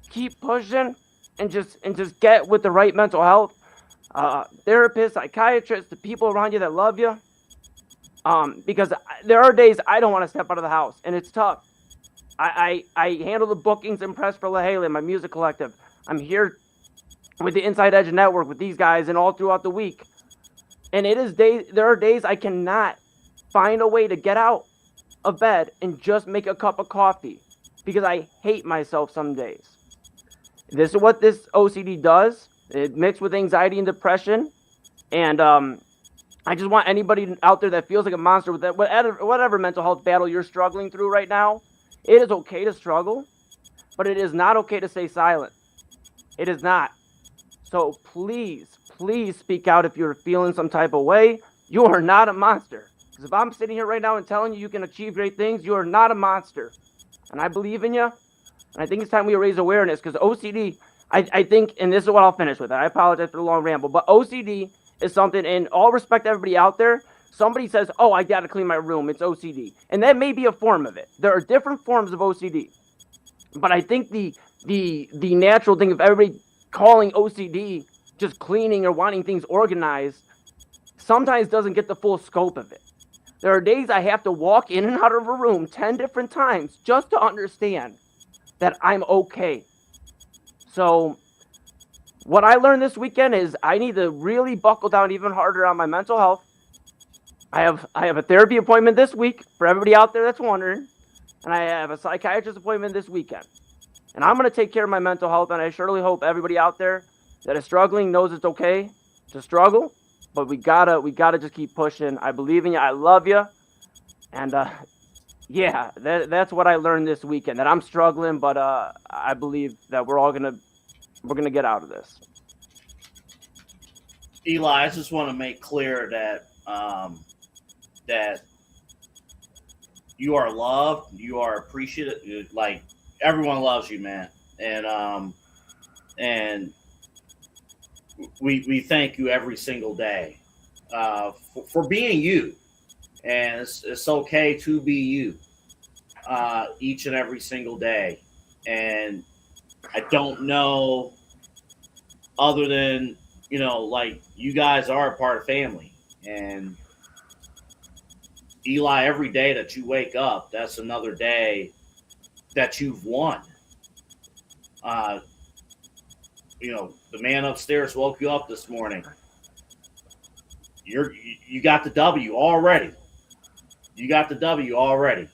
keep pushing, and just get with the right mental health. Therapists, psychiatrists, the people around you that love you. Because there are days I don't want to step out of the house, and it's tough. I handle the bookings and press for LaHaye, my music collective. I'm here with the Inside Edge Network with these guys and all throughout the week. And there are days I cannot find a way to get out of bed and just make a cup of coffee because I hate myself some days. This is what this OCD does. It mixed with anxiety and depression. And I just want anybody out there that feels like a monster with that, whatever mental health battle you're struggling through right now, it is okay to struggle, but it is not okay to stay silent. It is not. So please speak out if you're feeling some type of way. You are not a monster. Because if I'm sitting here right now and telling you can achieve great things, you are not a monster. And I believe in you. And I think it's time we raise awareness, because OCD, I think, and this is what I'll finish with. I apologize for the long ramble, but OCD is something, in all respect to everybody out there, somebody says, oh, I got to clean my room, it's OCD. And that may be a form of it. There are different forms of OCD. But I think the natural thing, if everybody calling OCD just cleaning or wanting things organized sometimes doesn't get the full scope of it. There are days I have to walk in and out of a room 10 different times just to understand that I'm okay. So what I learned this weekend is I need to really buckle down even harder on my mental health. I have a therapy appointment this week for everybody out there that's wondering, and I have a psychiatrist appointment this weekend. And I'm going to take care of my mental health, and I surely hope everybody out there that is struggling knows it's okay to struggle, but we gotta just keep pushing. I believe in you. I love you. And yeah, that's what I learned this weekend, that I'm struggling, but I believe that we're gonna get out of this. Eli, I just want to make clear that that you are loved, you are appreciated. Like, everyone loves you, man, and we thank you every single day for being you, and it's okay to be you each and every single day. And I don't know, other than, like, you guys are a part of family, and Eli, every day that you wake up, that's another day that you've won. The man upstairs woke you up this morning. You got the W already. You got the W already.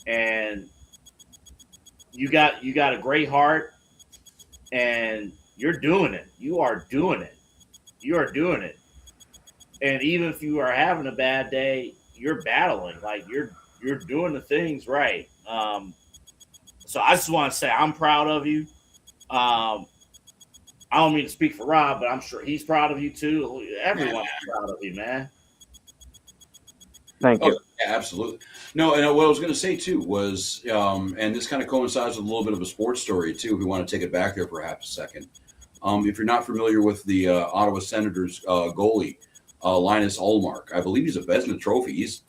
And you got a great heart, and you're doing it. You are doing it. You are doing it. And even if you are having a bad day, you're battling. Like, you're doing the things right. So I just want to say I'm proud of you. I don't mean to speak for Rob, but I'm sure he's proud of you too. Everyone's proud of you, man. Thank you. Yeah, absolutely. No, and what I was going to say too was, and this kind of coincides with a little bit of a sports story too, if we want to take it back there for half a second. If you're not familiar with the Ottawa Senators goalie, Linus Ullmark, I believe he's a Vezina Trophy. He's,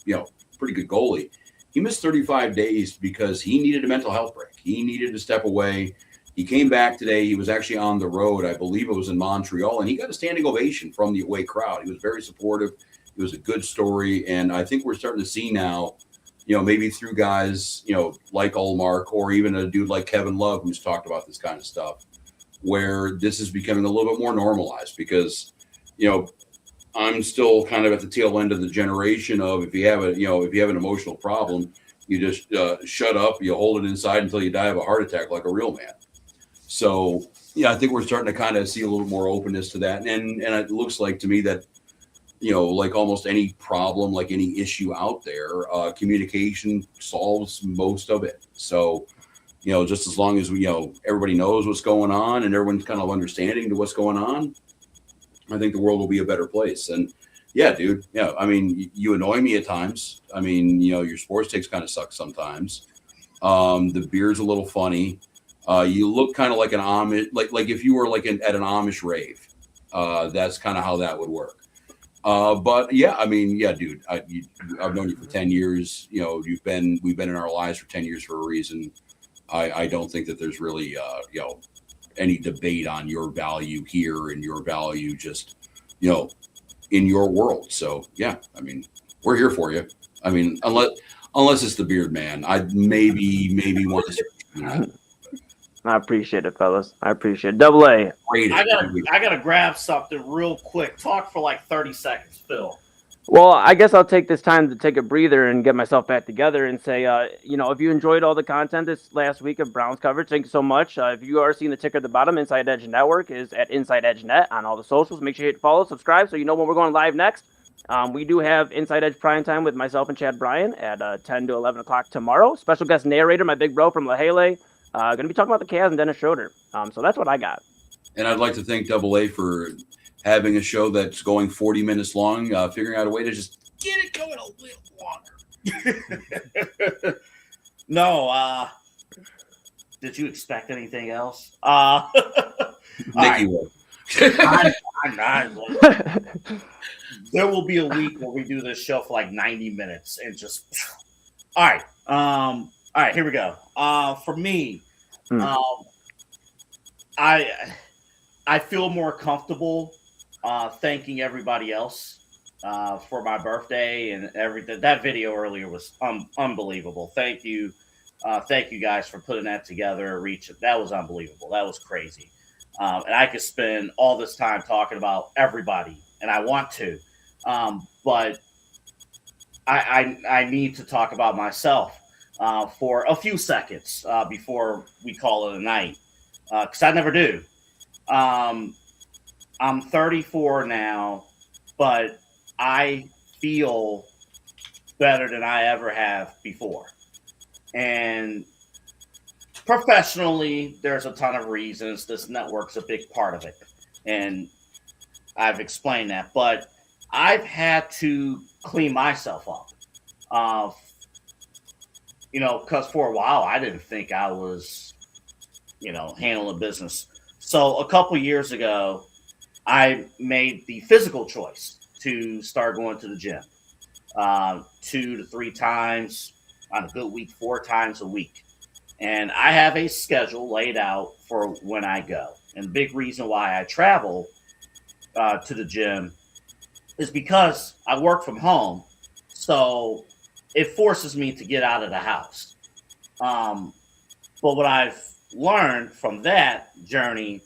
pretty good goalie. He missed 35 days because he needed a mental health break. He needed to step away. He came back today. He was actually on the road. I believe it was in Montreal, and he got a standing ovation from the away crowd. He was very supportive. It was a good story, and I think we're starting to see now, maybe through guys, like Ullmark, or even a dude like Kevin Love, who's talked about this kind of stuff, where this is becoming a little bit more normalized because, I'm still kind of at the tail end of the generation of, if you have an emotional problem, you just shut up, you hold it inside until you die of a heart attack like a real man. So, I think we're starting to kind of see a little more openness to that. And it looks like to me that, like almost any problem, like any issue out there, communication solves most of it. So, just as long as everybody knows what's going on and everyone's kind of understanding to what's going on, I think the world will be a better place. And yeah, dude, I mean, you annoy me at times. I mean, your sports takes kind of suck sometimes. The beer's a little funny. You look kind of like an Amish, like if you were like at an Amish rave. That's kind of how that would work. But yeah, I mean, yeah, dude, I've known you for 10 years. We've been in our lives for 10 years for a reason. I don't think that there's really, any debate on your value here and your value just, in your world. So yeah, I mean, we're here for you. I mean, unless it's the beard, man, I'd maybe want to. I appreciate it, fellas. I appreciate it. Double A. I gotta grab something real quick. Talk for like 30 seconds, Phil. Well, I guess I'll take this time to take a breather and get myself back together and say, if you enjoyed all the content this last week of Browns coverage, thank you so much. If you are seeing the ticker at the bottom, Inside Edge Network is at Inside Edge Net on all the socials. Make sure you hit follow, subscribe, so you know when we're going live next. We do have Inside Edge Prime Time with myself and Chad Bryan at 10 to 11 o'clock tomorrow. Special guest narrator, my big bro from LaHale, going to be talking about the Cavs and Dennis Schroeder. So that's what I got. And I'd like to thank Double A for having a show that's going 40 minutes long, figuring out a way to just get it going a little longer. No, did you expect anything else? Nikki will. I'm not. There will be a week where we do this show for like 90 minutes and just. All right. All right. Here we go. For me, I I feel more comfortable thanking everybody else for my birthday and everything. That video earlier was unbelievable. Thank you guys for putting that together. That was unbelievable. That was crazy. And I could spend all this time talking about everybody, and I want to, but I need to talk about myself for a few seconds before we call it a night, because I never do. I'm 34 now, but I feel better than I ever have before. And professionally, there's a ton of reasons. This network's a big part of it. And I've explained that. But I've had to clean myself up. Because for a while, I didn't think I was, handling business. So a couple years ago, I made the physical choice to start going to the gym 2 to 3 times on a good week, 4 times a week. And I have a schedule laid out for when I go. And the big reason why I travel to the gym is because I work from home. So it forces me to get out of the house. But what I've learned from that journey,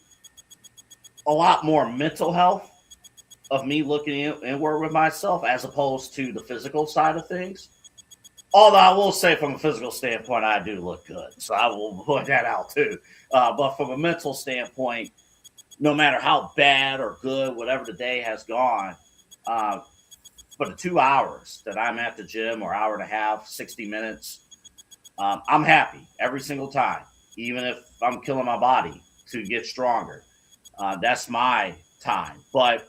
a lot more mental health of me looking inward with myself as opposed to the physical side of things. Although I will say from a physical standpoint, I do look good. So I will point that out too. But from a mental standpoint, no matter how bad or good, whatever the day has gone, for the 2 hours that I'm at the gym, or hour and a half, 60 minutes, I'm happy every single time, even if I'm killing my body to get stronger. That's my time. But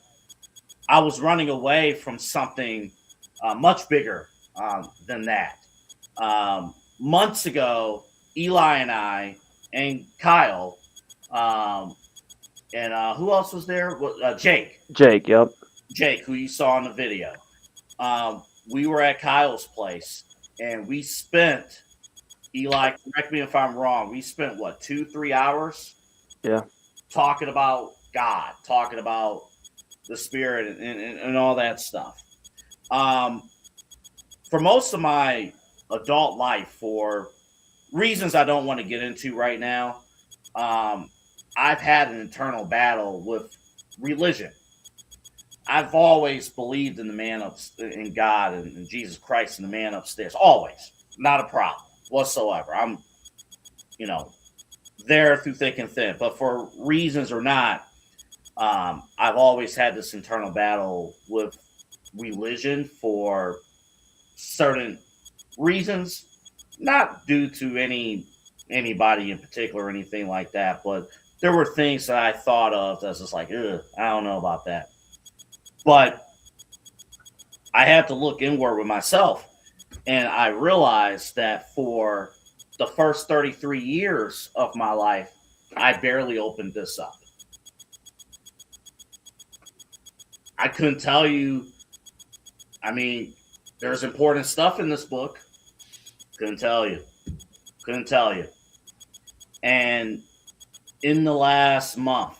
I was running away from something much bigger than that. Months ago, Eli and I and Kyle, and who else was there? Jake. Jake, yep. Jake, who you saw in the video. We were at Kyle's place, and we spent, Eli, correct me if I'm wrong, we spent, 2-3 hours? Yeah. Talking about God, talking about the spirit and all that stuff. For most of my adult life, for reasons I don't want to get into right now, I've had an internal battle with religion. I've always believed in the man in God and Jesus Christ and the man upstairs. Always. Not a problem whatsoever. I'm, there through thick and thin. But for reasons or not, I've always had this internal battle with religion for certain reasons, not due to anybody in particular or anything like that, but there were things that I thought of that's just like, I don't know about that. But I had to look inward with myself, and I realized that for the first 33 years of my life, I barely opened this up. I couldn't tell you. I mean, there's important stuff in this book. Couldn't tell you. And in the last month,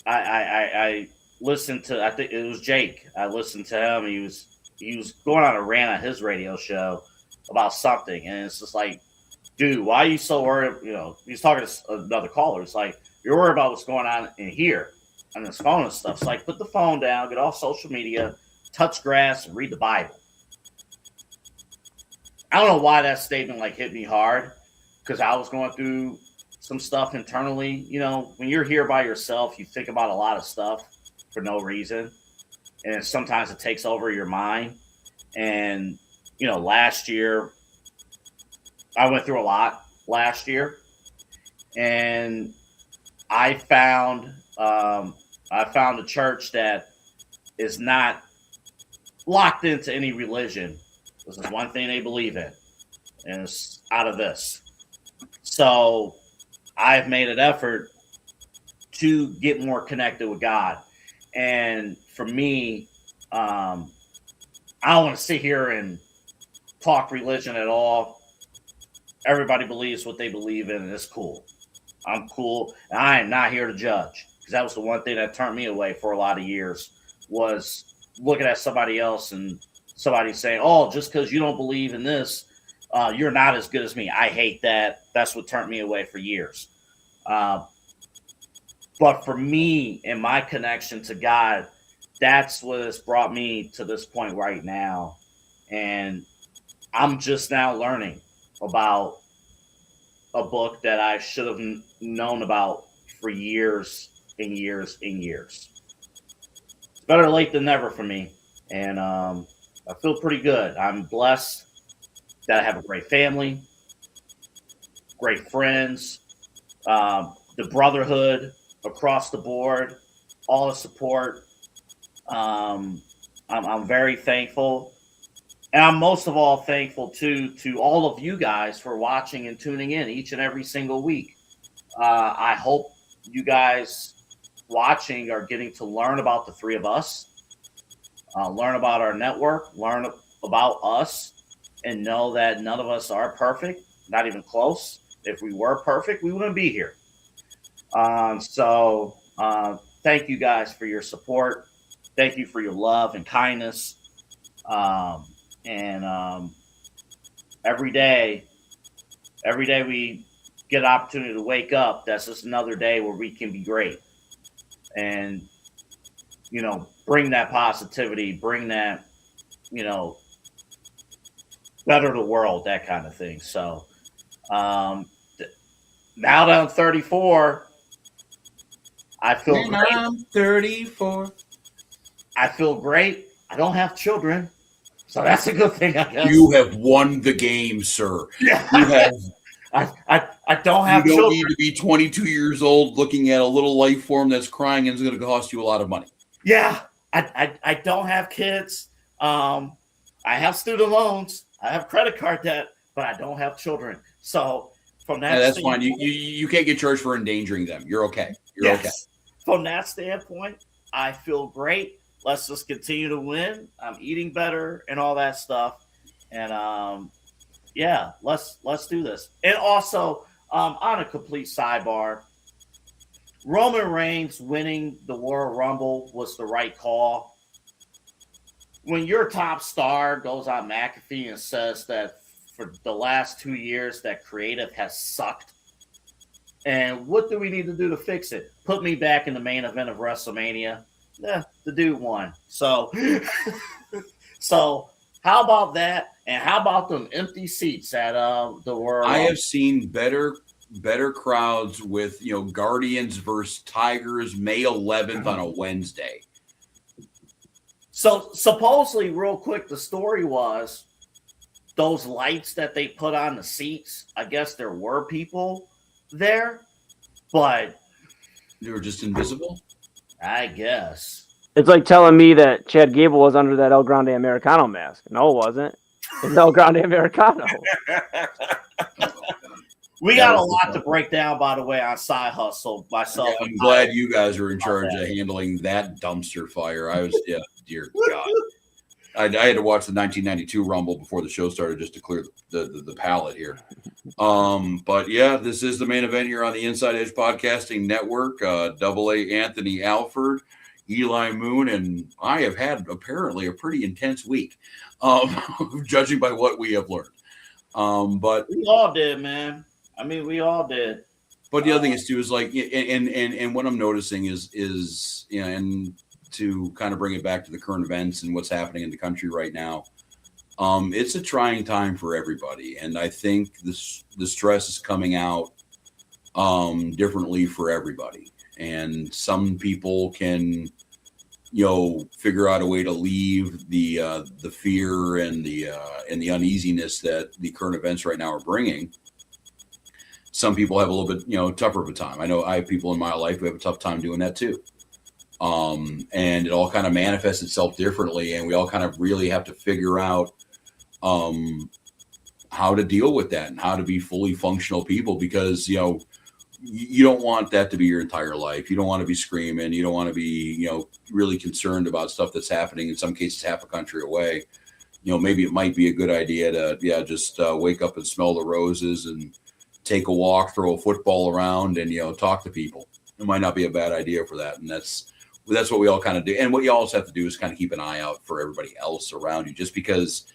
I listened to, I think it was Jake. I listened to him. He was going on a rant on his radio show about something, and it's just like, dude, why are you so worried? He's talking to another caller. It's like, you're worried about what's going on in here on this phone and stuff. It's like, put the phone down, get off social media, touch grass, and read the Bible. I don't know why that statement hit me hard, because I was going through some stuff internally. When you're here by yourself, you think about a lot of stuff for no reason, and sometimes it takes over your mind. And last year, I went through a lot last year, and I found a church that is not locked into any religion. This is one thing they believe in, and it's out of this. So I've made an effort to get more connected with God. And for me, I don't want to sit here and talk religion at all. Everybody believes what they believe in, and it's cool. I'm cool. And I am not here to judge, because that was the one thing that turned me away for a lot of years, was looking at somebody else and somebody saying, oh, just because you don't believe in this, you're not as good as me. I hate that. That's what turned me away for years. But for me and my connection to God, that's what has brought me to this point right now. And I'm just now learning about a book that I should have known about for years and years and years. It's better late than never for me. And I feel pretty good. I'm blessed that I have a great family, great friends, the brotherhood across the board, all the support. I'm very thankful. And I'm most of all thankful to all of you guys for watching and tuning in each and every single week. I hope you guys watching are getting to learn about the three of us, learn about our network, learn about us, and know that none of us are perfect, not even close. If we were perfect, we wouldn't be here. So thank you guys for your support. Thank you for your love and kindness. And every day we get an opportunity to wake up. That's just another day where we can be great. And, bring that positivity, bring that, better the world, that kind of thing. So now that I'm 34, I feel great. I'm 34. I feel great. I don't have children. So that's a good thing, I guess. You have won the game, sir. Yeah. You have. I don't have You don't children. need to be 22 years old looking at a little life form that's crying and it's going to cost you a lot of money. Yeah, I don't have kids. I have student loans. I have credit card debt, but I don't have children. So from that, That's fine. You can't get charged for endangering them. You're okay. You're okay. From that standpoint, I feel great. Let's just continue to win. I'm eating better and all that stuff. And let's do this. And also, on a complete sidebar, Roman Reigns winning the Royal Rumble was the right call. When your top star goes on McAfee and says that for the last 2 years that creative has sucked, and what do we need to do to fix it? Put me back in the main event of WrestleMania. Yeah, the dude won. So how about that? And how about them empty seats at the Royal Rumble? I have seen better crowds with Guardians versus Tigers May 11th on a Wednesday. So supposedly, real quick, the story was those lights that they put on the seats. I guess there were people there, but they were just invisible. I guess it's like telling me that Chad Gable was under that El Grande Americano mask. No, it wasn't. It's El Grande Americano. We got a lot to break down, by the way, on Side Hustle. Myself, I'm glad you guys were in charge of handling that dumpster fire. I was, dear God. I had to watch the 1992 Rumble before the show started just to clear the palate here. But yeah, this is the main event here on the Inside Edge Podcasting Network. AA Anthony Alford, Eli Moon, and I have had apparently a pretty intense week, judging by what we have learned. But we all did, man. I mean, we all did. But the other thing is too is like, and what I'm noticing is and to kind of bring it back to the current events and what's happening in the country right now, it's a trying time for everybody, and I think the stress is coming out differently for everybody. And some people can, figure out a way to leave the fear and the uneasiness that the current events right now are bringing. Some people have a little bit, tougher of a time. I know I have people in my life who have a tough time doing that too. And it all kind of manifests itself differently, and we all kind of really have to figure out how to deal with that and how to be fully functional people, because you don't want that to be your entire life. You don't want to be screaming. You don't want to be really concerned about stuff that's happening in some cases half a country away. Maybe it might be a good idea to just wake up and smell the roses and take a walk, throw a football around, and talk to people. It might not be a bad idea for that, and that's what we all kind of do. And what you also have to do is kind of keep an eye out for everybody else around you. Just because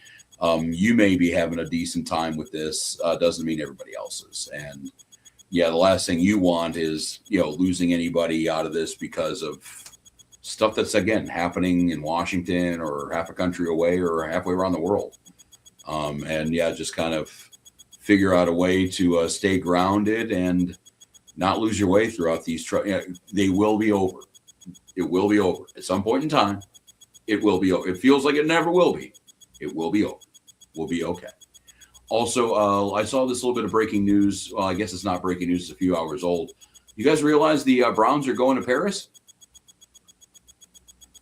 you may be having a decent time with this doesn't mean everybody else is. And the last thing you want is losing anybody out of this because of stuff that's again happening in Washington or half a country away or halfway around the world. Just kind of figure out a way to stay grounded and not lose your way throughout these. They will be over. It will be over at some point in time. It will be over. It feels like it never will be. It will be over. We'll be okay. Also, I saw this little bit of breaking news. Well, I guess it's not breaking news. It's a few hours old. You guys realize the Browns are going to Paris?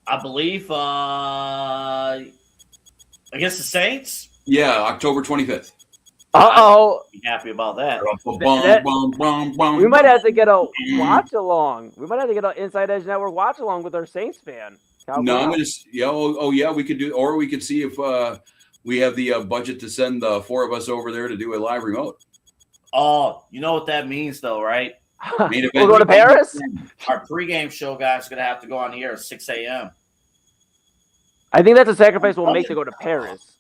I believe, I guess the Saints? Yeah, October 25th. Uh-oh. Be happy about that. We might have to get a watch along. We might have to get an Inside Edge Network watch along with our Saints fan. No, I'm going to, we could do, or we could see if we have the budget to send the four of us over there to do a live remote. Oh, you know what that means, though, right? We'll go to Paris? Our pregame show guys are going to have to go on the air at 6 a.m. I think that's a sacrifice we'll make to go to Paris.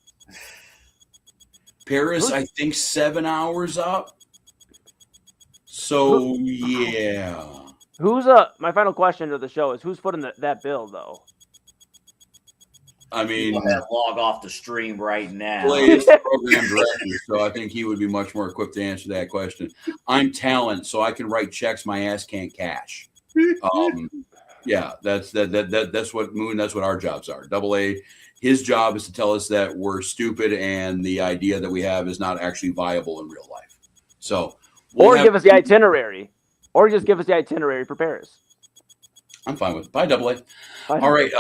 Paris, I think 7 hours up. So, yeah. My final question to the show is who's footing that bill, though? I mean, log off the stream right now. Clay is the program director, so I think he would be much more equipped to answer that question. I'm talent, so I can write checks my ass can't cash. That's what Moon. That's what our jobs are. Double A. His job is to tell us that we're stupid and the idea that we have is not actually viable in real life. So, give us the itinerary, or just give us the itinerary for Paris. I'm fine with it. Bye, Double A. All right.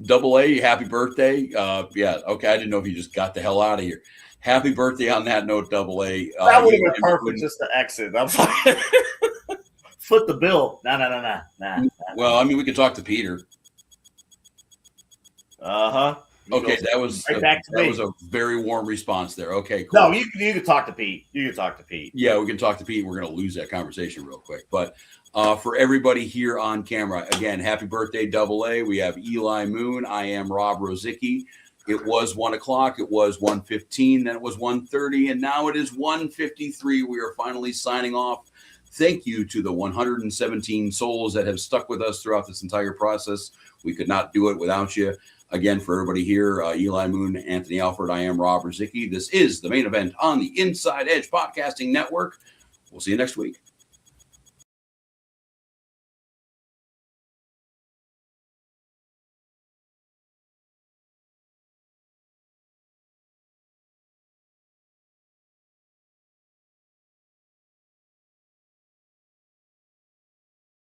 Double A, happy birthday. Okay. I didn't know if you just got the hell out of here. Happy birthday on that note, Double A. That would have been perfect just to exit. I'm sorry. Foot the bill. Nah. Well, I mean, we could talk to Peter. Uh-huh. Okay, that was a very warm response there. Okay, cool. No, you can talk to Pete. You can talk to Pete. Yeah, we can talk to Pete. And we're going to lose that conversation real quick. But for everybody here on camera, again, happy birthday, Double A. We have Eli Moon. I am Rob Rozycki. It was 1 o'clock. It was 1:15. Then it was 1:30. And now it is 1:53. We are finally signing off. Thank you to the 117 souls that have stuck with us throughout this entire process. We could not do it without you. Again, for everybody here, Eli Moon, Anthony Alford, I am Rob Rozycki. This is the main event on the Inside Edge Podcasting Network. We'll see you next week.